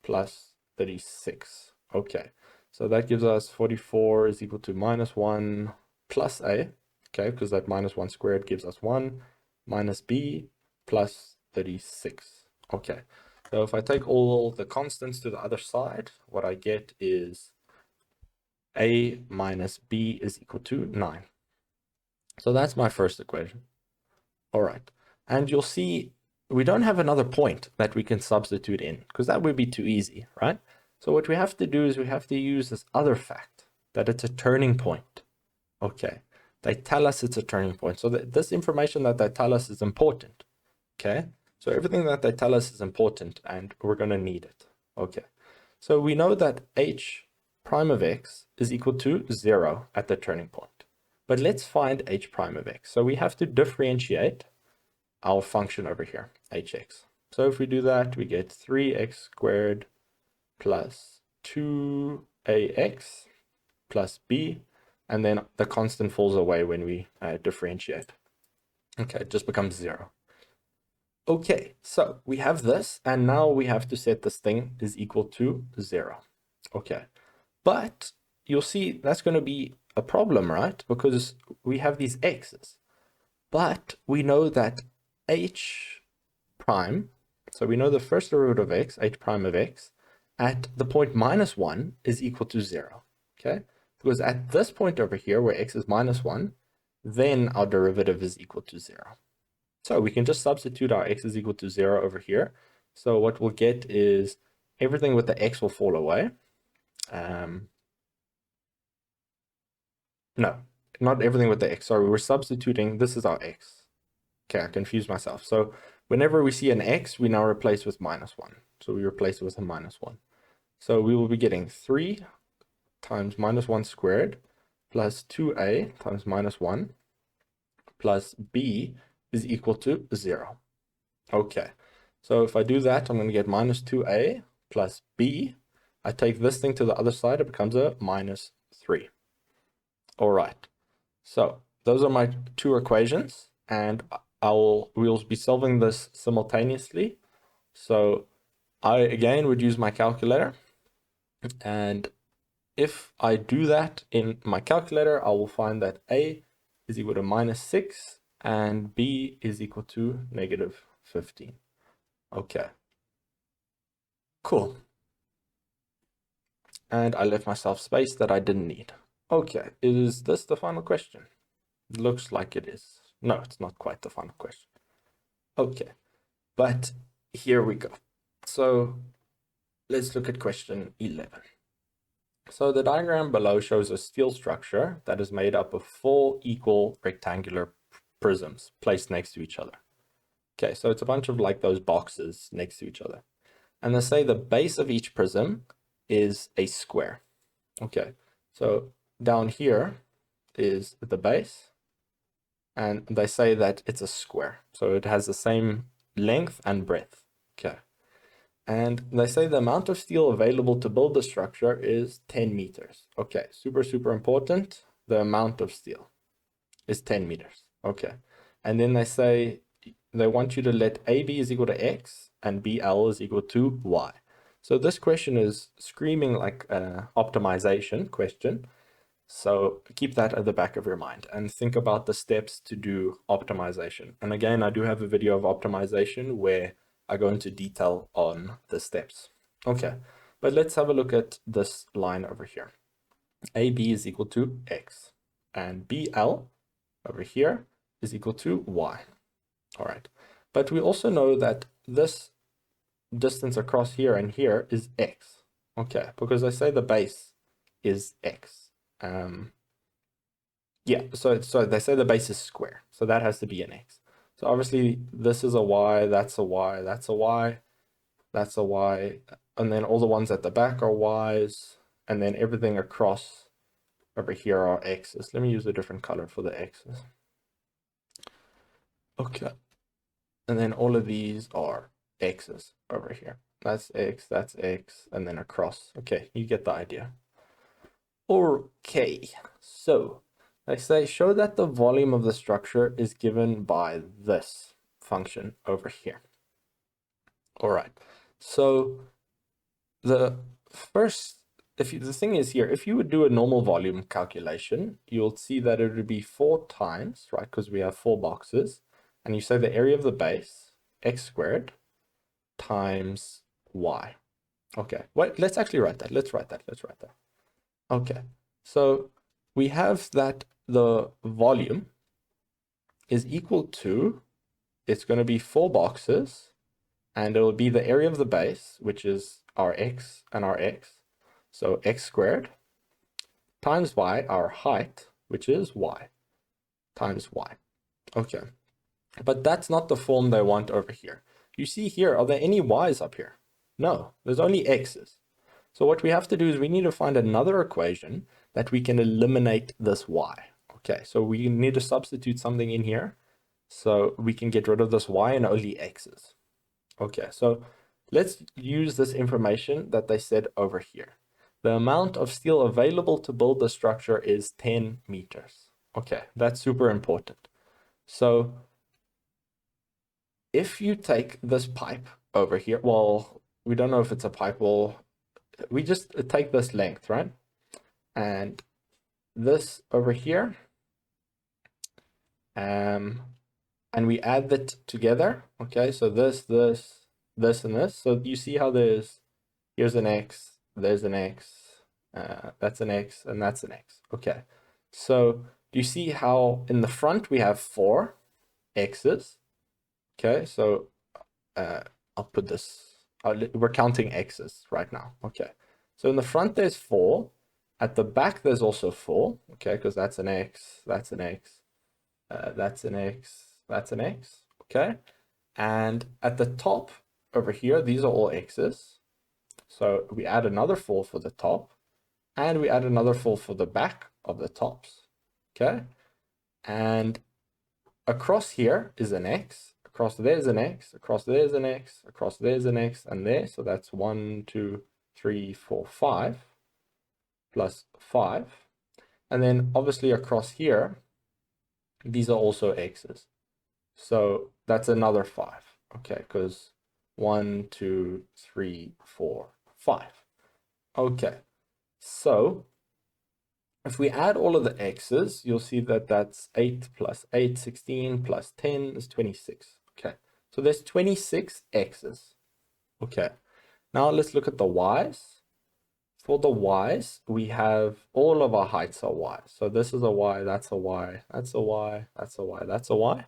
plus 36. Okay, so that gives us 44 is equal to minus 1 plus a, okay, because that minus 1 squared gives us 1, minus b plus 36. Okay, so if I take all the constants to the other side, what I get is a minus b is equal to 9. So that's my first equation. All right, and you'll see we don't have another point that we can substitute in, because that would be too easy, right? So what we have to do is we have to use this other fact, that it's a turning point. Okay, they tell us it's a turning point. So this information that they tell us is important. Okay, so everything that they tell us is important, and we're going to need it. Okay, so we know that h prime of x is equal to 0 at the turning point. But let's find h prime of x. So we have to differentiate our function over here, hx. So if we do that, we get 3x squared plus 2ax plus b, and then the constant falls away when we differentiate. Okay, it just becomes 0. Okay, so we have this, and now we have to set this thing is equal to 0. Okay, but you'll see that's going to be a problem, right? Because we have these x's, but we know that h prime, so we know the first derivative of x, h prime of x, at the point minus 1 is equal to 0, okay? Because at this point over here, where x is minus 1, then our derivative is equal to 0. So we can just substitute our x is equal to 0 over here. So what we'll get is everything with the x will fall away. No, not everything with the x. Sorry, we're substituting. This is our x. Okay, I confused myself. So whenever we see an x, we now replace with minus 1. So we replace it with a minus 1. So we will be getting 3 times minus 1 squared plus 2a times minus 1 plus b is equal to 0. Okay, so if I do that, I'm going to get minus 2a plus b. I take this thing to the other side, it becomes a minus 3. All right, so those are my two equations, and we'll be solving this simultaneously. So I again would use my calculator, and if I do that in my calculator, I will find that a is equal to minus 6 and b is equal to negative 15. Okay, cool. And I left myself space that I didn't need. Okay, is this the final question? Looks like it is. No, it's not quite the final question. Okay, but here we go. So let's look at question 11. So the diagram below shows a steel structure that is made up of 4 equal rectangular prisms placed next to each other. Okay, so it's a bunch of like those boxes next to each other. And they say the base of each prism is a square. Okay, so down here is the base, and they say that it's a square. So it has the same length and breadth. Okay. And they say the amount of steel available to build the structure is 10 meters. Okay, super, super important. The amount of steel is 10 meters. Okay. And then they say they want you to let AB is equal to X and BL is equal to Y. So this question is screaming like an optimization question. So keep that at the back of your mind and think about the steps to do optimization. And again, I do have a video of optimization where I go into detail on the steps. Okay, but let's have a look at this line over here. AB is equal to X and BL over here is equal to Y. All right, but we also know that this distance across here and here is X. Okay, because I say the base is X. Yeah, so they say the base is square, so that has to be an X. So obviously this is a Y, that's a Y, that's a Y, that's a Y, and then all the ones at the back are Ys, and then everything across over here are X's. Let me use a different color for the X's. Okay, and then all of these are X's over here. That's X, and then across. Okay, you get the idea. Okay, so they say show that the volume of the structure is given by this function over here. All right, so the first, the thing is here, if you would do a normal volume calculation, you'll see that it would be 4 times, right, because we have 4 boxes, and you say the area of the base, x squared, times y. Okay, wait, let's actually write that. Let's write that. Okay, so we have that the volume is equal to, it's going to be 4 boxes, and it will be the area of the base, which is our x and our x, so x squared, times y, our height, which is y, times y. Okay, but that's not the form they want over here. You see here, are there any y's up here? No, there's only x's. So what we have to do is we need to find another equation that we can eliminate this y. Okay, so we need to substitute something in here so we can get rid of this y and only x's. Okay, so let's use this information that they said over here. The amount of steel available to build the structure is 10 meters. Okay, that's super important. So if you take this pipe over here, well, we don't know if it's a pipe, well, we just take this length, right? And this over here, and we add that together. Okay, so this, and this. So you see how here's an X, there's an X, that's an X, and that's an X. Okay, so do you see how in the front we have 4 X's? Okay, so I'll put this, we're counting X's right now. Okay, so in the front there's 4, at the back there's also 4, okay, because that's an X, that's an X, that's an X, that's an X, okay, and at the top over here, these are all X's, so we add another 4 for the top, and we add another 4 for the back of the tops, okay, and across here is an X, across there's an X, across there's an X, across there's an X, and there, so that's 1, 2, 3, 4, 5, plus 5, and then obviously across here, these are also X's, so that's another 5, okay, because 1, 2, 3, 4, 5. Okay, so if we add all of the X's, you'll see that that's 8 plus 8, 16 plus 10 is 26. Okay, so there's 26 X's. Okay, now let's look at the Y's. For the Y's, we have all of our heights are Y. So this is a Y, that's a Y, that's a Y, that's a Y, that's a Y.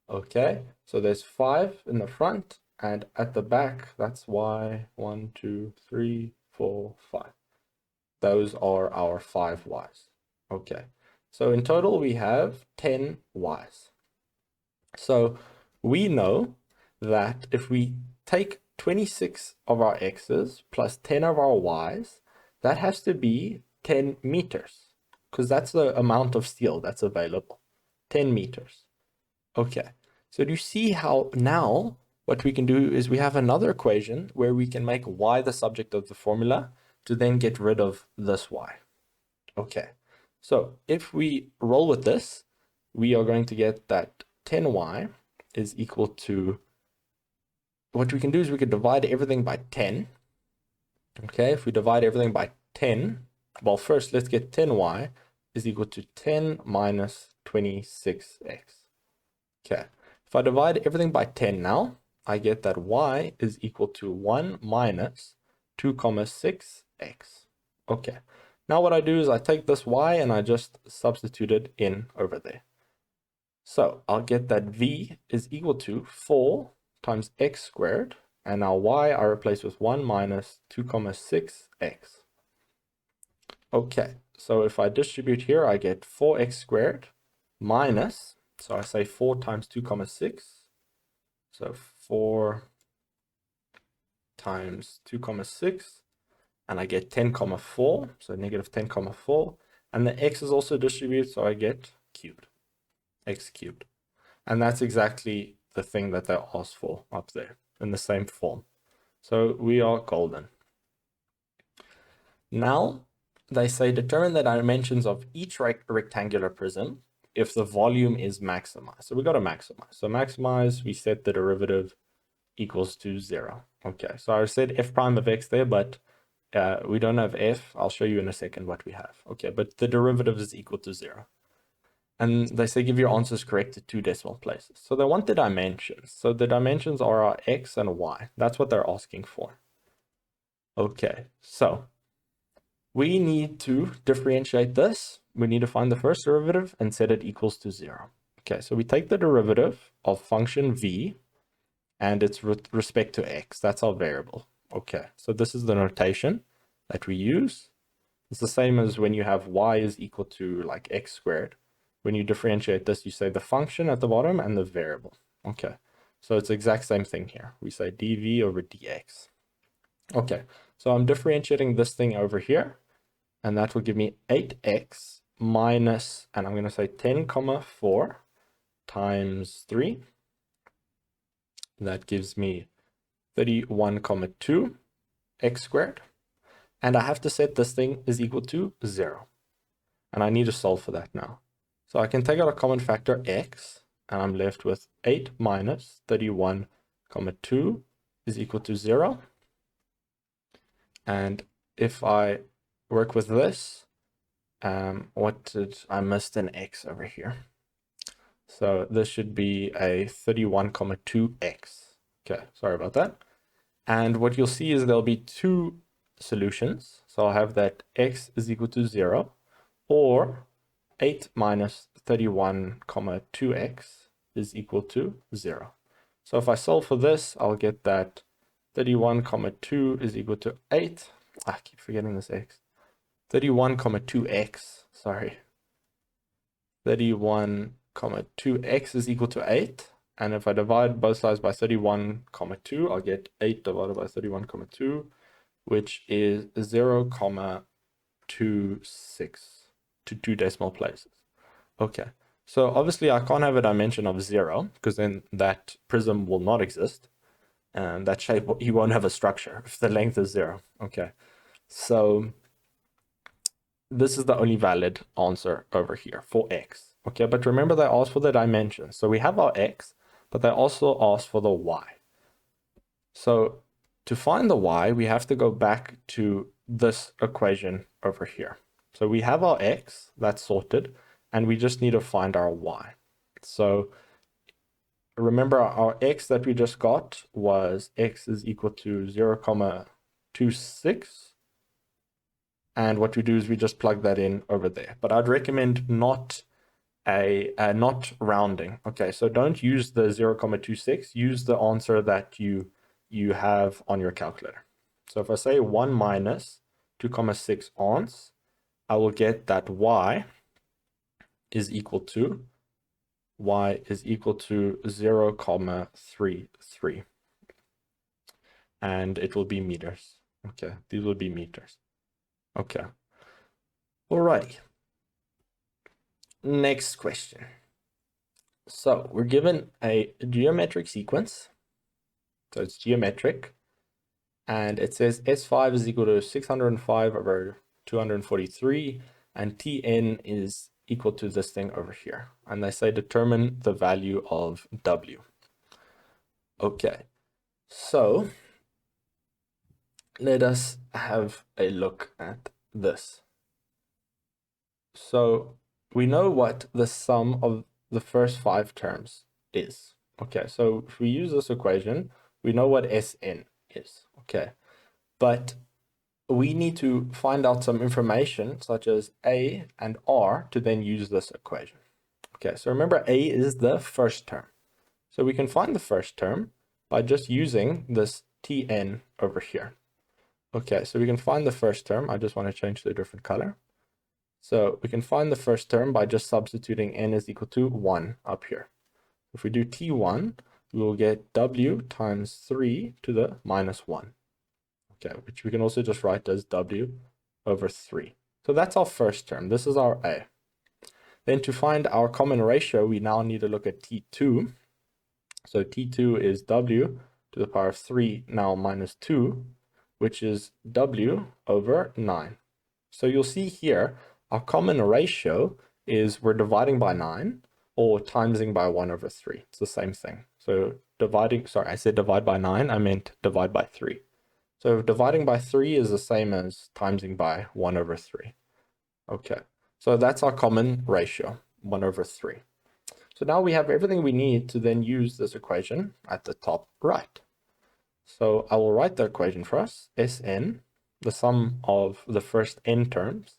Okay, so there's 5 in the front, and at the back, that's Y, 1, 2, 3, 4, 5. Those are our 5 Y's. Okay, so in total, we have 10 Y's. So we know that if we take 26 of our X's plus 10 of our Y's, that has to be 10 meters, because that's the amount of steel that's available. 10 meters. Okay, so do you see how now what we can do is we have another equation where we can make y the subject of the formula to then get rid of this y. Okay, so if we roll with this, we are going to get that 10y is equal to, what we can do is we can divide everything by 10. Okay, if we divide everything by 10, well, first let's get 10y is equal to 10 minus 26x. Okay, if I divide everything by 10 now, I get that y is equal to 1 minus 2 comma 6x. Okay, now what I do is I take this y and I just substitute it in over there. So I'll get that v is equal to 4 times x squared, and now y I replace with 1 minus 2 comma 6x. Okay, so if I distribute here, I get 4x squared minus, so I say 4 times 2 comma 6, so 4 times 2 comma 6, and I get 10 comma 4, so negative 10 comma 4, and the x is also distributed, so I get cubed, x cubed. And that's exactly the thing that they asked for up there in the same form. So we are golden. Now they say determine the dimensions of each rectangular prism if the volume is maximized. So we got to maximize. So maximize, we set the derivative equals to 0. Okay, so I said f prime of x there, but we don't have f. I'll show you in a second what we have. Okay, but the derivative is equal to 0. And they say give your answers correct to 2 decimal places. So they want the dimensions. So the dimensions are our x and y. That's what they're asking for. Okay, so we need to differentiate this. We need to find the first derivative and set it equals to 0. Okay, so we take the derivative of function v and it's with respect to x. That's our variable. Okay, so this is the notation that we use. It's the same as when you have y is equal to like x squared. When you differentiate this, you say the function at the bottom and the variable. Okay, so it's the exact same thing here. We say dv over dx. Okay, so I'm differentiating this thing over here, and that will give me 8x minus, and I'm going to say 10 comma 4 times 3. That gives me 31 comma 2 x squared. And I have to set this thing is equal to 0. And I need to solve for that now. So I can take out a common factor x, and I'm left with 8 minus 31 comma 2 is equal to 0. And if I work with this, I missed an x over here. So this should be a 31 comma 2x. Okay, sorry about that. And what you'll see is there'll be two solutions. So I'll have that x is equal to 0, or 8 minus 31 comma 2x is equal to 0. So if I solve for this, I'll get that 31 comma 2 is equal to 8. I keep forgetting this x. 31 comma 2x, sorry. 31 comma 2x is equal to 8. And if I divide both sides by 31 comma 2, I'll get 8 divided by 31 comma 2, which is 0 comma 26 to 2 decimal places. Okay, so obviously I can't have a dimension of 0 because then that prism will not exist. And that shape, you won't have a structure if the length is 0. Okay, so this is the only valid answer over here for x. Okay, but remember they asked for the dimensions. So we have our x, but they also asked for the y. So to find the y, we have to go back to this equation over here. So we have our x, that's sorted, and we just need to find our y. So remember our x that we just got was x is equal to 0, 26. And what we do is we just plug that in over there. But I'd recommend not rounding. Okay, so don't use the 0, 26. Use the answer that you have on your calculator. So if I say 1 minus 2, 6 ounce, I will get that y is equal to 0, 33. And it will be meters. Okay, these will be meters. Okay. Alrighty. Next question. So we're given a geometric sequence. So it's geometric. And it says S5 is equal to 605 over 243. And Tn is equal to this thing over here. And they say determine the value of W. Okay. So let us have a look at this. So we know what the sum of the first 5 terms is. Okay, so if we use this equation, we know what Sn is. Okay, but we need to find out some information such as A and R to then use this equation. Okay, so remember A is the first term. So we can find the first term by just using this Tn over here. Okay, so we can find the first term. I just want to change to a different color. So we can find the first term by just substituting n is equal to 1 up here. If we do T1, we will get W times 3 to the minus 1. Okay, which we can also just write as W over 3. So that's our first term. This is our A. Then to find our common ratio, we now need to look at T2. So T2 is W to the power of 3, now minus 2, which is W over 9. So you'll see here, our common ratio is we're dividing by 9 or timesing by 1 over 3. It's the same thing. So I said divide by 9, I meant divide by 3. So dividing by 3 is the same as timesing by 1 over 3. Okay, so that's our common ratio, 1 over 3. So now we have everything we need to then use this equation at the top right. So I will write the equation for us. Sn, the sum of the first n terms,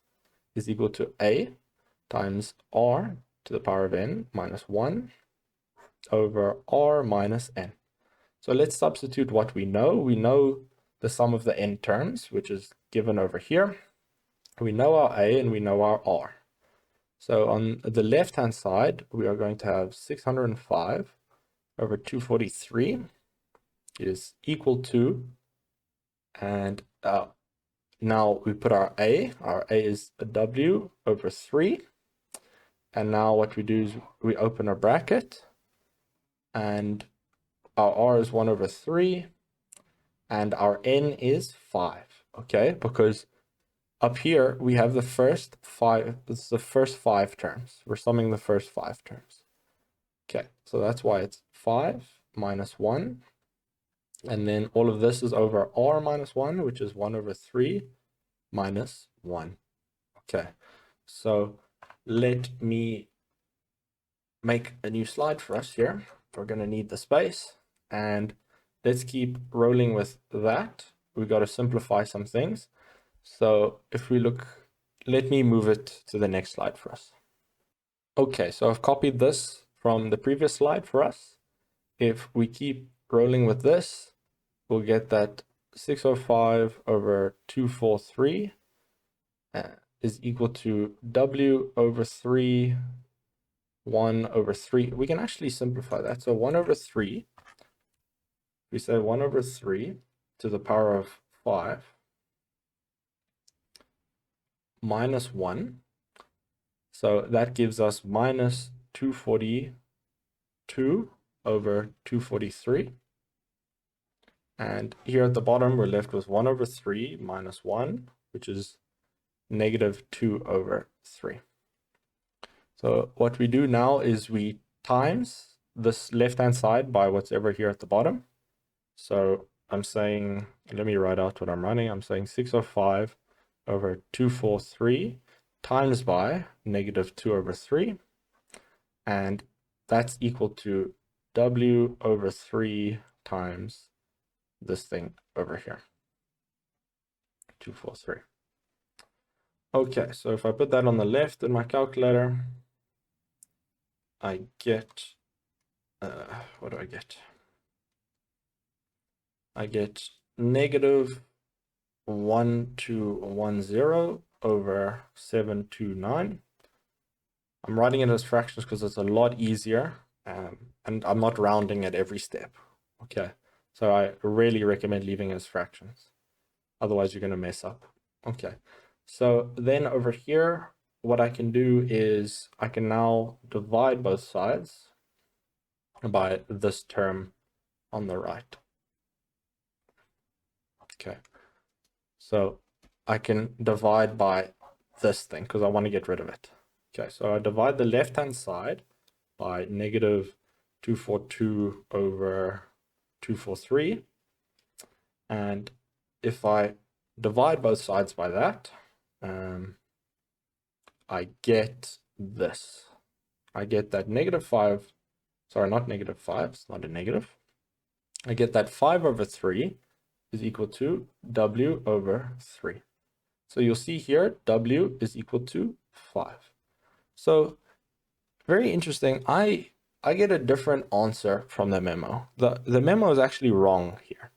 is equal to A times R to the power of n minus 1 over R minus n. So let's substitute what we know. We know the sum of the n terms, which is given over here. We know our A and we know our R. So on the left-hand side, we are going to have 605 over 243 is equal to, and now we put our A is a W over 3. And now what we do is we open a bracket, and our R is 1 over 3, and our N is 5, okay? Because up here, we have the first 5, this is the first 5 terms. We're summing the first 5 terms. Okay, so that's why it's 5 minus 1. And then all of this is over R minus 1, which is 1 over 3 minus 1. Okay, so let me make a new slide for us here. We're going to need the space, and let's keep rolling with that. We've got to simplify some things. So if we look, let me move it to the next slide for us. Okay, so I've copied this from the previous slide for us. If we keep rolling with this, we'll get that 605 over 243 is equal to W over 3, 1 over 3. We can actually simplify that. So 1 over 3, we say 1 over 3 to the power of 5 minus 1. So that gives us minus 242 over 243. And here at the bottom, we're left with 1 over 3 minus 1, which is negative 2 over 3. So what we do now is we times this left-hand side by what's ever here at the bottom. So I'm saying, let me write out what I'm running. I'm saying 605 over 243 times by negative 2 over 3. And that's equal to W over 3 times this thing over here, 243. Okay, so if I put that on the left in my calculator, I get, what do I get? I get negative 1210 over 729. I'm writing it as fractions because it's a lot easier, and I'm not rounding at every step. Okay, so I really recommend leaving it as fractions. Otherwise, you're going to mess up. Okay, So then over here, what I can do is I can now divide both sides by this term on the right. Okay. So I can divide by this thing because I want to get rid of it. Okay, so I divide the left-hand side by negative 242 over 243. And if I divide both sides by that, I get this. I get that negative 5, sorry, not negative 5, it's not a negative. I get that 5 over 3 is equal to W over 3. So you'll see here, W is equal to 5. So very interesting. I get a different answer from the memo. The memo is actually wrong here.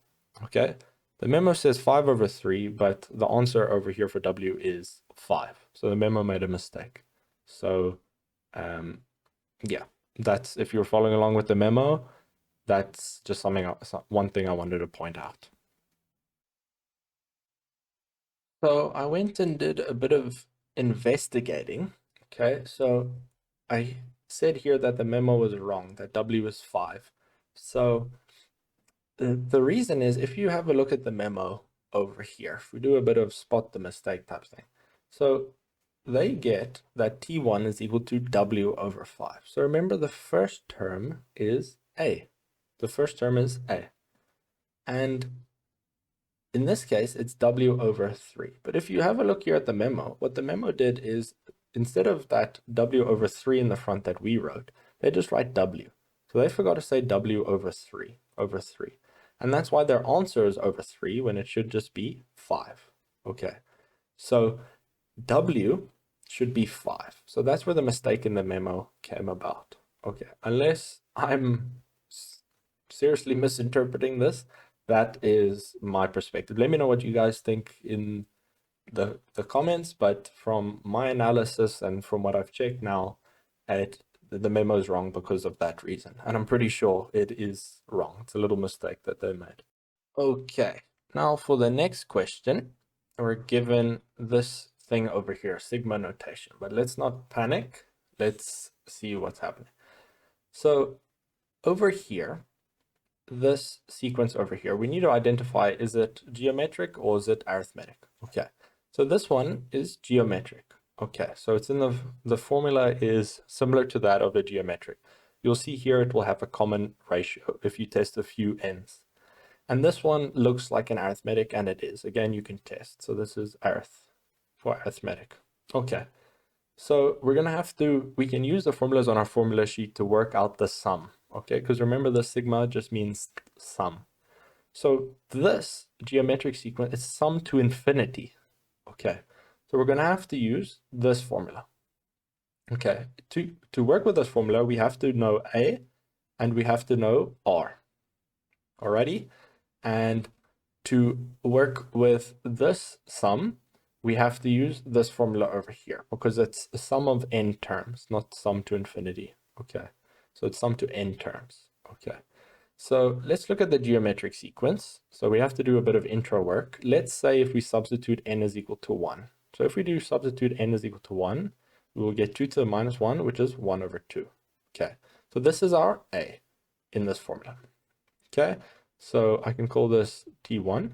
Okay. The memo says 5 over 3, but the answer over here for W is 5. So the memo made a mistake. So yeah, that's, if you're following along with the memo, that's just one thing I wanted to point out. So I went and did a bit of investigating. Okay, so I said here that the memo was wrong, that W is 5. So the reason is, if you have a look at the memo over here, if we do a bit of spot the mistake type thing. So they get that T1 is equal to W over 5. So remember, the first term is A. The first term is A. And in this case, it's W over 3. But if you have a look here at the memo, what the memo did is, instead of that W over 3 in the front that we wrote, they just write W. So they forgot to say W over 3, over 3. And that's why their answer is over 3 when it should just be 5. Okay, so W should be 5. So that's where the mistake in the memo came about. Okay, unless I'm seriously misinterpreting this, that is my perspective. Let me know what you guys think in the comments, but from my analysis and from what I've checked now, the memo is wrong because of that reason. And I'm pretty sure it is wrong. It's a little mistake that they made. Okay, now for the next question, we're given this thing over here, sigma notation, but let's not panic. Let's see what's happening. So over here, this sequence over here, we need to identify, is it geometric or is it arithmetic? Okay, so this one is geometric. Okay, so it's in the formula is similar to that of a geometric. You'll see here it will have a common ratio if you test a few n's. And this one looks like an arithmetic, and it is. Again, you can test. So this is arith for arithmetic. Okay, so we're going to have to, we can use the formulas on our formula sheet to work out the sum. Okay, because remember, the sigma just means sum. So this geometric sequence is sum to infinity. Okay, so we're going to have to use this formula. Okay, to work with this formula, we have to know A and we have to know R. Alrighty, and to work with this sum, we have to use this formula over here because it's a sum of n terms, not sum to infinity. Okay, so it's sum to n terms. Okay, so let's look at the geometric sequence. So we have to do a bit of intro work. Let's say if we substitute n is equal to 1. So if we do substitute n is equal to 1, we will get 2 to the minus 1, which is 1 over 2. Okay, so this is our A in this formula. Okay, so I can call this T1.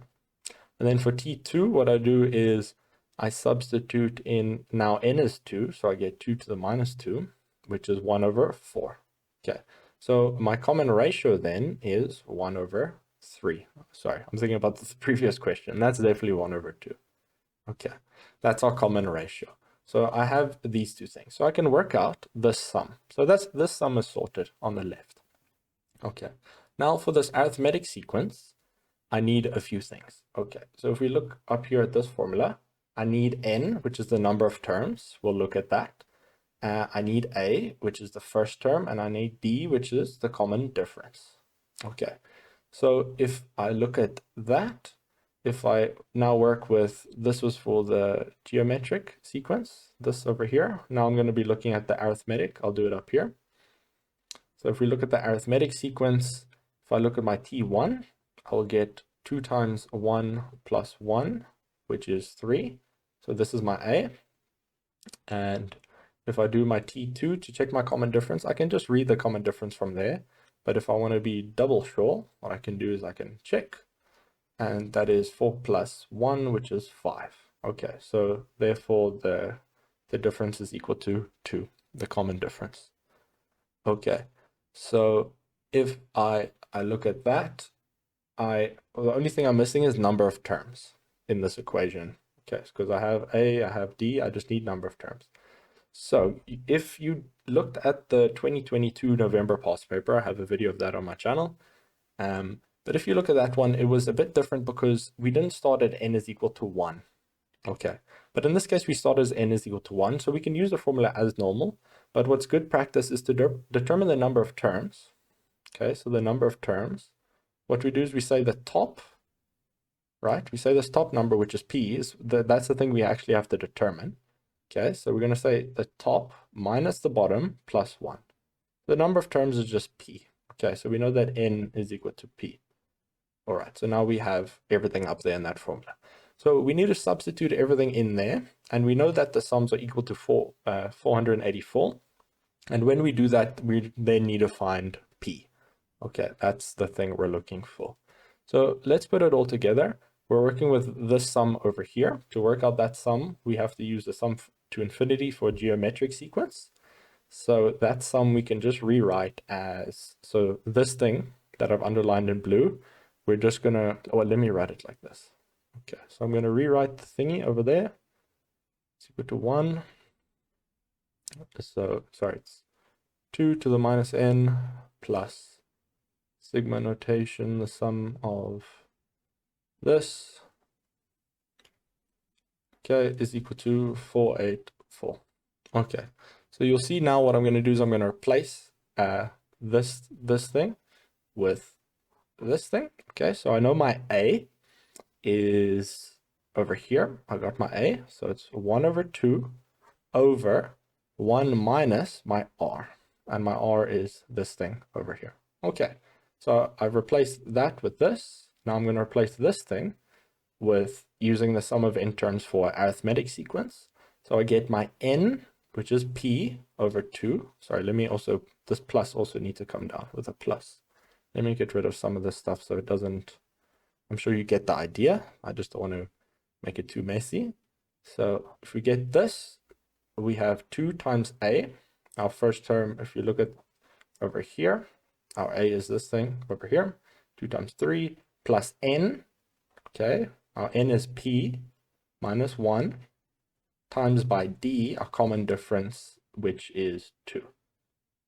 And then for T2, what I do is I substitute in, now n is 2, so I get 2 to the minus 2, which is 1 over 4. Okay, so my common ratio then is 1 over 3. Sorry, I'm thinking about the previous question. That's definitely 1 over 2. Okay, that's our common ratio. So I have these two things. So I can work out this sum. So this sum is sorted on the left. Okay, now for this arithmetic sequence, I need a few things. Okay, so if we look up here at this formula, I need n, which is the number of terms. We'll look at that. I need a, which is the first term, and I need b, which is the common difference. Okay, so if I look at that, if I now work with, this was for the geometric sequence, this over here. Now I'm going to be looking at the arithmetic. I'll do it up here. So if we look at the arithmetic sequence, if I look at my T1, I will get 2 times 1 plus 1, which is 3. So this is my A. And if I do my T2 to check my common difference, I can just read the common difference from there. But if I want to be double sure, what I can do is I can check. And that is 4 plus 1, which is 5. Okay, so therefore the difference is equal to 2, the common difference. Okay, so if I look at that, well, the only thing I'm missing is number of terms in this equation. Okay, because I have A, I have D, I just need number of terms. So if you looked at the 2022 November past paper, I have a video of that on my channel. But if you look at that one, it was a bit different because we didn't start at n is equal to 1. Okay, but in this case, we start as n is equal to 1, so we can use the formula as normal. But what's good practice is to determine the number of terms. Okay, so the number of terms. What we do is we say the top, right? We say this top number, which is p, that's the thing we actually have to determine. Okay, so we're going to say the top minus the bottom plus 1. The number of terms is just p. Okay, so we know that n is equal to p. All right, so now we have everything up there in that formula. So we need to substitute everything in there, and we know that the sums are equal to 484. And when we do that, we then need to find p. Okay, that's the thing we're looking for. So let's put it all together. We're working with this sum over here. To work out that sum, we have to use the sum to infinity for a geometric sequence. So that sum we can just rewrite as, so this thing that I've underlined in blue, we're just gonna, let me write it like this. Okay, so I'm gonna rewrite the thingy over there. It's equal to 1. So, sorry, it's 2 to the minus n plus sigma notation, the sum of this, okay, is equal to 484. Okay, so you'll see now what I'm going to do is I'm going to replace this thing with this thing. Okay, so I know my A is over here. I got my A, so it's 1 over 2 over 1 minus my R, and my R is this thing over here. Okay, so I've replaced that with this. Now I'm going to replace this thing with using the sum of n terms for arithmetic sequence. So I get my n, which is p over 2. Sorry, let me also, this plus also needs to come down with a plus. Let me get rid of some of this stuff so it doesn't, I'm sure you get the idea. I just don't want to make it too messy. So if we get this, we have 2 times a. Our first term, if you look at over here, our a is this thing over here. 2 times 3 plus n. Okay, our n is p minus 1 times by d, our common difference, which is 2.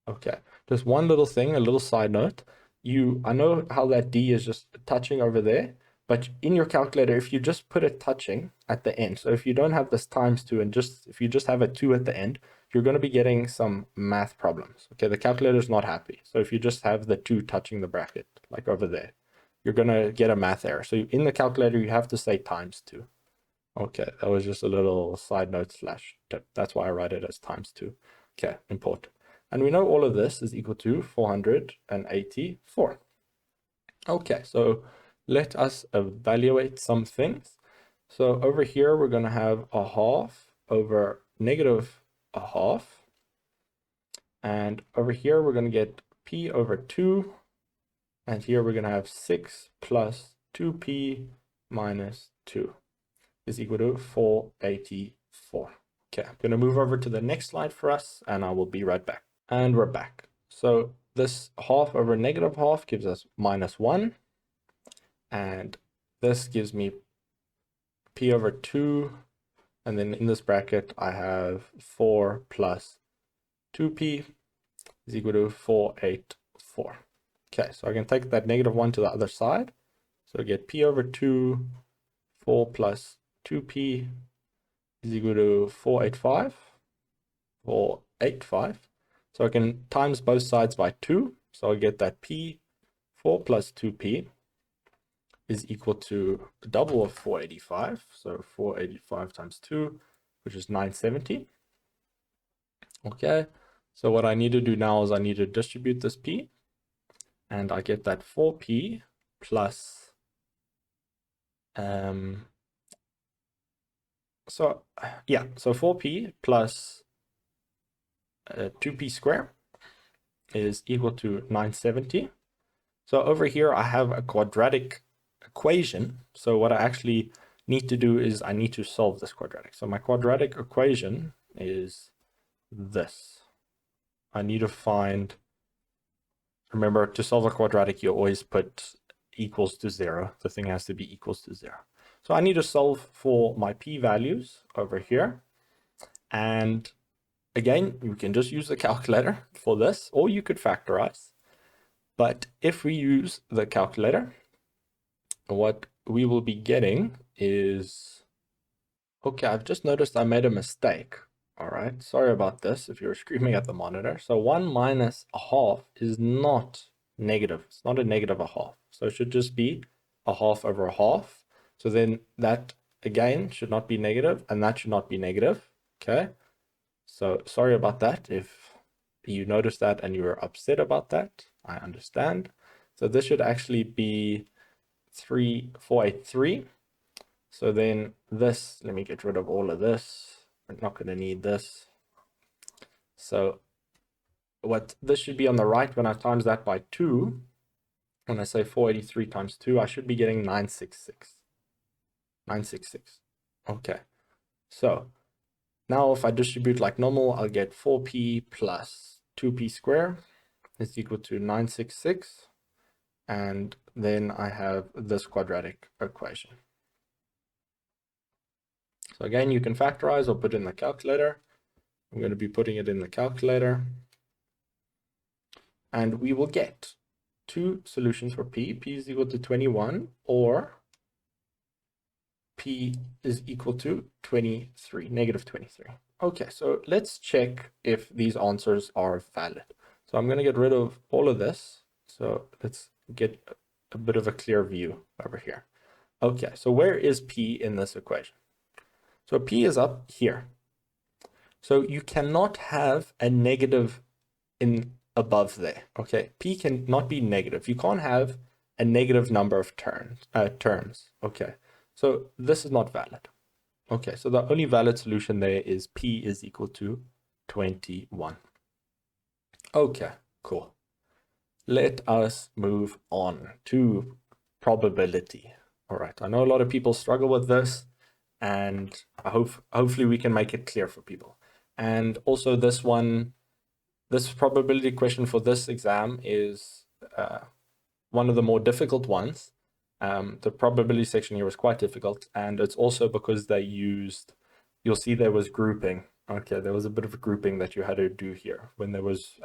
Okay, just one little thing, a little side note. I know how that d is just touching over there, but in your calculator, if you just put it touching at the end, so if you don't have this times 2 and if you just have a 2 at the end, you're going to be getting some math problems. Okay, the calculator is not happy. So if you just have the 2 touching the bracket, like over there, you're going to get a math error. So in the calculator, you have to say times 2. Okay, that was just a little side note slash tip. That's why I write it as times 2. Okay, important. And we know all of this is equal to 484. Okay, so let us evaluate some things. So over here, we're going to have a half over negative a half. And over here, we're going to get p over 2. And here we're going to have 6 plus 2p minus 2 is equal to 484. Okay, I'm going to move over to the next slide for us, and I will be right back. And we're back. So this half over negative half gives us minus 1. And this gives me p over 2. And then in this bracket, I have 4 plus 2p is equal to 484. Okay, so I can take that negative 1 to the other side. So I get p over 2, 4 plus 2p is equal to 485. So I can times both sides by 2. So I get that p, 4 plus 2p is equal to the double of 485. So 485 times 2, which is 970. Okay, so what I need to do now is I need to distribute this p. And I get that 4p plus So yeah, so 4p plus 2p squared is equal to 970. So over here, I have a quadratic equation. So what I actually need to do is I need to solve this quadratic. So my quadratic equation is this. I need to find, remember, to solve a quadratic, you always put equals to 0. The thing has to be equals to 0. So I need to solve for my p-values over here. And again, you can just use the calculator for this, or you could factorize. But if we use the calculator, what we will be getting is, okay, I've just noticed I made a mistake. All right, sorry about this if you're screaming at the monitor. So 1 minus a half is not negative. It's not a negative a half. So it should just be a half over a half. So then that, again, should not be negative, and that should not be negative. Okay, so sorry about that. If you noticed that and you were upset about that, I understand. So this should actually be 3483. So then this, let me get rid of all of this. We're not going to need this. So what this should be on the right, when I times that by 2, when I say 483 times 2, I should be getting 966. 966. Okay. So now if I distribute like normal, I'll get 4p plus 2p squared is equal to 966. And then I have this quadratic equation. So again, you can factorize or put in the calculator. I'm going to be putting it in the calculator. And we will get two solutions for p. P is equal to 21, or p is equal to 23, negative 23. Okay, so let's check if these answers are valid. So I'm going to get rid of all of this. So let's get a bit of a clear view over here. Okay, so where is p in this equation? So p is up here. So you cannot have a negative in above there. Okay, p cannot be negative. You can't have a negative number of terms. Okay, so this is not valid. Okay, so the only valid solution there is p is equal to 21. Okay, cool. Let us move on to probability. All right, I know a lot of people struggle with this, and hopefully we can make it clear for people. And also this probability question for this exam is one of the more difficult ones. The probability section here was quite difficult, and it's also because they used, you'll see there was grouping. Okay, there was a bit of a grouping that you had to do here when there was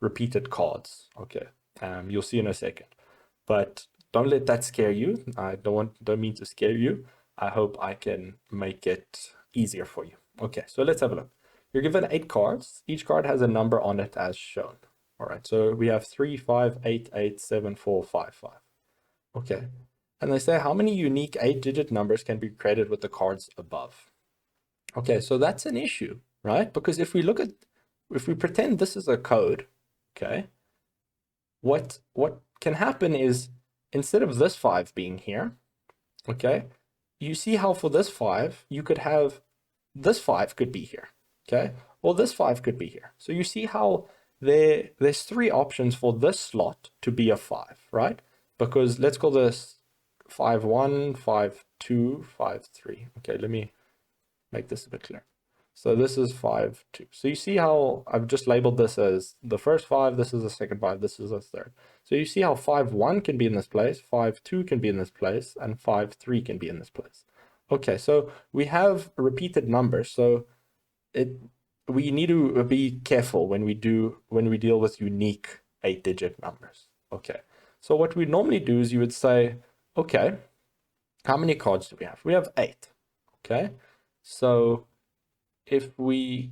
repeated cards. Okay, you'll see in a second. But don't let that scare you. I don't mean to scare you. I hope I can make it easier for you. Okay, so let's have a look. You're given 8 cards. Each card has a number on it as shown. All right, so we have 3, 5, 8, 8, 7, 4, 5, 5. Okay, and they say how many unique 8-digit numbers can be created with the cards above. Okay, so that's an issue, right? Because if we pretend this is a code, okay, what can happen is instead of this 5 being here, okay, you see how for this 5, you could have this 5 could be here, okay, or this 5 could be here. So you see how there's 3 options for this slot to be a 5, right? Because let's call this 5, 1, 5, 2, 5, 3. Okay, let me make this a bit clearer. So this is 5, 2. So you see how I've just labeled this as the first 5, this is the second 5, this is the third. So you see how 5, 1 can be in this place, 5, 2 can be in this place, and 5, 3 can be in this place. Okay, so we have repeated numbers. So we need to be careful when we deal with unique 8-digit numbers. Okay, so what we normally do is you would say, okay, how many cards do we have? We have 8. Okay, so if we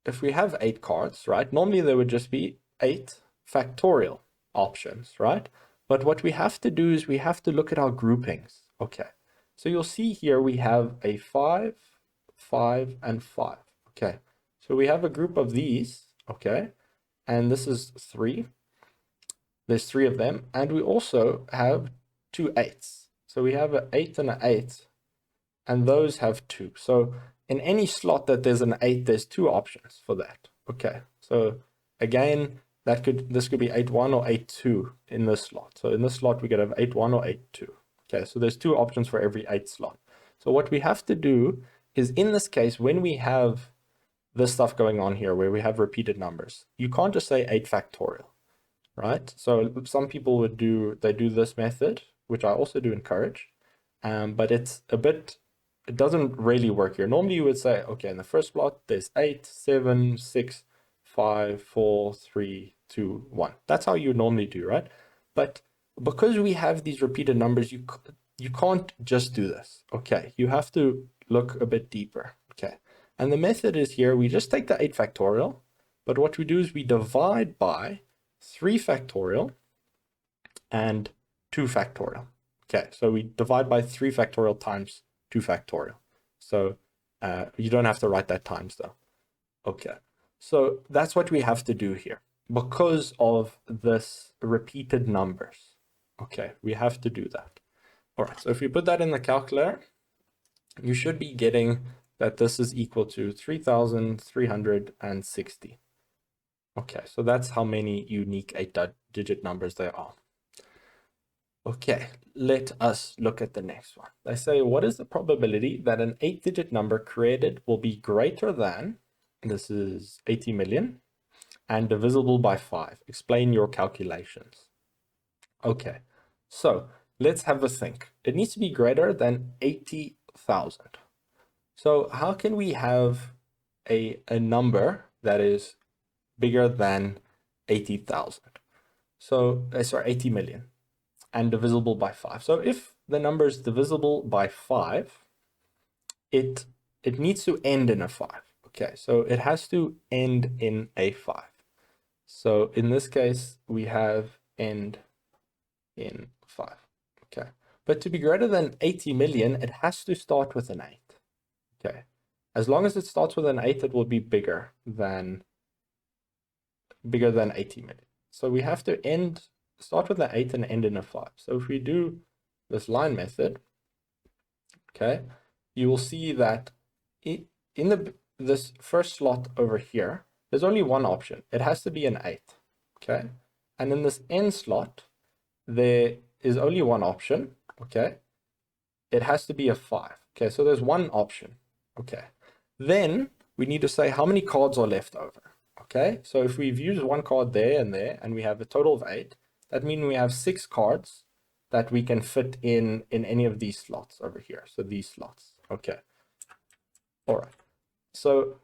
have 8 cards, right, normally there would just be 8 factorial options, right? But what we have to do is we have to look at our groupings. Okay, so you'll see here we have a 5, 5, and 5. Okay, so we have a group of these, okay, and this is 3. There's 3 of them, and we also have 2 8s. So we have an 8 and an 8 and those have 2. So in any slot that there's an 8, there's 2 options for that. Okay, so again, this could be 8-1 or 8-2 in this slot. So in this slot, we could have 8-1 or 8-2. Okay, so there's 2 options for every 8 slot. So what we have to do is, in this case, when we have this stuff going on here, where we have repeated numbers, you can't just say 8 factorial, right? So some people would do this method, which I also do encourage, but it doesn't really work here. Normally you would say, okay, in the first plot, there's 8, 7, 6, 5, 4, 3, 2, 1. That's how you normally do, right? But because we have these repeated numbers, you can't just do this. Okay, you have to look a bit deeper. Okay, and the method is here, we just take the 8 factorial, but what we do is we divide by 3 factorial and 2 factorial. Okay, so we divide by 3 factorial times 2 factorial. So you don't have to write that times though. Okay, so that's what we have to do here because of this repeated numbers. Okay, we have to do that. All right, so if you put that in the calculator, you should be getting that this is equal to 3,360. Okay, so that's how many unique 8-digit numbers there are. Okay, let us look at the next one. They say, what is the probability that an 8-digit number created will be greater than, this is 80 million, and divisible by 5? Explain your calculations. Okay, so let's have a think. It needs to be greater than 80,000. So how can we have a number that is bigger than 80,000? So, sorry, 80 million and divisible by 5. So if the number is divisible by 5, it needs to end in a 5. Okay, so it has to end in a 5. So in this case, we have end in 5. Okay, but to be greater than 80 million, it has to start with an 8. Okay, as long as it starts with an 8, it will be bigger than 80 million. So we have to start with an 8 and end in a 5. So if we do this line method, okay, you will see that in this first slot over here, there's only one option. It has to be an 8, okay? And in this end slot, there is only one option, okay? It has to be a 5, okay? So there's one option, okay? Then we need to say how many cards are left over, okay? So if we've used one card there, and we have a total of 8, that means we have 6 cards that we can fit in any of these slots over here. So these slots, okay? All right, so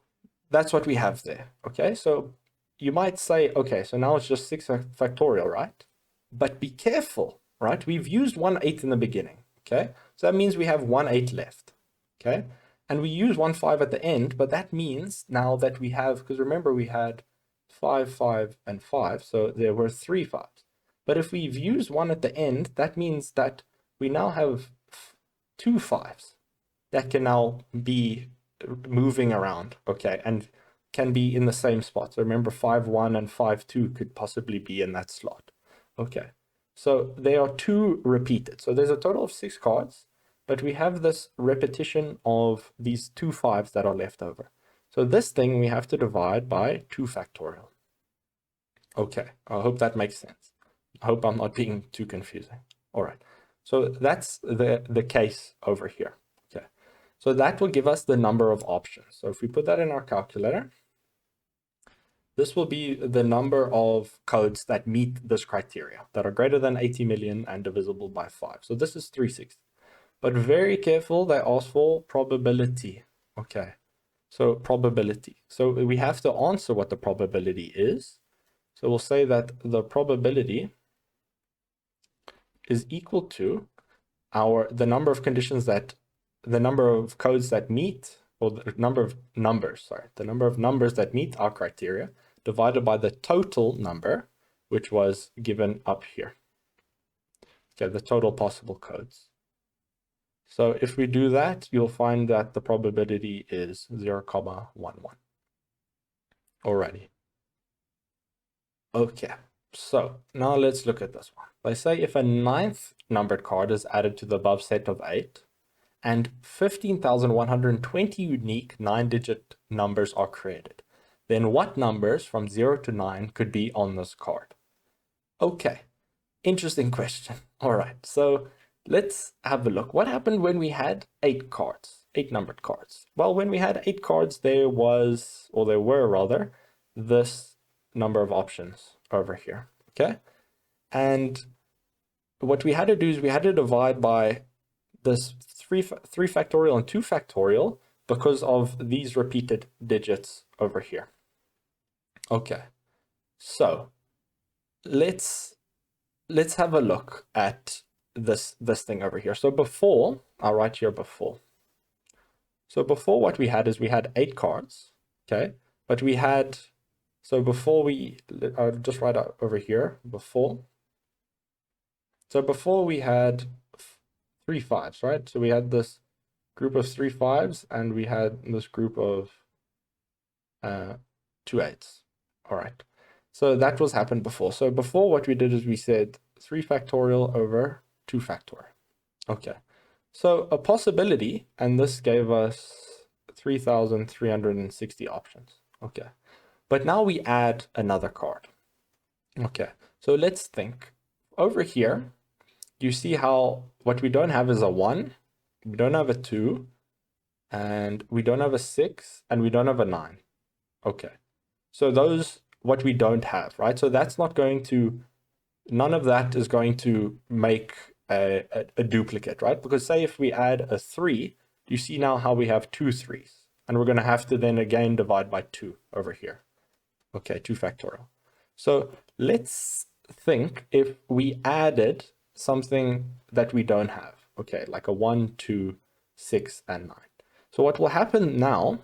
that's what we have there, okay? So you might say, okay, so now it's just 6 factorial, right? But be careful, right? We've used 1 8 in the beginning, okay? So that means we have 1 8 left, okay? And we use 1 5 at the end, but that means now that we have, because remember we had 5, 5, and 5, so there were 3 5s. But if we've used 1 at the end, that means that we now have 2 5s that can now be moving around, okay, and can be in the same spot. So remember 5-1 and 5-2 could possibly be in that slot. Okay, so there are 2 repeated. So there's a total of 6 cards, but we have this repetition of these 2 5s that are left over. So this thing we have to divide by 2 factorial. Okay, I hope that makes sense. I hope I'm not being too confusing. All right, so that's the case over here. Okay, so that will give us the number of options. So if we put that in our calculator, this will be the number of codes that meet this criteria, that are greater than 80 million and divisible by 5. So this is 360. But very careful, they ask for probability. Okay, so probability. So we have to answer what the probability is. So we'll say that the probability is equal to the number of conditions that, the number of codes that meet, or the number of numbers, sorry, the number of numbers that meet our criteria divided by the total number, which was given up here. Okay, the total possible codes. So if we do that, you'll find that the probability is 0.11. Alrighty. Okay, so now let's look at this one. They say if a 9th numbered card is added to the above set of 8, and 15,120 unique 9-digit numbers are created. Then what numbers from 0 to 9 could be on this card? Okay, interesting question. All right, so let's have a look. What happened when we had 8 cards, 8 numbered cards? Well, when we had 8 cards, there were rather, this number of options over here, okay? And what we had to do is we had to divide by this 3 factorial and 2 factorial because of these repeated digits over here. Okay, so let's have a look at this thing over here. So before, I'll write here before. So before, what we had is we had 8 cards, okay? But we had, so before I'll just write out over here, before. So before we had 3 5s, right? So we had this group of 3 5s and we had this group of 2 8s. All right. So that was happened before. So before, what we did is we said 3 factorial over 2 factorial. Okay. So a possibility, and this gave us 3,360 options. Okay. But now we add another card. Okay. So let's think. Over here, you see how what we don't have is a 1, we don't have a 2, and we don't have a 6, and we don't have a 9. Okay. So those, what we don't have, right? So that's not going to, none of that is going to make a duplicate, right? Because say if we add a 3, you see now how we have 2 3s, and we're going to have to then again divide by 2 over here. Okay, 2 factorial. So let's think if we added something that we don't have, okay, like a 1, 2, 6, and 9. So what will happen now,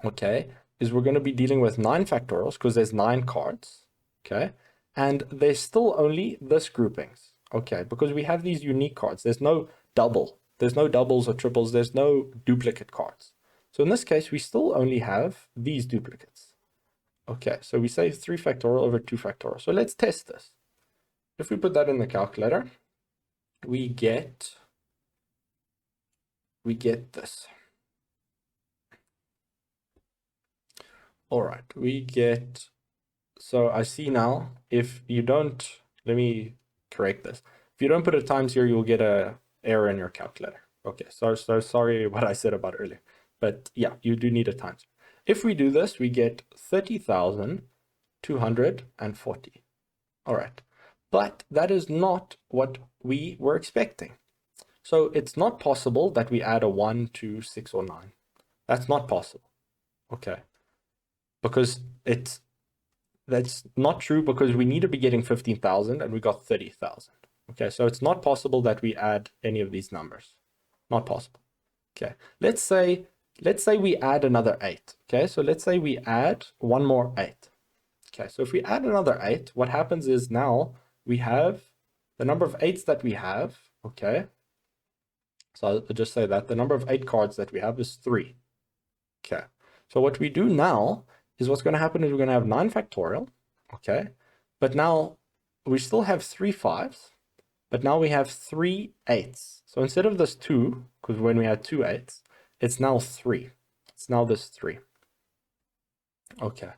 okay, is we're going to be dealing with 9 factorials because there's 9 cards, okay, and there's still only this groupings, okay, because we have these unique cards. There's no double, there's no doubles or triples, there's no duplicate cards. So in this case, we still only have these duplicates. Okay, so we say 3 factorial over 2 factorial. So let's test this. If we put that in the calculator, we get this. All right, we get, so I see now, if you don't, let me correct this. If you don't put a times here, you'll get a error in your calculator. Okay, so sorry what I said about earlier, but yeah, you do need a times. If we do this, we get 30,240. All right, but that is not what we were expecting. So it's not possible that we add a 1, 2, 6, or 9. That's not possible. Okay. Because that's not true, because we need to be getting 15,000 and we got 30,000. Okay, so it's not possible that we add any of these numbers. Not possible. Okay, let's say we add another 8. Okay, so let's say we add one more 8. Okay, so if we add another 8, what happens is now we have the number of 8s that we have. Okay, so I'll just say that the number of 8 cards that we have is 3. Okay, so what we do now is what's going to happen is we're going to have 9 factorial, okay? But now we still have 3 5s, but now we have 3 8s. So instead of this 2, because when we had 2 8s, it's now 3. It's now this 3. Okay,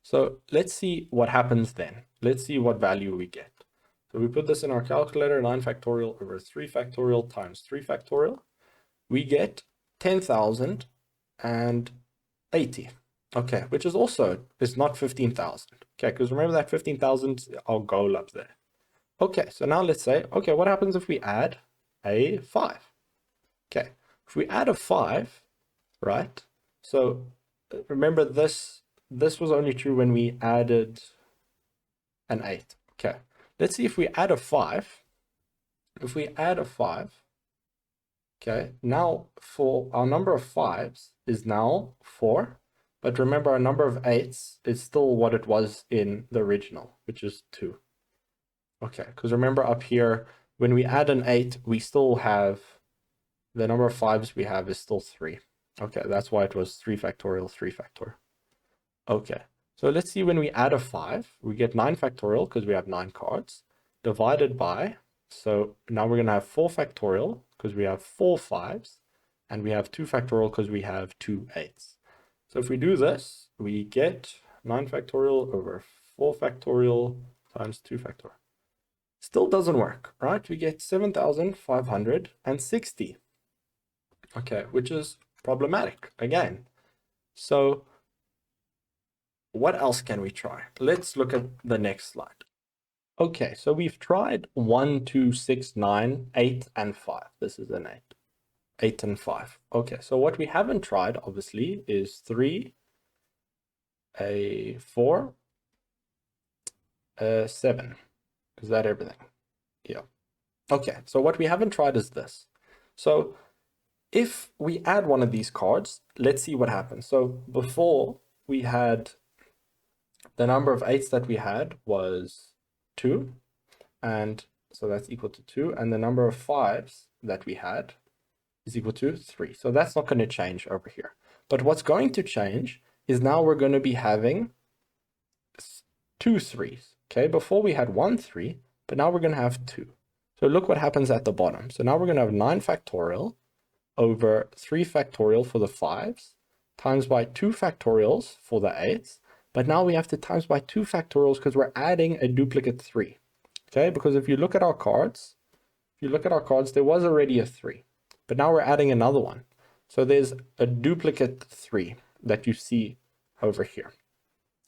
so let's see what happens then. Let's see what value we get. So we put this in our calculator, 9 factorial over 3 factorial times 3 factorial. We get 10,080. Okay, which is also, is not 15,000. Okay, because remember that 15,000 our goal up there. Okay, so now let's say, okay, what happens if we add a 5? Okay, if we add a 5, right? So remember this was only true when we added an 8. Okay, let's see if we add a 5. If we add a 5, okay, now for our number of 5s is now 4. But remember, our number of 8s is still what it was in the original, which is 2. Okay, because remember up here, when we add an 8, we still have, the number of 5s we have is still 3. Okay, that's why it was 3 factorial, 3 factorial. Okay, so let's see when we add a 5, we get 9 factorial because we have 9 cards, divided by So now we're going to have 4 factorial because we have 4 5s, and we have 2 factorial because we have 2 8s. So if we do this, we get 9 factorial over 4 factorial times 2 factorial. Still doesn't work, right? We get 7,560. Okay, which is problematic again. So what else can we try? Let's look at the next slide. Okay, so we've tried 1, 2, 6, 9, 8, and 5. This is an 8. 8 and 5. Okay, so what we haven't tried, obviously, is 3, a 4, a 7. Is that everything? Yeah. Okay, so what we haven't tried is this. So if we add one of these cards, let's see what happens. So before we had the number of 8s that we had was 2, and so that's equal to 2, and the number of 5s that we had is equal to 3. So that's not going to change over here. But what's going to change is now we're going to be having 2 3s. Okay, before we had 1 3, but now we're going to have 2. So look what happens at the bottom. So now we're going to have 9 factorial over 3 factorial for the 5s times by 2 factorials for the 8s. But now we have to times by 2 factorials because we're adding a duplicate 3. Okay, because if you look at our cards, there was already a 3, but now we're adding another one. So there's a duplicate 3 that you see over here.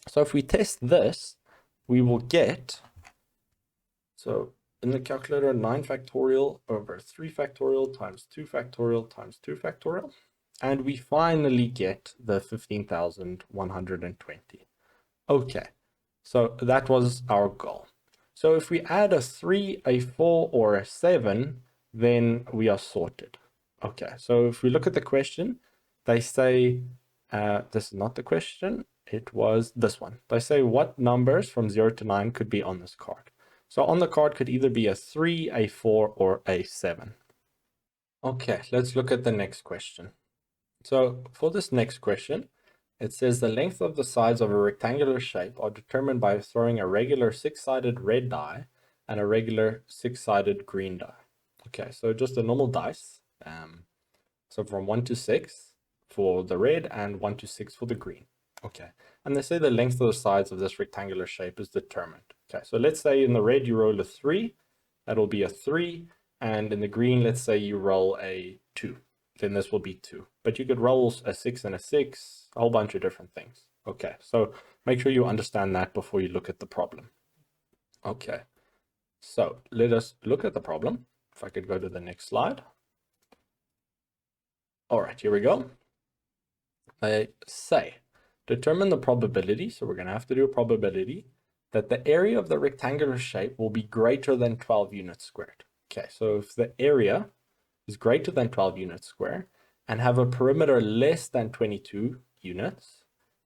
So if we test this, we will get, so in the calculator, 9 factorial over 3 factorial times 2 factorial times 2 factorial. And we finally get the 15,120. Okay, so that was our goal. So if we add a 3, a 4, or a 7, then we are sorted. Okay, so if we look at the question, they say, this is not the question, it was this one. They say what numbers from 0 to 9 could be on this card. So on the card could either be a 3, a 4, or a 7. Okay, let's look at the next question. So for this next question, it says the length of the sides of a rectangular shape are determined by throwing a regular 6-sided red die and a regular 6-sided green die. Okay, so just a normal dice. So from 1 to 6 for the red and 1 to 6 for the green. Okay, and they say the length of the sides of this rectangular shape is determined. Okay, so let's say in the red you roll a 3, that'll be a 3, and in the green, let's say you roll a 2. Then this will be 2. But you could roll a 6 and a 6, a whole bunch of different things. Okay, so make sure you understand that before you look at the problem. Okay, so let us look at the problem. If I could go to the next slide. All right, here we go. They say, determine the probability, so we're going to have to do a probability, that the area of the rectangular shape will be greater than 12 units squared. Okay, so if the area is greater than 12 units square and have a perimeter less than 22 units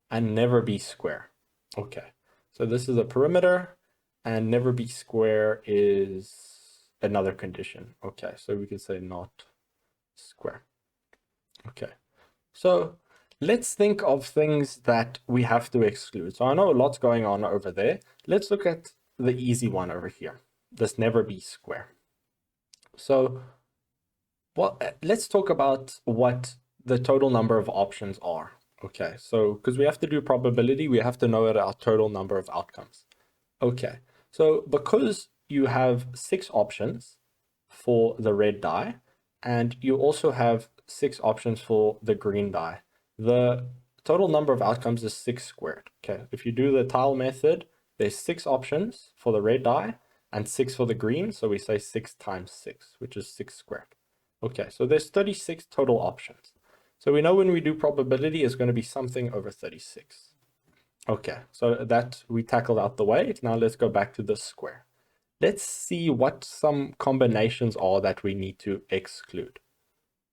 and never be square. Okay, so this is a perimeter and never be square is another condition. Okay, so we could say not square. Okay, so let's think of things that we have to exclude. So I know a lot's going on over there. Let's look at the easy one over here. This never be square. So well, let's talk about what the total number of options are. Okay, so because we have to do probability, we have to know our total number of outcomes. Okay, so because you have 6 options for the red die, and you also have 6 options for the green die, the total number of outcomes is 6 squared. Okay, if you do the tile method, there's 6 options for the red die and 6 for the green, so we say 6 times 6, which is 6 squared. Okay, so there's 36 total options. So we know when we do probability, it's going to be something over 36. Okay, so that we tackled out the way. Now let's go back to the square. Let's see what some combinations are that we need to exclude.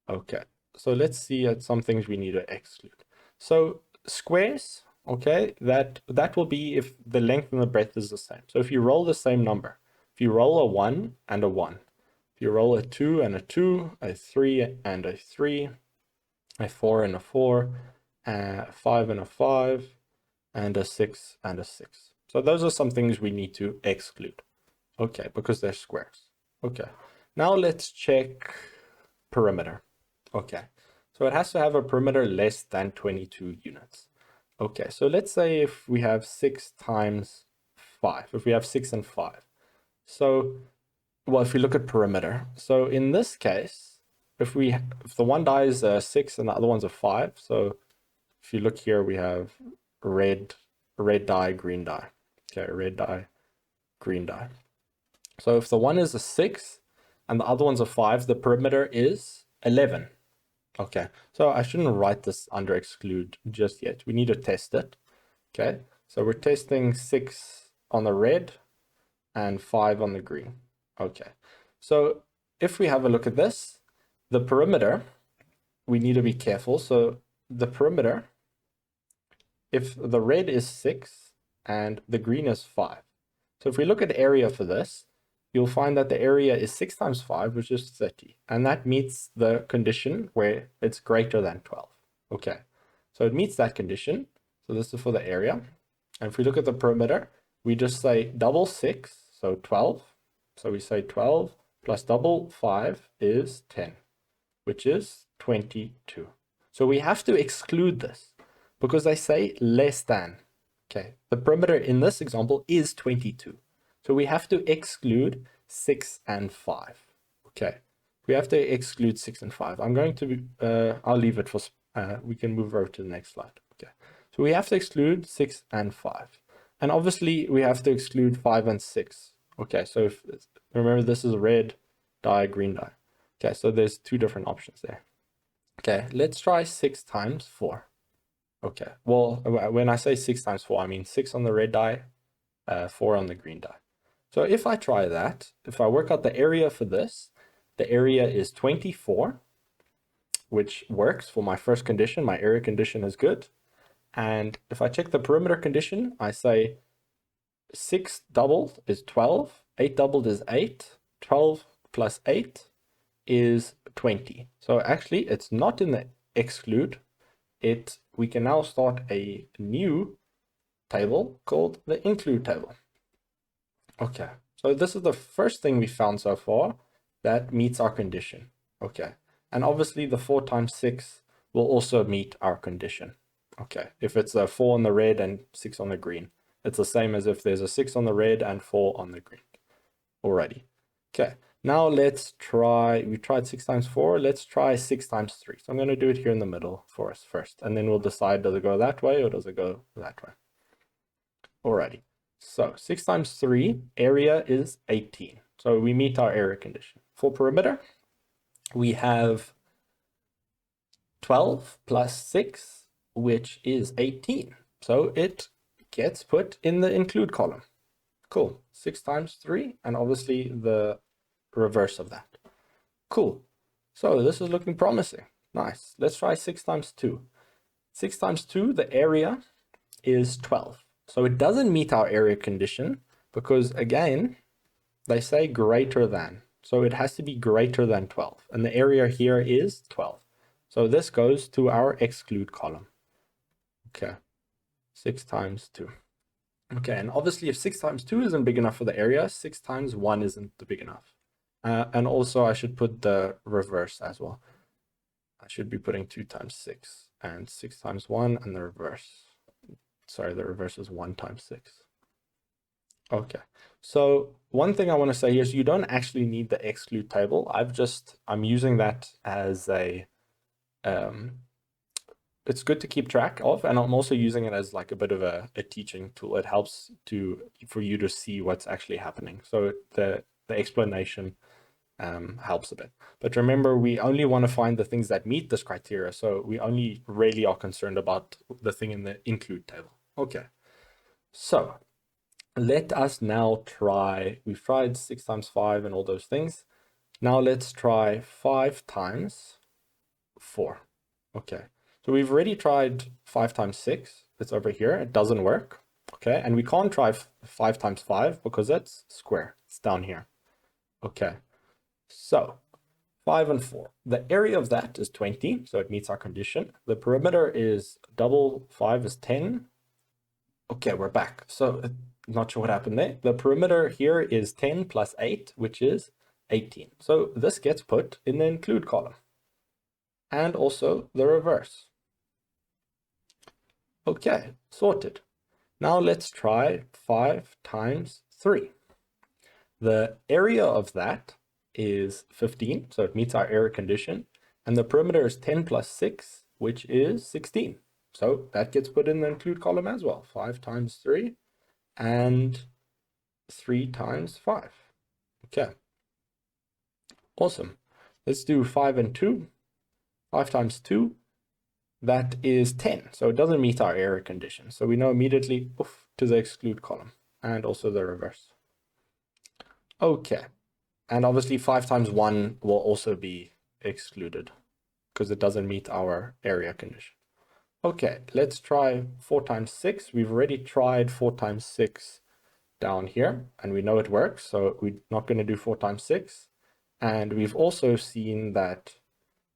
Okay, so let's see at some things we need to exclude. So squares, okay, that will be if the length and the breadth is the same. So if you roll the same number, if you roll a 1 and a 1, if you roll a 2 and a 2, a 3 and a 3, a 4 and a 4, a 5 and a 5, and a 6 and a 6. So those are some things we need to exclude. Okay, because they're squares. Okay, now let's check perimeter. Okay, so it has to have a perimeter less than 22 units. Okay, so let's say if we have 6 times 5, if we have 6 and 5. So, well, if we look at perimeter, so in this case, if the one die is 6 and the other one's a 5, so if you look here, we have red die, green die. Okay, red die, green die. So if the one is a 6 and the other one's a 5, the perimeter is 11. Okay, so I shouldn't write this under exclude just yet. We need to test it. Okay, so we're testing 6 on the red and 5 on the green. Okay, so if we have a look at this, the perimeter, we need to be careful. So the perimeter, if the red is 6 and the green is 5. So if we look at area for this, you'll find that the area is 6 times 5, which is 30. And that meets the condition where it's greater than 12. Okay, so it meets that condition. So this is for the area. And if we look at the perimeter, we just say double 6, so 12. So we say 12 plus double 5 is 10, which is 22. So we have to exclude this because they say less than. Okay, the perimeter in this example is 22. So we have to exclude 6 and 5. Okay, we have to exclude 6 and 5. I'm going to, I'll leave it for, we can move over to the next slide. Okay, so we have to exclude 6 and 5. And obviously we have to exclude 5 and 6. Okay, so if, remember this is red die, green die. Okay, so there's 2 different options there. Okay, let's try 6 times 4. Okay, well, when I say 6 times 4, I mean 6 on the red die, 4 on the green die. So if I try that, if I work out the area for this, the area is 24, which works for my first condition. My area condition is good. And if I check the perimeter condition, I say 6 doubled is 12, 8 doubled is 8, 12 plus 8 is 20. So actually, it's not in the exclude. We can now start a new table called the include table. Okay, so this is the first thing we found so far that meets our condition. Okay, and obviously the 4 times 6 will also meet our condition. Okay, if it's a 4 on the red and 6 on the green, it's the same as if there's a 6 on the red and 4 on the green. Alrighty. Okay, now let's try, we tried 6 times 4, let's try 6 times 3. So I'm going to do it here in the middle for us first, and then we'll decide does it go that way or does it go that way. Alrighty, so 6 times 3, area is 18. So we meet our area condition. For perimeter, we have 12 plus 6, which is 18. So it gets put in the include column. Cool, 6 times 3, and obviously the reverse of that. Cool, so this is looking promising. Nice, let's try 6 times 2. 6 times 2, the area is 12. So it doesn't meet our area condition because, again, they say greater than. So it has to be greater than 12. And the area here is 12. So this goes to our exclude column. Okay, 6 times 2. Okay, and obviously if 6 times 2 isn't big enough for the area, 6 times 1 isn't big enough. And also I should put the reverse as well. I should be putting 2 times 6 and 6 times 1 and the reverse. Sorry, the reverse is 1 times 6. Okay, so one thing I want to say here is you don't actually need the exclude table. I'm using that as a, it's good to keep track of, and I'm also using it as like a bit of a teaching tool. It helps for you to see what's actually happening. So the explanation helps a bit. But remember, we only want to find the things that meet this criteria. So we only really are concerned about the thing in the include table. Okay, so let us now try, we've tried 6 times 5 and all those things. Now let's try 5 times 4. Okay, so we've already tried 5 times 6. It's over here. It doesn't work. Okay, and we can't try 5 times 5 because it's square. It's down here. Okay, so 5 and 4. The area of that is 20, so it meets our condition. The perimeter is double 5 is 10. Okay, we're back. So not sure what happened there. The perimeter here is 10 plus 8, which is 18. So this gets put in the include column. And also the reverse. Okay, sorted. Now let's try 5 times 3. The area of that is 15, so it meets our area condition. And the perimeter is 10 plus 6, which is 16. So that gets put in the include column as well. 5 times 3 and 3 times 5. Okay. Awesome. Let's do 5 and 2. 5 times 2, that is 10. So it doesn't meet our area condition. So we know immediately to the exclude column and also the reverse. Okay. And obviously 5 times 1 will also be excluded because it doesn't meet our area condition. Okay, let's try 4 times 6. We've already tried 4 times 6 down here, and we know it works, so we're not going to do 4 times 6. And we've also seen that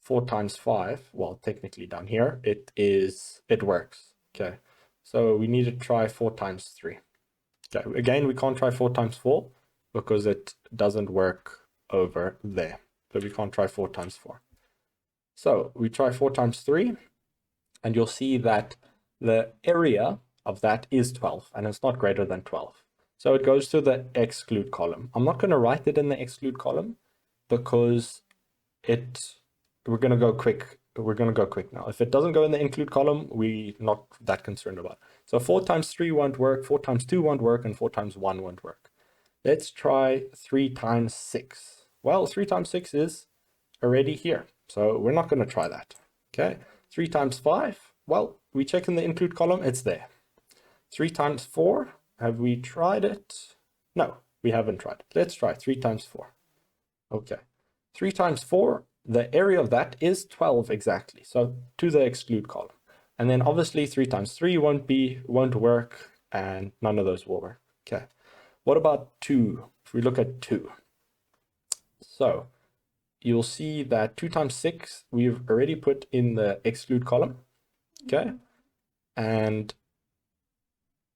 4 times 5, well, technically down here, it works. Okay, so we need to try 4 times 3. Okay, again, we can't try 4 times 4 because it doesn't work over there. So we can't try 4 times 4. So we try 4 times 3, and you'll see that the area of that is 12, and it's not greater than 12. So it goes to the exclude column. I'm not going to write it in the exclude column because we're going to go quick. We're going to go quick now. If it doesn't go in the include column, we're not that concerned about it. So 4 times 3 won't work, 4 times 2 won't work, and 4 times 1 won't work. Let's try 3 times 6. Well, 3 times 6 is already here, so we're not going to try that. Okay, 3 times 5, well, we check in the include column, it's there. 3 times 4, have we tried it? No, we haven't tried it. Let's try 3 times 4. Okay, 3 times 4, the area of that is 12 exactly, so to the exclude column. And then obviously 3 times 3 won't work, and none of those will work. Okay, what about 2? If we look at 2, so you'll see that 2 times 6, we've already put in the exclude column. Okay, and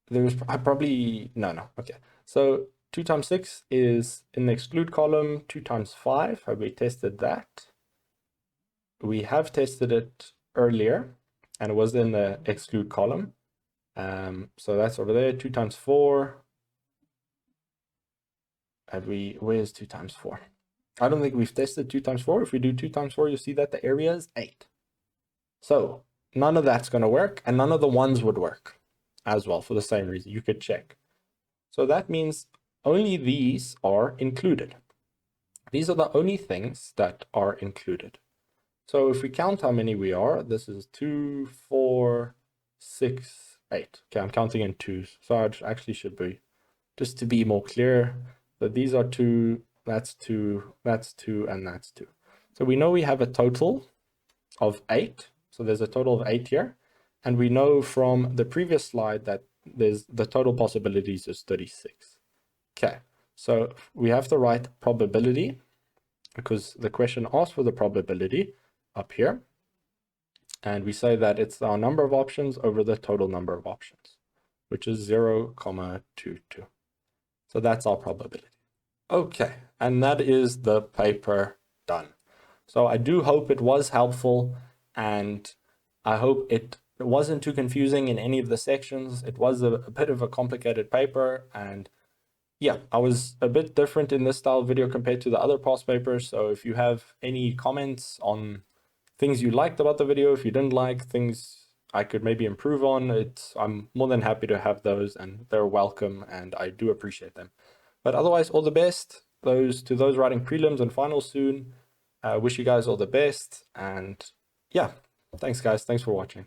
there's okay. So 2 times 6 is in the exclude column. 2 times 5, have we tested that? We have tested it earlier, and it was in the exclude column. So that's over there. 2 times 4. Where's 2 times 4? I don't think we've tested 2 times 4. If we do 2 times 4, you'll see that the area is 8. So none of that's going to work, and none of the ones would work as well for the same reason. You could check. So that means only these are included. These are the only things that are included. So if we count how many we are, this is 2, 4, 6, 8. Okay, I'm counting in twos. So I actually should be, just to be more clear, that these are 2, that's 2, that's 2, and that's 2. So we know we have a total of 8. So there's a total of 8 here. And we know from the previous slide that the total possibilities is 36. Okay, so we have to write probability because the question asks for the probability up here. And we say that it's our number of options over the total number of options, which is 0.22. So that's our probability. Okay, and that is the paper done. So I do hope it was helpful, and I hope it wasn't too confusing in any of the sections. It was a bit of a complicated paper, and yeah, I was a bit different in this style of video compared to the other past papers. So if you have any comments on things you liked about the video, if you didn't like, things I could maybe improve on, I'm more than happy to have those, and they're welcome, and I do appreciate them. But otherwise, all the best to those writing prelims and finals soon. Wish you guys all the best, and yeah, thanks guys. Thanks for watching.